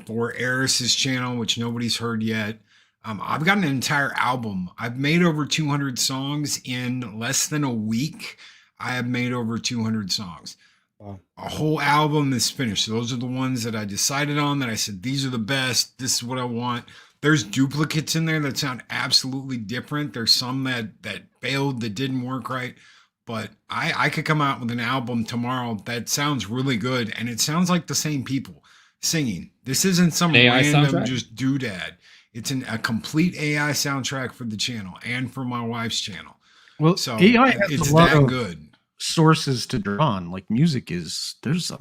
For Eris's channel, which nobody's heard yet. I've got an entire album. I've made over 200 songs in less than a week. I have made over 200 songs. A whole album is finished. Those are the ones that I decided on, that I said, these are the best. This is what I want. There's duplicates in there that sound absolutely different. There's some that failed, that didn't work right. But I could come out with an album tomorrow that sounds really good. And it sounds like the same people singing. This isn't some AI random soundtrack? Just doodad. It's a complete AI soundtrack for the channel and for my wife's channel. Well, so AI has it's a lot that of good sources to draw on. Like music there's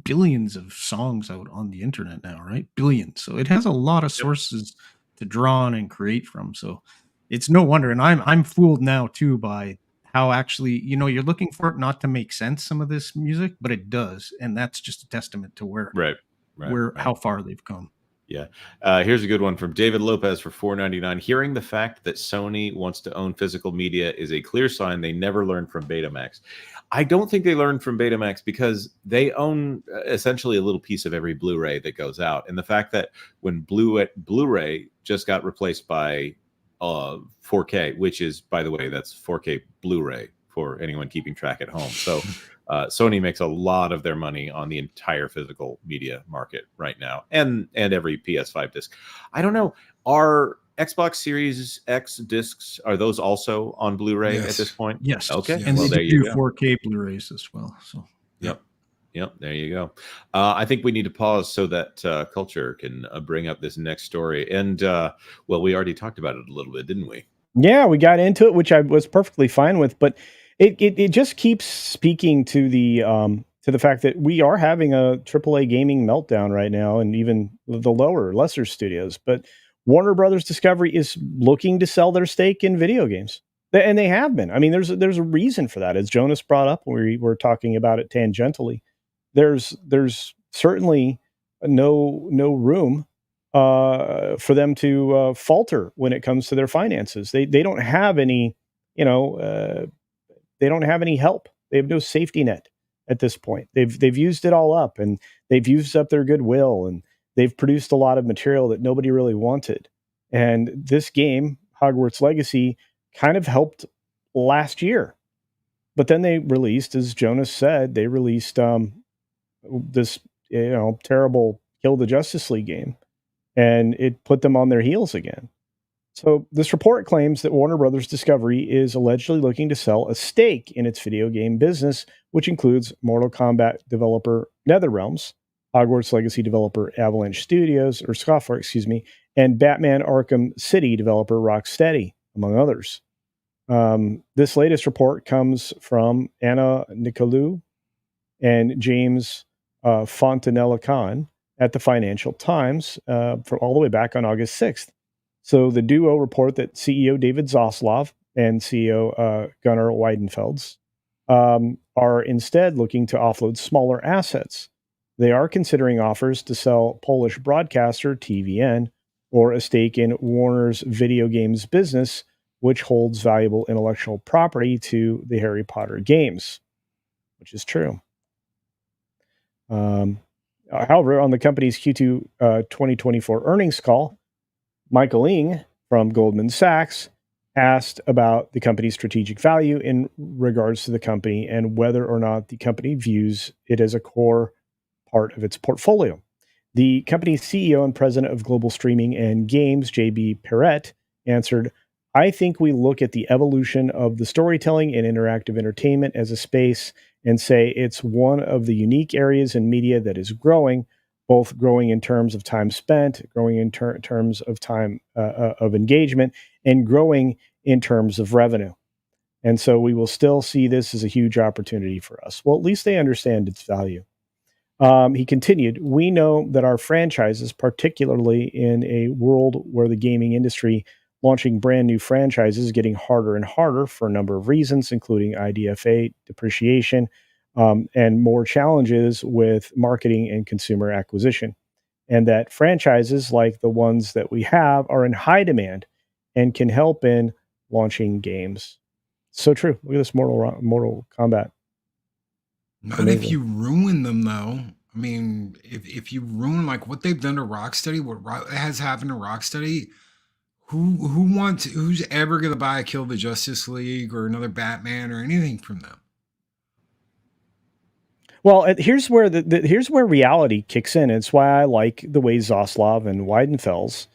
billions of songs out on the internet now, right? Billions. So it has a lot of sources to draw on and create from. So it's no wonder. And I'm fooled now too by how actually, you're looking for it not to make sense, some of this music, but it does. And that's just a testament to where how far they've come. Yeah. Here's a good one from David Lopez for $4.99. Hearing the fact that Sony wants to own physical media is a clear sign they never learned from Betamax. I don't think they learned from Betamax, because they own essentially a little piece of every Blu-ray that goes out. And the fact that when Blu-ray just got replaced by 4K, which is, by the way, that's 4K Blu-ray for anyone keeping track at home. So Sony makes a lot of their money on the entire physical media market right now, and every PS5 disc. I don't know. Are Xbox Series X discs, are those also on Blu-ray at this point? Yes. Okay. Yes. And they do 4K Blu-rays as well. So Yep. There you go. I think we need to pause so that Culture can bring up this next story. And well, we already talked about it a little bit, didn't we? Yeah, we got into it, which I was perfectly fine with, but it just keeps speaking to the fact that we are having a AAA gaming meltdown right now, and even the lesser studios. But Warner Brothers Discovery is looking to sell their stake in video games, and they have been. I mean, there's a reason for that, as Jonas brought up when we were talking about it tangentially. There's certainly no room for them to falter when it comes to their finances. They don't have any, they don't have any help. They have no safety net at this point. They've used it all up, and they've used up their goodwill, and they've produced a lot of material that nobody really wanted. And this game, Hogwarts Legacy, kind of helped last year. But then they released, as Jonas said, this terrible Kill the Justice League game, and it put them on their heels again. So this report claims that Warner Brothers Discovery is allegedly looking to sell a stake in its video game business, which includes Mortal Kombat developer NetherRealms, Hogwarts Legacy developer Avalanche Studios, or Software, and Batman Arkham City developer Rocksteady, among others. This latest report comes from Anna Nicolou and James Fontanella Khan at the Financial Times from all the way back on August 6th. So the duo report that CEO David Zaslav and CEO Gunnar Weidenfelds are instead looking to offload smaller assets. They are considering offers to sell Polish broadcaster TVN or a stake in Warner's video games business, which holds valuable intellectual property to the Harry Potter games, which is true. However, on the company's Q2 2024 earnings call, Michael Ng from Goldman Sachs asked about the company's strategic value in regards to the company and whether or not the company views it as a core part of its portfolio. The company's CEO and president of global streaming and games, JB Perrett, answered, "I think we look at the evolution of the storytelling and interactive entertainment as a space and say it's one of the unique areas in media that is growing, both growing in terms of time spent, growing in terms of time of engagement, and growing in terms of revenue. And so we will still see this as a huge opportunity for us." Well, at least they understand its value. He continued, "We know that our franchises, particularly in a world where the gaming industry launching brand new franchises is getting harder and harder for a number of reasons, including IDFA, depreciation, and more challenges with marketing and consumer acquisition. And that franchises like the ones that we have are in high demand and can help in launching games." So true. Look at this Mortal Kombat. Not Amazing. if you ruin them, though. I mean, if you ruin like what they've done to Rocksteady, what has happened to Rocksteady, who's ever going to buy a Kill the Justice League or another Batman or anything from them? Well, here's where here's where reality kicks in. It's why I like the way Zaslav and Weidenfels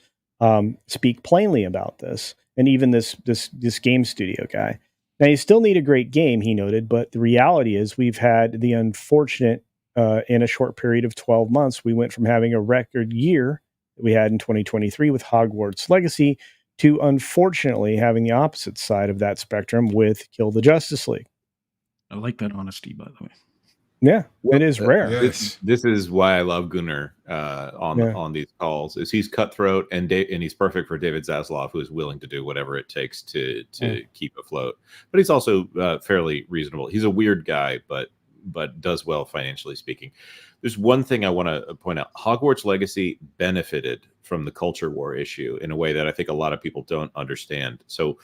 speak plainly about this, and even this game studio guy. Now, you still need a great game, he noted, but the reality is we've had the unfortunate, in a short period of 12 months, we went from having a record year that we had in 2023 with Hogwarts Legacy to unfortunately having the opposite side of that spectrum with Kill the Justice League. I like that honesty, by the way. Yeah, it is rare. Yes. This is why I love Gunnar on these calls. Is he's cutthroat and he's perfect for David Zaslav, who is willing to do whatever it takes to keep afloat. But he's also fairly reasonable. He's a weird guy, but does well financially speaking. There's one thing I want to point out. Hogwarts Legacy benefited from the culture war issue in a way that I think a lot of people don't understand. So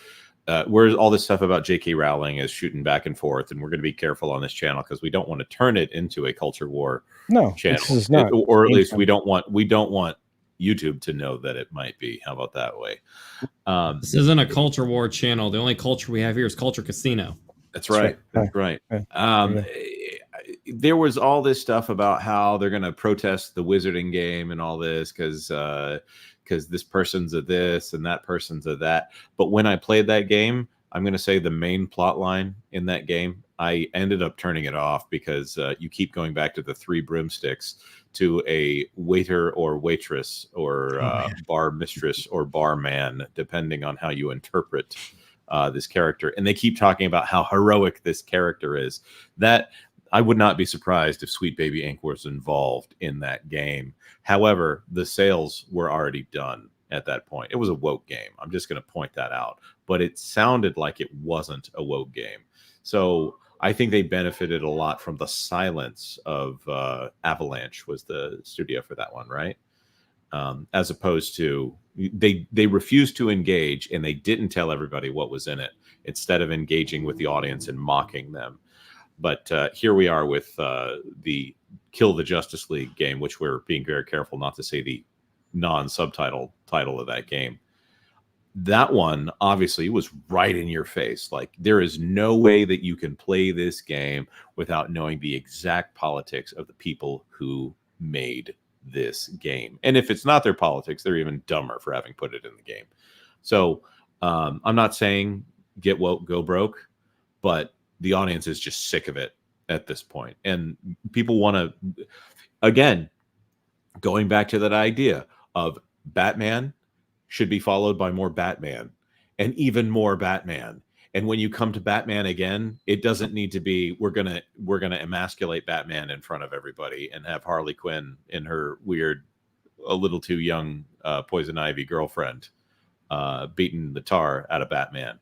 whereas all this stuff about J.K. Rowling is shooting back and forth, and we're going to be careful on this channel because we don't want to turn it into a culture war channel, this is not. Or at least we don't want YouTube to know that it might be. How about that way? This isn't a culture war channel. The only culture we have here is Culture Casino. That's right. That's right. There was all this stuff about how they're going to protest the wizarding game and all this because this person's a this and that person's a that. But when I played that game, I'm going to say the main plot line in that game, I ended up turning it off because you keep going back to the three broomsticks to a waiter or waitress or bar mistress or barman, depending on how you interpret this character. And they keep talking about how heroic this character is. That I would not be surprised if Sweet Baby Inc. was involved in that game. However, the sales were already done at that point. It was a woke game. I'm just going to point that out. But it sounded like it wasn't a woke game. So I think they benefited a lot from the silence of Avalanche was the studio for that one, right? As opposed to they refused to engage and they didn't tell everybody what was in it instead of engaging with the audience and mocking them. But here we are with the Kill the Justice League game, which we're being very careful not to say the non-subtitle title of that game. that one obviously was right in your face. Like, there is no way that you can play this game without knowing the exact politics of the people who made this game. And if it's not their politics, they're even dumber for having put it in the game. So I'm not saying get woke, go broke, but the audience is just sick of it at this point. And people want to, again, going back to that idea of Batman should be followed by more Batman and even more Batman. And when you come to Batman again, it doesn't need to be we're gonna emasculate Batman in front of everybody and have Harley Quinn in her weird, a little too young Poison Ivy girlfriend beating the tar out of Batman.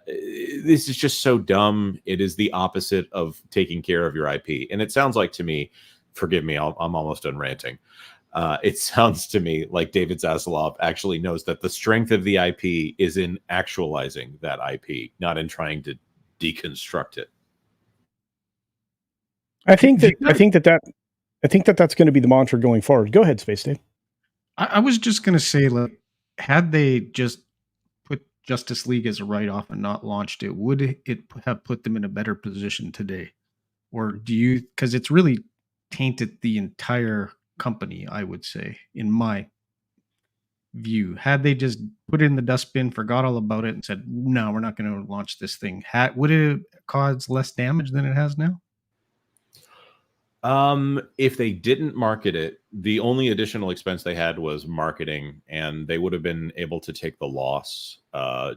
This is just so dumb. It is the opposite of taking care of your IP. And it sounds like to me, forgive me, I'm almost done ranting. It sounds to me like David Zaslav actually knows that the strength of the IP is in actualizing that IP, not in trying to deconstruct it. I think that's going to be the mantra going forward. Go ahead, Space Dave. I was just going to say, like, had they just put Justice League as a write-off and not launched it, would it have put them in a better position today? Or do you, because it's really tainted the entire company, I would say, in my view. Had they just put it in the dustbin, forgot all about it, and said, no, we're not going to launch this thing, would it have caused less damage than it has now? If they didn't market it, the only additional expense they had was marketing, and they would have been able to take the loss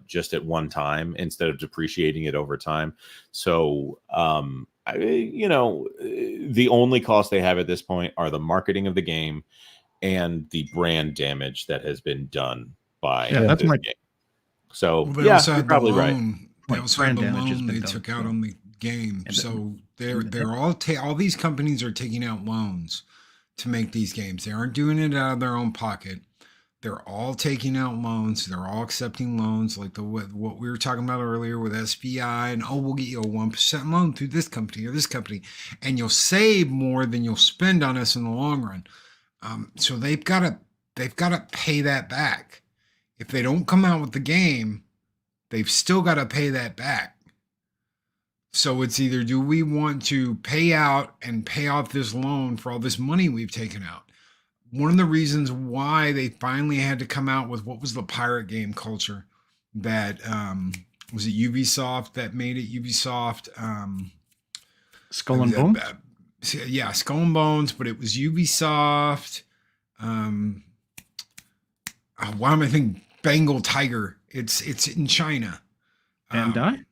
just at one time instead of depreciating it over time. So, the only cost they have at this point are the marketing of the game and the brand damage that has been done by that's this my game. So, Well, yeah, you're probably right. They also had the loan they took out on the game. So they're all these companies are taking out loans to make these games. They aren't doing it out of their own pocket. They're all taking out loans. They're all accepting loans, like what we were talking about earlier with SBI. And we'll get you a 1% loan through this company or this company, and you'll save more than you'll spend on us in the long run. So they've got to pay that back. If they don't come out with the game, they've still got to pay that back. So it's either, do we want to pay out and pay off this loan for all this money we've taken out? One of the reasons why they finally had to come out with what was the pirate game culture that was it Ubisoft that made it? Ubisoft Skull and Bones? Yeah, Skull and Bones, but it was Ubisoft. Why am I thinking Bengal Tiger? It's in China. Bandai?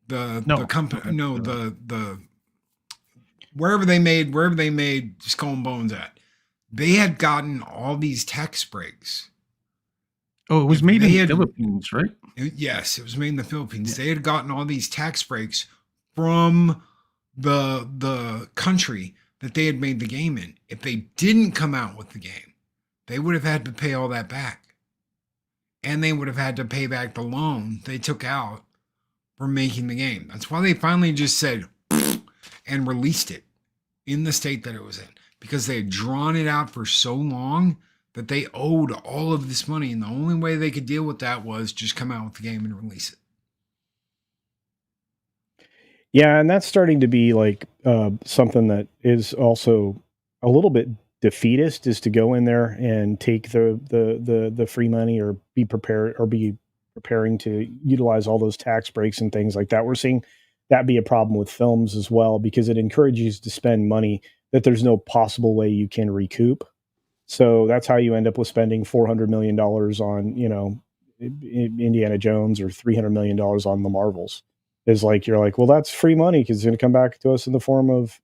The company, the wherever they made Skull and Bones at. They had gotten all these tax breaks. Oh, it was made in the Philippines, right? Yes, it was made in the Philippines. Yeah. They had gotten all these tax breaks from the country that they had made the game in. If they didn't come out with the game, they would have had to pay all that back. And they would have had to pay back the loan they took out for making the game. That's why they finally just said and released it in the state that it was in. Because they had drawn it out for so long that they owed all of this money. And the only way they could deal with that was just come out with the game and release it. Yeah, and that's starting to be like something that is also a little bit defeatist, is to go in there and take the free money or be preparing to utilize all those tax breaks and things like that. We're seeing that be a problem with films as well, because it encourages you to spend money that there's no possible way you can recoup. So that's how you end up with spending $400 million on, Indiana Jones, or $300 million on the Marvels. Is like, you're like, well, that's free money because it's going to come back to us in the form of,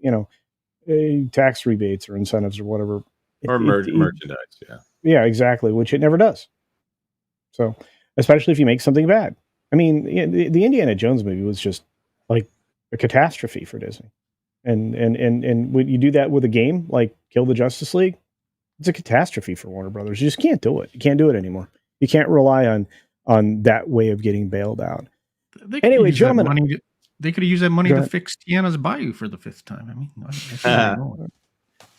tax rebates or incentives or whatever. Or merchandise, yeah. Yeah, exactly, which it never does. So, especially if you make something bad. I mean, the Indiana Jones movie was just like a catastrophe for Disney. And when you do that with a game like Kill the Justice League, it's a catastrophe for Warner Brothers. You just can't do it. You can't do it anymore. You can't rely on that way of getting bailed out. Anyway, gentlemen, they could have used that money to fix Tiana's Bayou for the 5th time. I mean,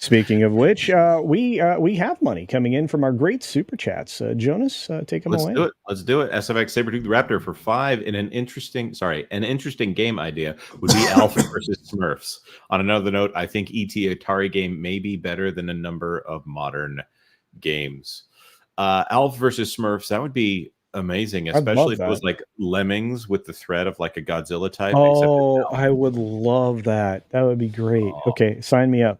Speaking of which, we have money coming in from our great super chats. Jonas, take them away. Let's do it. SFX Sabertooth Raptor for 5 in an interesting game idea would be Alpha versus Smurfs. On another note, I think ET Atari game may be better than a number of modern games. Alpha versus Smurfs, that would be amazing, especially if it was like Lemmings with the threat of like a Godzilla type. Oh, I would love that. That would be great. Okay, sign me up.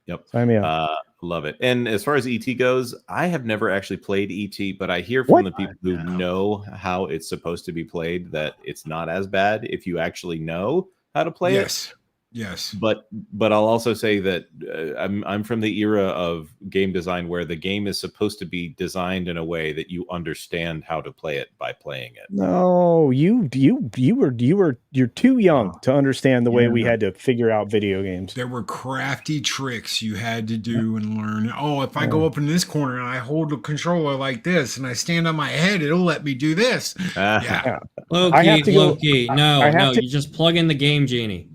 Yep. Sign me up. Love it. And as far as ET goes, I have never actually played ET, but I hear from the people who know how it's supposed to be played that it's not as bad if you actually know how to play it. Yes. But I'll also say that I'm from the era of game design where the game is supposed to be designed in a way that you understand how to play it by playing it. No, you're too young to understand the way we had to figure out video games. There were crafty tricks you had to do and learn. Oh, if I go up in this corner and I hold the controller like this and I stand on my head, it'll let me do this. Loki, no, you just plug in the Game Genie.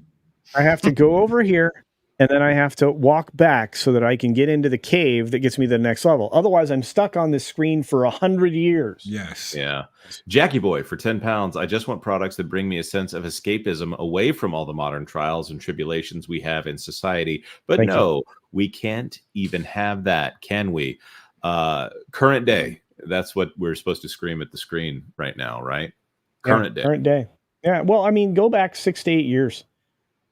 I have to go over here, and then I have to walk back so that I can get into the cave that gets me to the next level. Otherwise, I'm stuck on this screen for 100 years. Yes. Yeah. Jackie Boy for 10 pounds. I just want products that bring me a sense of escapism away from all the modern trials and tribulations we have in society. But we can't even have that, can we? Current day. That's what we're supposed to scream at the screen right now, right? Current day. Yeah. Well, I mean, go back 6 to 8 years.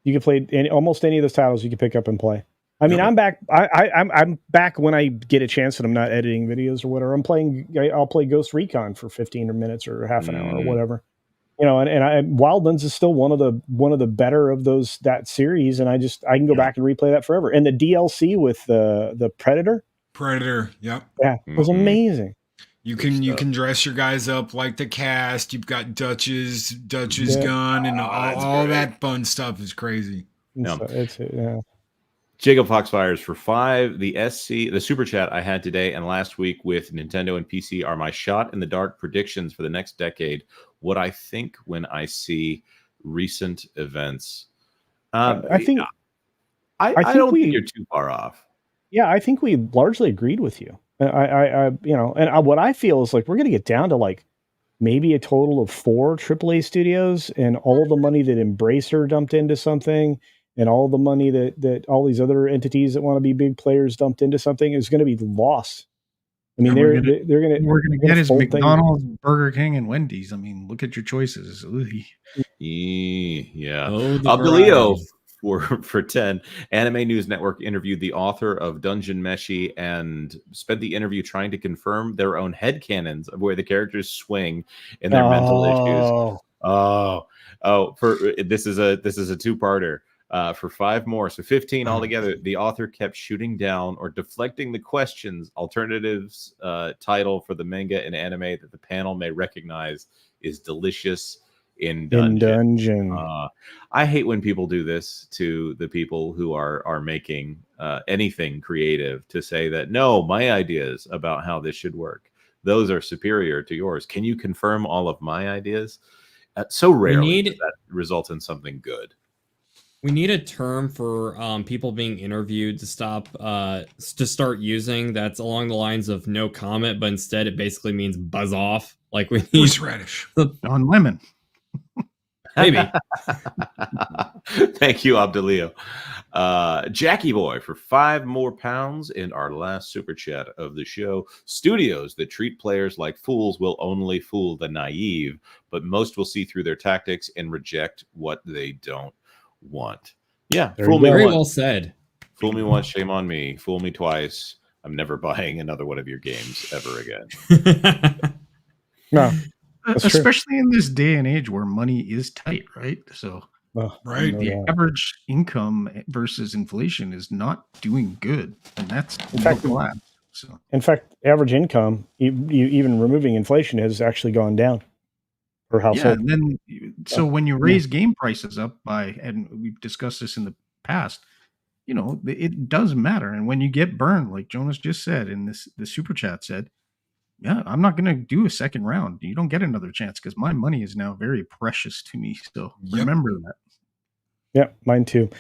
You can play almost any of those titles you can pick up and play. I mean, I'm back. I'm back when I get a chance and I'm not editing videos or whatever. I'll play Ghost Recon for 15 minutes or half an hour or whatever. You know, and Wildlands is still one of the better of that series, and I can go back and replay that forever. And the DLC with the Predator. Yep. Yeah, it was amazing. You can dress your guys up like the cast. You've got Dutch's gun and all that fun stuff is crazy. Jacob Foxfires for 5. The super chat I had today and last week with Nintendo and PC are my shot in the dark predictions for the next decade. What I think when I see recent events. I don't think you're too far off. Yeah, I think we largely agreed with you. What I feel is like we're going to get down to like maybe a total of 4 AAA studios, and all the money that Embracer dumped into something, and all the money that all these other entities that want to be big players dumped into something is going to be lost. I mean, we're going to get is McDonald's, Burger King, and Wendy's. I mean, look at your choices. Yeah. Abdelio for 10. Anime News Network interviewed the author of Dungeon Meshi and spent the interview trying to confirm their own headcanons of where the characters swing in their mental issues. This is a two-parter. For 5 more, so 15 altogether. The author kept shooting down or deflecting the questions. Alternatives title for the manga and anime that the panel may recognize is Delicious in Dungeon. I hate when people do this to the people who are making anything creative, to say that no, my ideas about how this should work, those are superior to yours. Can you confirm all of my ideas? So rarely does that result in something good. We need a term for people being interviewed to start using that's along the lines of no comment, but instead it basically means buzz off. Like we need horseradish on lemon. Maybe. Thank you, Abdelio. Jackie Boy for 5 more pounds in our last super chat of the show. Studios that treat players like fools will only fool the naive, but most will see through their tactics and reject what they don't want. Yeah, fool me very once. Well said. Fool me once, shame on me. Fool me twice, I'm never buying another one of your games ever again. No, especially in this day and age where money is tight, right? So the average income versus inflation is not doing good, and that's in fact, average income, even removing inflation, has actually gone down. Yeah, and then when you raise game prices up and we've discussed this in the past, it does matter. And when you get burned, like Jonas just said, and the super chat said, yeah, I'm not going to do a second round. You don't get another chance because my money is now very precious to me. So remember that. Yeah, mine too.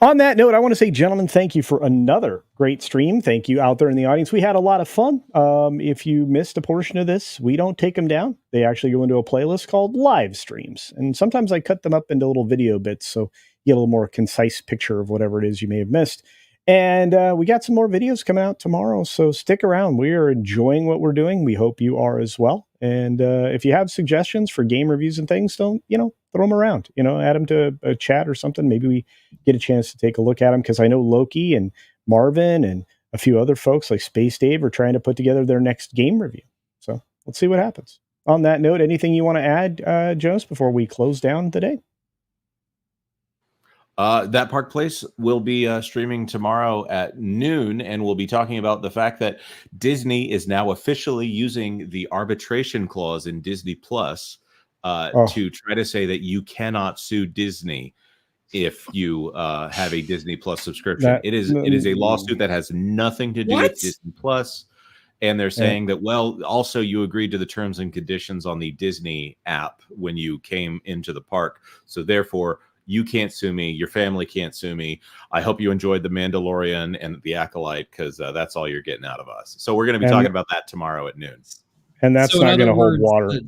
On that note, I want to say, gentlemen, thank you for another great stream. Thank you out there in the audience. We had a lot of fun. If you missed a portion of this, we don't take them down. They actually go into a playlist called live streams. And sometimes I cut them up into little video bits so you get a little more concise picture of whatever it is you may have missed. And we got some more videos coming out tomorrow. So stick around. We are enjoying what we're doing. We hope you are as well. And if you have suggestions for game reviews and things, don't, throw them around, add them to a chat or something. Maybe we get a chance to take a look at them, because I know Loki and Marvin and a few other folks like Space Dave are trying to put together their next game review. So let's see what happens. On that note, anything you want to add, Jonas, before we close down the day? That Park Place will be streaming tomorrow at noon, and we'll be talking about the fact that Disney is now officially using the arbitration clause in Disney Plus to try to say that you cannot sue Disney if you have a Disney Plus subscription. It is a lawsuit that has nothing to do with Disney Plus. And they're saying that, well, also you agreed to the terms and conditions on the Disney app when you came into the park. So therefore, you can't sue me. Your family can't sue me. I hope you enjoyed The Mandalorian and The Acolyte, because that's all you're getting out of us. So we're going to be talking about that tomorrow at noon. And that's not going to hold water.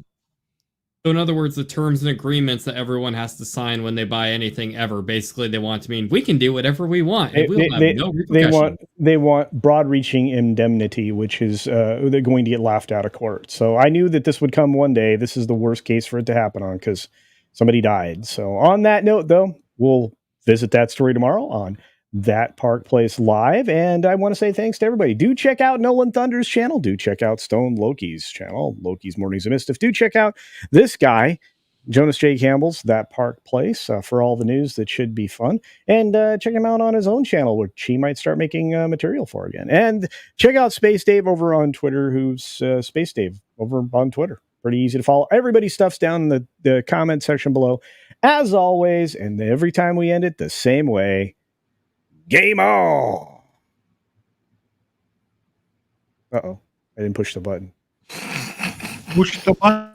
So in other words, the terms and agreements that everyone has to sign when they buy anything ever, basically they want to mean we can do whatever we want. And we'll have no repercussions. They want broad-reaching indemnity, which is they're going to get laughed out of court. So I knew that this would come one day. This is the worst case for it to happen on, because somebody died. So on that note, though, we'll visit that story tomorrow on That Park Place Live. And I want to say thanks to everybody. Do check out Nolan Thunder's channel. Do check out Stone Loki's channel, Loki's Mornings of Mischief. Do check out this guy, Jonas J. Campbell's That Park Place, for all the news that should be fun. And check him out on his own channel, which he might start making material for again. And check out Space Dave over on Twitter, who's Space Dave over on Twitter. Pretty easy to follow. Everybody's stuff's down in the comment section below, as always. And every time we end it the same way. Game on! Uh-oh. I didn't push the button. Push the button.